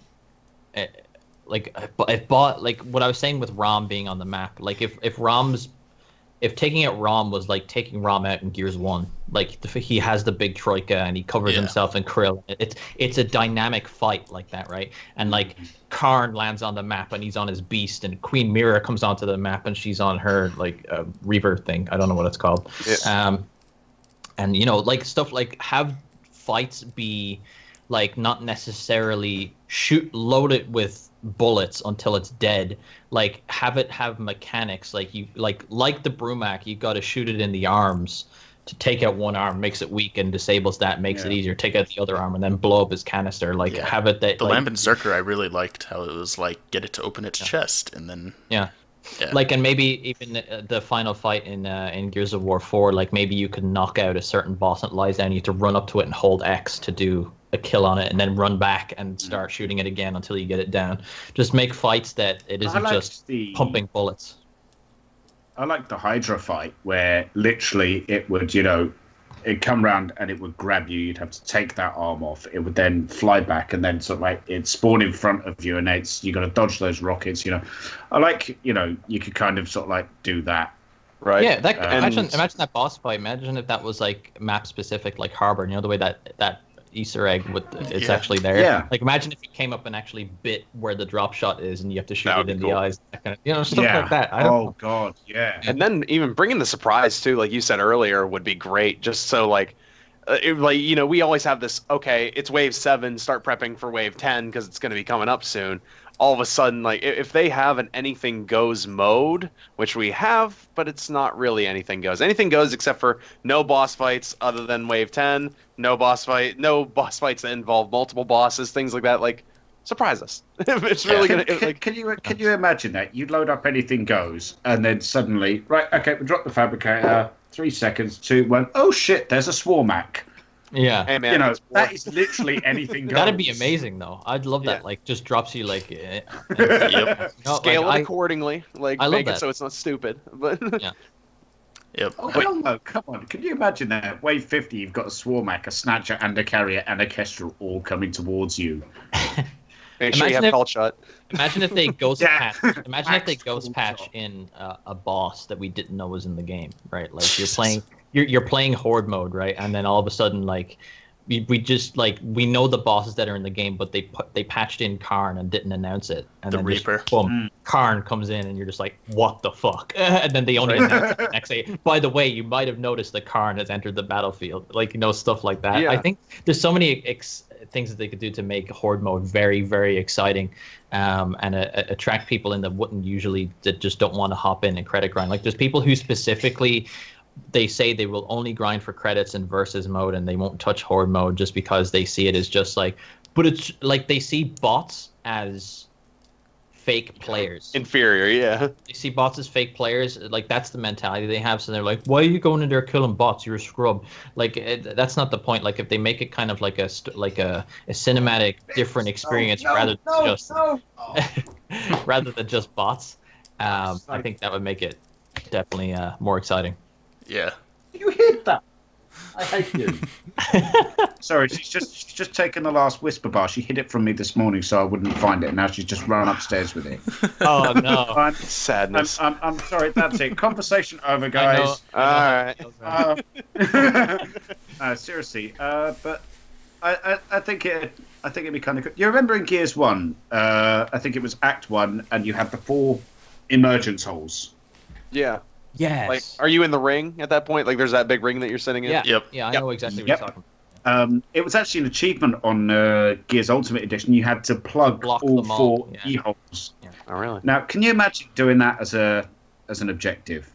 I was saying with Rom being on the map. Like if taking out Rom was like taking Rom out in Gears 1, like he has the big troika and he covers himself in krill. It's a dynamic fight like that, right? And like Karn lands on the map and he's on his beast, and Queen Mira comes onto the map and she's on her like Reaver thing. I don't know what it's called. Yeah. And like stuff like have fights be like not necessarily load it with bullets until it's dead. Like have mechanics like you like the Brumac, you got to shoot it in the arms to take out one arm, makes it weak and disables that, makes it easier. Take out the other arm and then blow up his canister. Like have it that the Lambent Zerker, I really liked how it was like get it to open its chest and then like, and maybe even the final fight in Gears of War 4, like maybe you could knock out a certain boss and it lies down. You have to run up to it and hold X to do a kill on it, and then run back and start shooting it again until you get it down. Just make fights that it isn't just pumping bullets. I like the Hydra fight where literally it would, it'd come round and it would grab you. You'd have to take that arm off. It would then fly back and then sort of like it'd spawn in front of you, and you got to dodge those rockets. I like, you could kind of sort of like do that. Right. Yeah. Imagine that boss fight. Imagine if that was like map specific, like Harbor. The way that Easter egg it's actually there. Yeah. Like imagine if it came up and actually bit where the drop shot is, and you have to shoot it in the eyes. That kind of, stuff like that. God, yeah. And then even bringing the surprise too, like you said earlier, would be great. Just so like, we always have this. Okay, it's wave 7. Start prepping for wave 10 because it's going to be coming up soon. All of a sudden, like if they have an anything goes mode, which we have, but it's not really anything goes. Anything goes except for no boss fights other than wave 10. No boss fights that involve multiple bosses, things like that. Like, surprise us. It's really gonna. Can you imagine that? You'd load up anything goes, and then suddenly, right? Okay, we drop the fabricator. 3 seconds, 2, 1. Oh shit! There's a swarmac. Yeah, hey, man, that is literally anything goes. That'd be amazing, though. I'd love that. Like, just drops you like. Scale it accordingly. Like, make it so it's not stupid. But Yep. Oh, hell no, come on. Can you imagine that? Wave 50, you've got a Swarmac, a Snatcher, and a Carrier, and a Kestrel all coming towards you. Make sure you have call shot. Imagine if they ghost Yeah. patch. Imagine if they ghost Cool patch shot. in a boss that we didn't know was in the game, right? Like you're playing Horde mode, right? And then all of a sudden, like we just like we know the bosses that are in the game, but they patched in Karn and didn't announce it. And The then Reaper. Just, boom, Karn comes in, and you're just like, what the fuck? And then they only announce it the next day. By the way, you might have noticed that Karn has entered the battlefield, like stuff like that. Yeah. I think there's so many things that they could do to make Horde mode very, very exciting, and attract people in that wouldn't usually, that just don't want to hop in and credit grind. Like there's people who specifically, they say they will only grind for credits in versus mode and they won't touch Horde mode just because they see it as just like, but it's like they see bots as fake players. Inferior, yeah. They see bots as fake players. Like that's the mentality they have. So they're like, "Why are you going in there killing bots? You're a scrub." Like that's not the point. Like if they make it kind of like a cinematic, different experience rather than just bots, I think that would make it definitely more exciting. Yeah. You hit that. I hate you. Sorry, she's just taken the last whisper bar. She hid it from me this morning, so I wouldn't find it. Now she's just run upstairs with it. Oh no! Sadness. I'm sorry. That's it. Conversation over, guys. I know. Seriously, but I think it'd be kind of good. You remember in Gears 1, I think it was Act 1, and you had the 4 emergence holes. Yeah. Yes. Like, are you in the ring at that point? Like, there's that big ring that you're sitting in? Yeah. Yep. Yeah, I know exactly what Yep. you're talking about. It was actually an achievement on Gears Ultimate Edition. You had to plug Block all them all, 4 yeah. E-holes. Oh, really? Now, can you imagine doing that as an objective?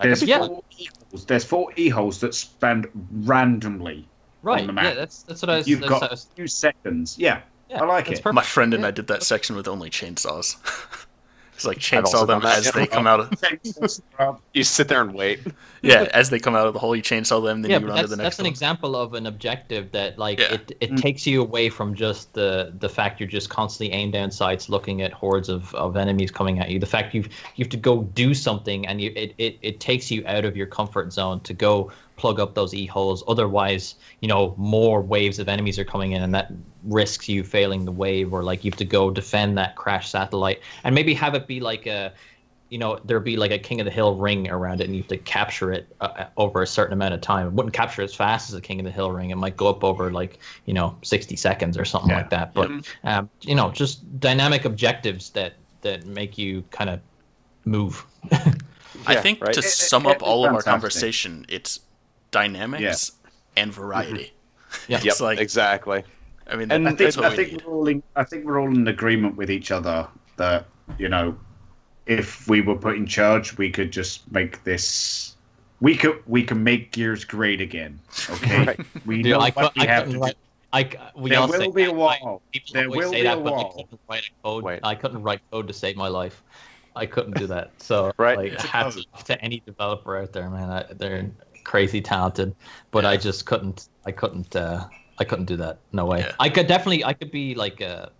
There's Yeah. 4 E-holes. There's 4 E-holes that span randomly Right. on the map. Yeah, that's what I was. You've that's got what I was- a few seconds. Yeah, yeah, I like that's it. perfect. My friend and Yeah. I did that section with only chainsaws. It's like I've chainsaw also them done that, as yeah. they come out of You sit there and wait. yeah, as they come out of the hole, you chainsaw them, then Yeah, you but run to the that's next an one. example of an objective that like Yeah. it takes you away from just the fact you're just constantly aimed down sights looking at hordes of enemies coming at you. The fact you have to go do something and it takes you out of your comfort zone to go plug up those E-holes. Otherwise, more waves of enemies are coming in and that risks you failing the wave, or like you have to go defend that crashed satellite and maybe have it be like there'd be like a King of the Hill ring around it and you have to capture it over a certain amount of time. It wouldn't capture as fast as a King of the Hill ring. It might go up over 60 seconds or something like that. But, just dynamic objectives that make you kind of move. I Yeah, think right. to sum up it's all of our fantastic. conversation, it's dynamics and variety. Yeah. It's Yep, like, exactly. I mean, And that's what I we think need. I think we're all in agreement with each other that if we were put in charge, we could just make this. We can make Gears great again. Okay, Right. we Dude, know I what we have couldn't to do. write. We There all will say be a that, wall. People There always will say be a that, but I wall. couldn't write a code. Wait. I couldn't write code to save my life. I couldn't do that. So, Right. like, It's a hats code. off to any developer out there, man. They're crazy talented, but I just couldn't. I couldn't do that. No way. Yeah. I could be like a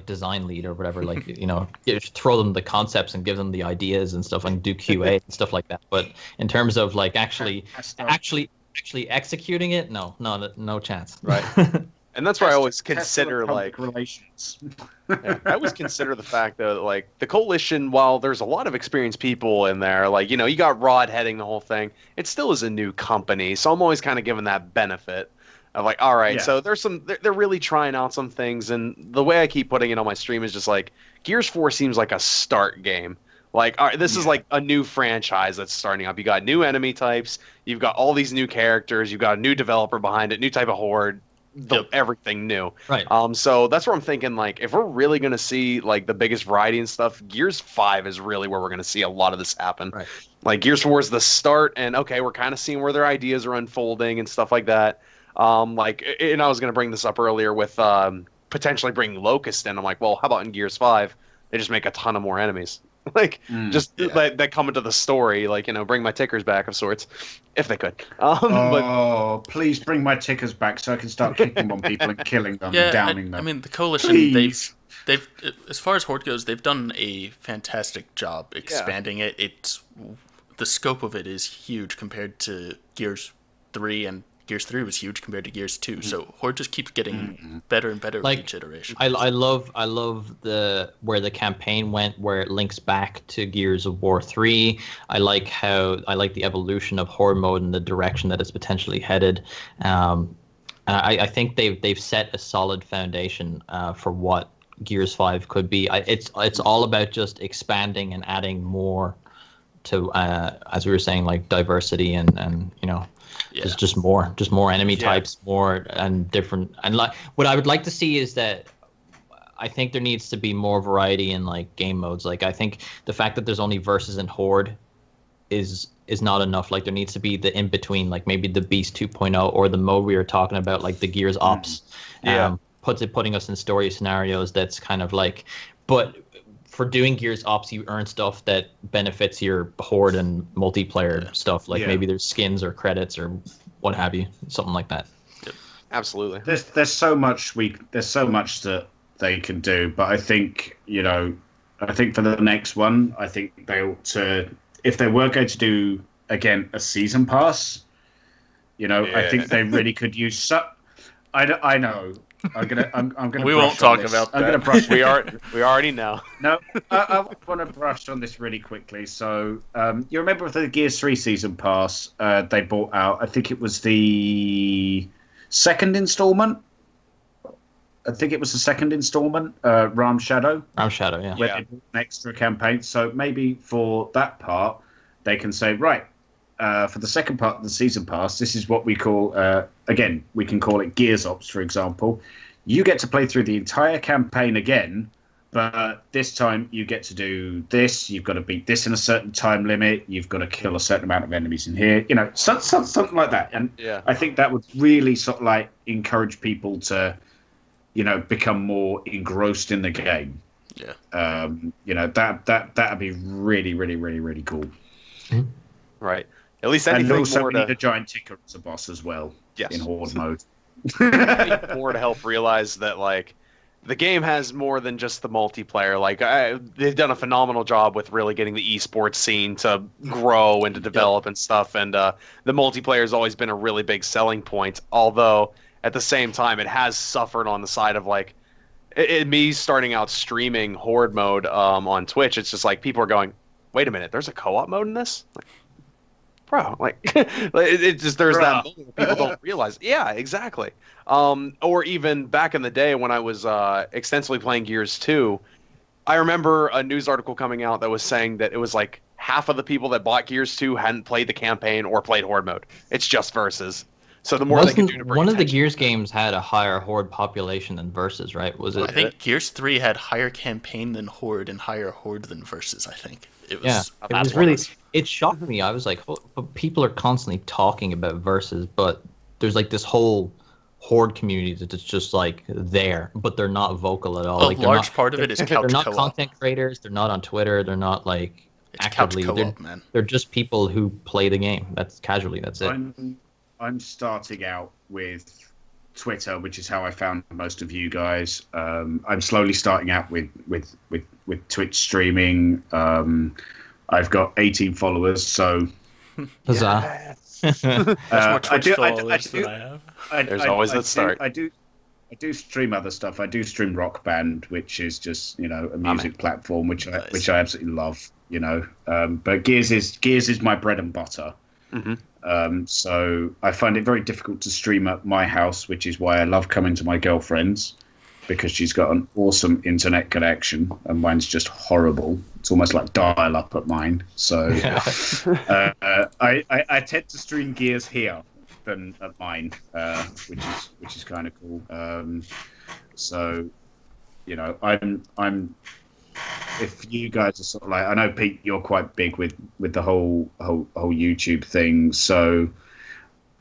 design lead or whatever. Like just throw them the concepts and give them the ideas and stuff, and do QA and stuff like that. But in terms of like actually executing it, no chance. Right. And that's where I always consider like relations. I always consider the fact that like the coalition, while there's a lot of experienced people in there, like you got Rod heading the whole thing, it still is a new company. So I'm always kind of given that benefit of like, all right, Yeah. so they're really trying out some things, and the way I keep putting it on my stream is just like Gears 4 seems like a start game. Like, all right, this is like a new franchise that's starting up. You got new enemy types, you've got all these new characters, you've got a new developer behind it, new type of horde. Yep. Everything new. Right. So that's where I'm thinking, like, if we're really going to see, like, the biggest variety and stuff, Gears 5 is really where we're going to see a lot of this happen. Right. Like, Gears 4 is the start, and, okay, we're kind of seeing where their ideas are unfolding and stuff like that. And I was going to bring this up earlier with potentially bringing Locust in. I'm like, well, how about in Gears 5? They just make a ton of more enemies. Like, that come into the story, like, bring my tickers back of sorts, if they could. But Please bring my tickers back so I can start kicking on people and killing them and downing them. I mean, the coalition, Please. they've as far as Horde goes, they've done a fantastic job expanding it. The scope of it is huge compared to Gears 3 and Gears 3 was huge compared to Gears 2. So Horde just keeps getting better and better with each iteration. I love where the campaign went, where it links back to Gears of War 3. I like the evolution of Horde mode and the direction that it's potentially headed. I think they've set a solid foundation for what Gears 5 could be. It's all about just expanding and adding more to, as we were saying, like diversity and just more enemy types, more and different. And like what I would like to see is that I think there needs to be more variety in like game modes. Like I think the fact that there's only versus and Horde is not enough. Like there needs to be the in between, like maybe the Beast 2.0 or the mode we were talking about, like the Gears Ops. Putting us in story scenarios that's kind of like, but for doing Gears Ops, you earn stuff that benefits your Horde and multiplayer stuff. Like maybe there's skins or credits or what have you, something like that. Yep. Absolutely. There's so much that they can do, but I think for the next one, I think they ought to, if they were going to do again a season pass, I think they really could use. I know. I'm gonna. We won't talk about that. I'm gonna brush. We already know. No, I want to brush on this really quickly. So, you remember the Gears 3 season pass? They bought out. I think it was the second installment. Ram Shadow. Ram Shadow, yeah. Where they bought an extra campaign. So maybe for that part, they can say, right, for the second part of the season pass, this is what we call, again, we can call it Gears Ops, for example. You get to play through the entire campaign again, but this time you get to do this. You've got to beat this in a certain time limit. You've got to kill a certain amount of enemies in here. Something like that. And I think that would really sort of like encourage people to, become more engrossed in the game. Yeah. That'd be really, really, really, really cool. Right. At least anything and also more we need a giant ticker as a boss as well. Yes. In Horde mode. More to help realize that like the game has more than just the multiplayer. Like they've done a phenomenal job with really getting the esports scene to grow and to develop and stuff. And the multiplayer has always been a really big selling point. Although at the same time, it has suffered on the side of like me starting out streaming Horde mode on Twitch. It's just like people are going, "Wait a minute, there's a co-op mode in this." Like, bro, like it just there's that moment people don't realize. Yeah, exactly. Or even back in the day when I was extensively playing Gears 2, I remember a news article coming out that was saying that it was like half of the people that bought Gears 2 hadn't played the campaign or played Horde mode. It's just Versus. So the more they can do to bring one of the Gears games had a higher Horde population than Versus, right? Was it? I think Gears 3 had higher campaign than Horde and higher Horde than Versus, I think. It was, it was really. It shocked me. I was like, oh, but people are constantly talking about Versus, but there's like this whole Horde community that's just like there, but they're not vocal at all. A like, large part of it is couch co-op. They're not content creators. They're not on Twitter. They're not like actively. Couch co-op, man. They're just people who play the game. That's casually. That's it. I'm starting out with Twitter, which is how I found most of you guys. I'm slowly starting out with Twitch streaming. I've got 18 followers, so huzzah! That's more Twitch followers than I have. There's always that start. I do stream other stuff. I do stream Rock Band, which is just a music platform, which I absolutely love. But Gears is my bread and butter. Mm-hmm. So I find it very difficult to stream at my house, which is why I love coming to my girlfriend's, because she's got an awesome internet connection and mine's just horrible. It's almost like dial-up at mine. So I tend to stream Gears here than at mine, which is kind of cool. So I'm. If you guys are sort of like, I know Pete, you're quite big with the whole YouTube thing. So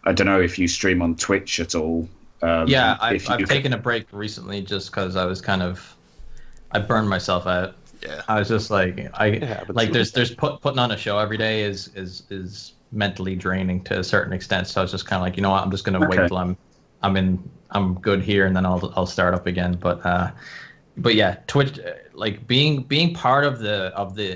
I don't know if you stream on Twitch at all. Yeah, I've taken a break recently just because I was I burned myself out. Yeah, I was just like, there's putting on a show every day is mentally draining to a certain extent. So I was just kind of like, you know what, I'm just gonna wait till I'm good here, and then I'll start up again. But yeah, Twitch, like being part of the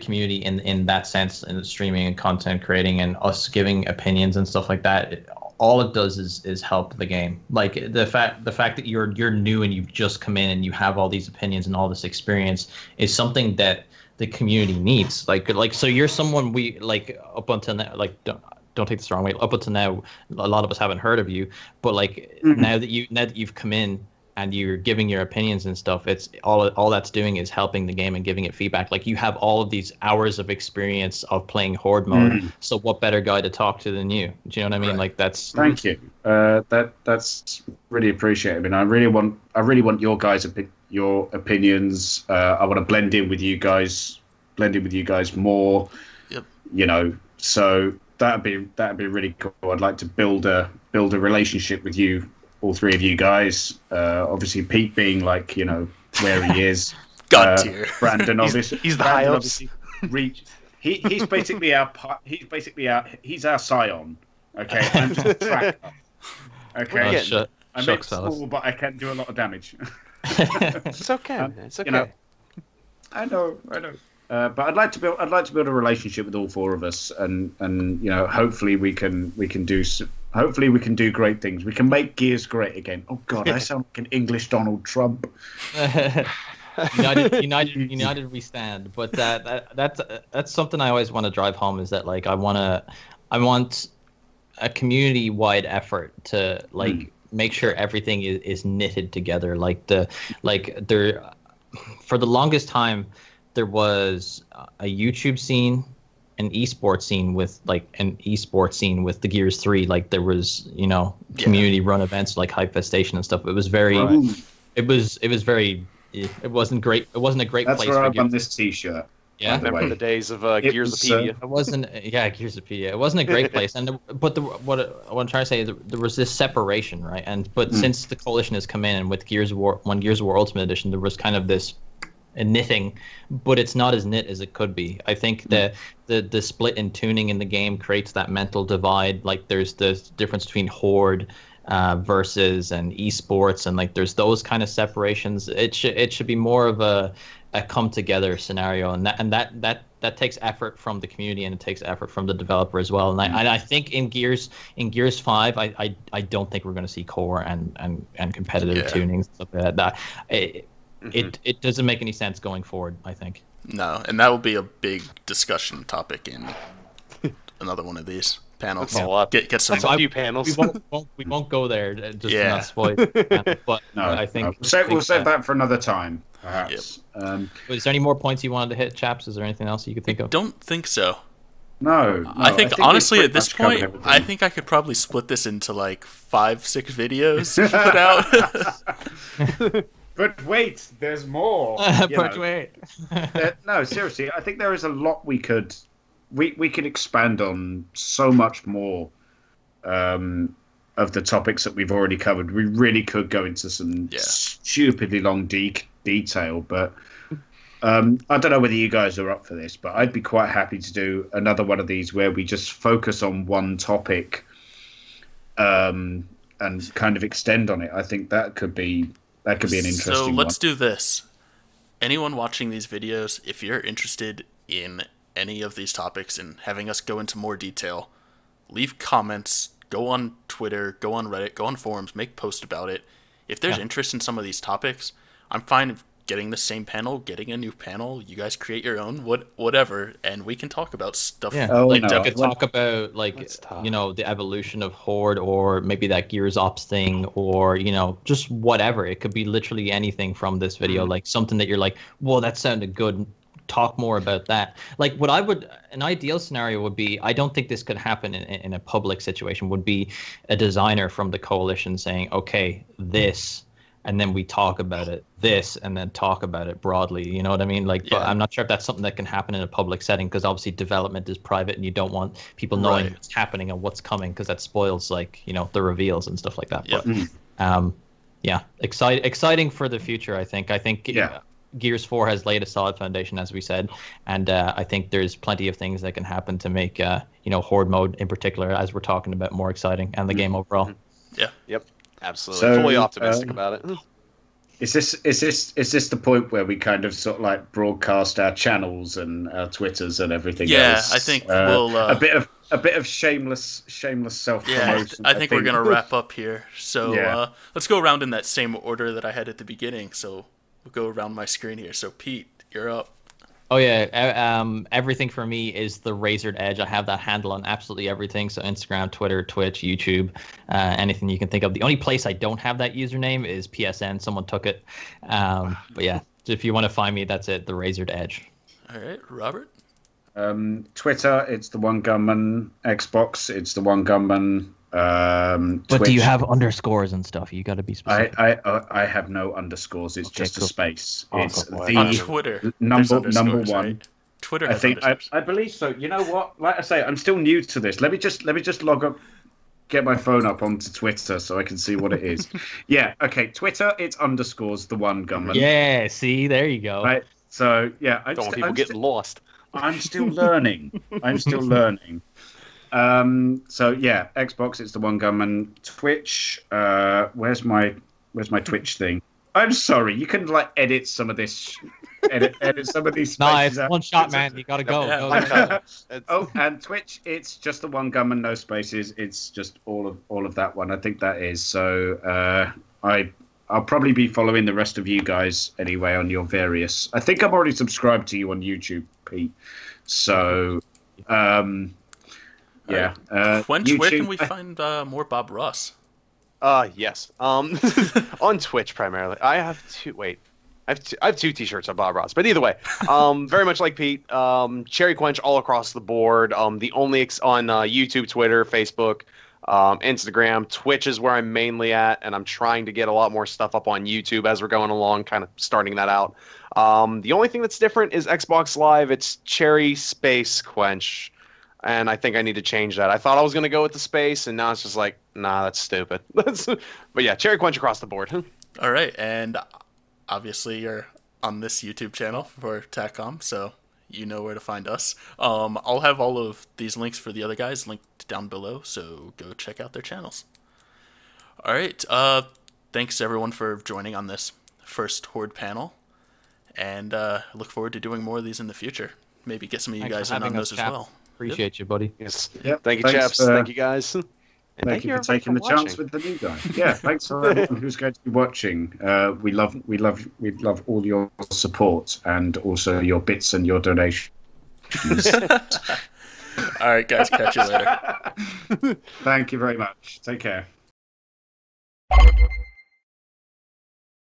community in that sense, in streaming and content creating and us giving opinions and stuff like that, all it does is help the game. Like the fact that you're new and you've just come in and you have all these opinions and all this experience is something that the community needs. Like so you're someone we like up until now, like don't take this the wrong way. Up until now, a lot of us haven't heard of you, but like now that you've come in and you're giving your opinions and stuff, it's all that's doing is helping the game and giving it feedback. Like you have all of these hours of experience of playing Horde mode, so what better guy to talk to than you? Do you know what I mean? Right. Like that's. Thank you. That's really appreciated. I mean, I really want your guys' your opinions. I want to blend in with you guys more. Yep. You know, so that'd be really cool. I'd like to build a relationship with you. All three of you guys, obviously Pete being like, you know, where he is. God tier. Brandon, obviously, he's the high ups. He's basically our scion. Okay, I'm just a tracker. Okay, I'm not small, but I can do a lot of damage. It's okay. It's okay. You know, I know. But I'd like to build a relationship with all four of us, and you know, hopefully we can do great things. We can make Gears great again. Oh God, I sound like an English Donald Trump. United we stand. But that's something I always want to drive home, is that like I want a community-wide effort to like make sure everything is knitted together. For the longest time, there was a YouTube scene, an esports scene with the Gears 3. Like there was, you know, community run events like Hypefestation and stuff. It was very, it wasn't great. It wasn't a great place. That's where I won this T-shirt. Yeah, I remember the days of Gearsopedia. It wasn't, Gearsopedia. It wasn't a great place. And what I'm trying to say is there was this separation, right? But since the coalition has come in, and with Gears of War Ultimate Edition, there was kind of this knitting, but it's not as knit as it could be. I think that the split in tuning in the game creates that mental divide. Like there's the difference between Horde versus and esports, and like there's those kind of separations. It should be more of a come together scenario, and that takes effort from the community, and it takes effort from the developer as well. And I think in Gears 5, I don't think we're going to see core and competitive tuning stuff like that. It doesn't make any sense going forward, I think. No, and that will be a big discussion topic in another one of these panels. That's a lot. Get some. That's a few panels. We won't go there just to not spoil it. But no, I think we'll save that for another time, perhaps. Yep. Is there any more points you wanted to hit, chaps? Is there anything else you could think of? Don't think so. No, I think honestly at this point, I think I could probably split this into like 5-6 videos to put out. But wait, there's more. Wait. No, seriously, I think there is a lot we could expand on. So much more of the topics that we've already covered. We really could go into some stupidly long detail, but I don't know whether you guys are up for this, but I'd be quite happy to do another one of these where we just focus on one topic and kind of extend on it. I think that could be an interesting one. So let's do this. Anyone watching these videos, if you're interested in any of these topics and having us go into more detail, leave comments, go on Twitter, go on Reddit, go on forums, make posts about it. If there's interest in some of these topics, I'm fine getting the same panel, getting a new panel. You guys create your own, whatever, and we can talk about stuff. Yeah, we could talk about the evolution of Horde, or maybe that Gears Ops thing, or just whatever. It could be literally anything from this video, like something that you're like, whoa, that sounded good. Talk more about that. Like an ideal scenario would be, I don't think this could happen in a public situation, would be a designer from the coalition saying, okay, this. And then we talk about it, this, and then talk about it broadly. You know what I mean? But I'm not sure if that's something that can happen in a public setting, because obviously development is private, and you don't want people knowing what's happening and what's coming, because that spoils the reveals and stuff like that. But exciting for the future. I think Gears 4 has laid a solid foundation, as we said, and I think there's plenty of things that can happen to make Horde mode in particular, as we're talking about, more exciting, and the game overall. Yeah. Yep. Absolutely, fully optimistic about it. Is this the point where we kind of sort of like broadcast our channels and our Twitters and everything else? Yeah, I think we'll a bit of a bit of shameless self Yeah, promotion. I think we're gonna wrap up here. So Yeah. let's go around in that same order that I had at the beginning. So we'll go around my screen here. So Pete, you're up. Oh yeah, everything for me is the Razored Edge. I have that handle on absolutely everything. So Instagram, Twitter, Twitch, YouTube, anything you can think of. The only place I don't have that username is PSN. Someone took it. But yeah, if you want to find me, that's it. The Razored Edge. All right, Robert. Twitter, it's the One Gunman. Xbox, it's the One Gunman. But Twitch, do you have underscores and stuff? You got to be specific. I have no underscores. It's Okay, just cool. a space. Oh, It's cool. On the Twitter, there's number underscores, one. right? Twitter I has think underscores. I believe so. You know what? Like I say, I'm still new to this. Let me just log up, get my phone up onto Twitter so I can see what it is. Yeah. Okay. Twitter, it's underscores the One Gunman. Yeah, see, there you go. Right. So yeah, Don't want people getting lost. I'm still learning. I'm still learning. So yeah, Xbox, it's the One Gunman. Twitch, where's my Twitch thing? I'm sorry, you can like edit some of this, edit some of these. Nah, spaces it's out. one shot, man. You got to go. Yeah, Go, one go, shot. go. Oh, and Twitch, it's just the One Gunman, no spaces. It's just all of that one. I think that is. So I'll probably be following the rest of you guys anyway on your various. I think I'm already subscribed to you on YouTube, Pete. So yeah. Quench, YouTube, where can we find more Bob Ross? Yes. On Twitch primarily. I have two T-shirts of Bob Ross, but either way, very much like Pete, Cherry Quench all across the board. The only on YouTube, Twitter, Facebook, Instagram, Twitch is where I'm mainly at, and I'm trying to get a lot more stuff up on YouTube as we're going along, kind of starting that out. The only thing that's different is Xbox Live. It's Cherry Space Quench, and I think I need to change that. I thought I was going to go with the space, and now it's just like, nah, that's stupid. But yeah, Cherry Quench across the board. All right, and obviously you're on this YouTube channel for Tac-Com, so you know where to find us. I'll have all of these links for the other guys linked down below, so go check out their channels. All right, thanks everyone for joining on this first Horde panel, and look forward to doing more of these in the future. Maybe get some of you Thanks guys for in on having us, those as chaps. well. Appreciate you, buddy. Yes. Yep, Thank you, thanks chaps. for- Thank you, guys. And Thank you for everybody taking the watching. chance with the new guy. Yeah, thanks for everyone who's going to be watching. We love all your support and also your bits and your donations. All right, guys, catch you later. Thank you very much. Take care.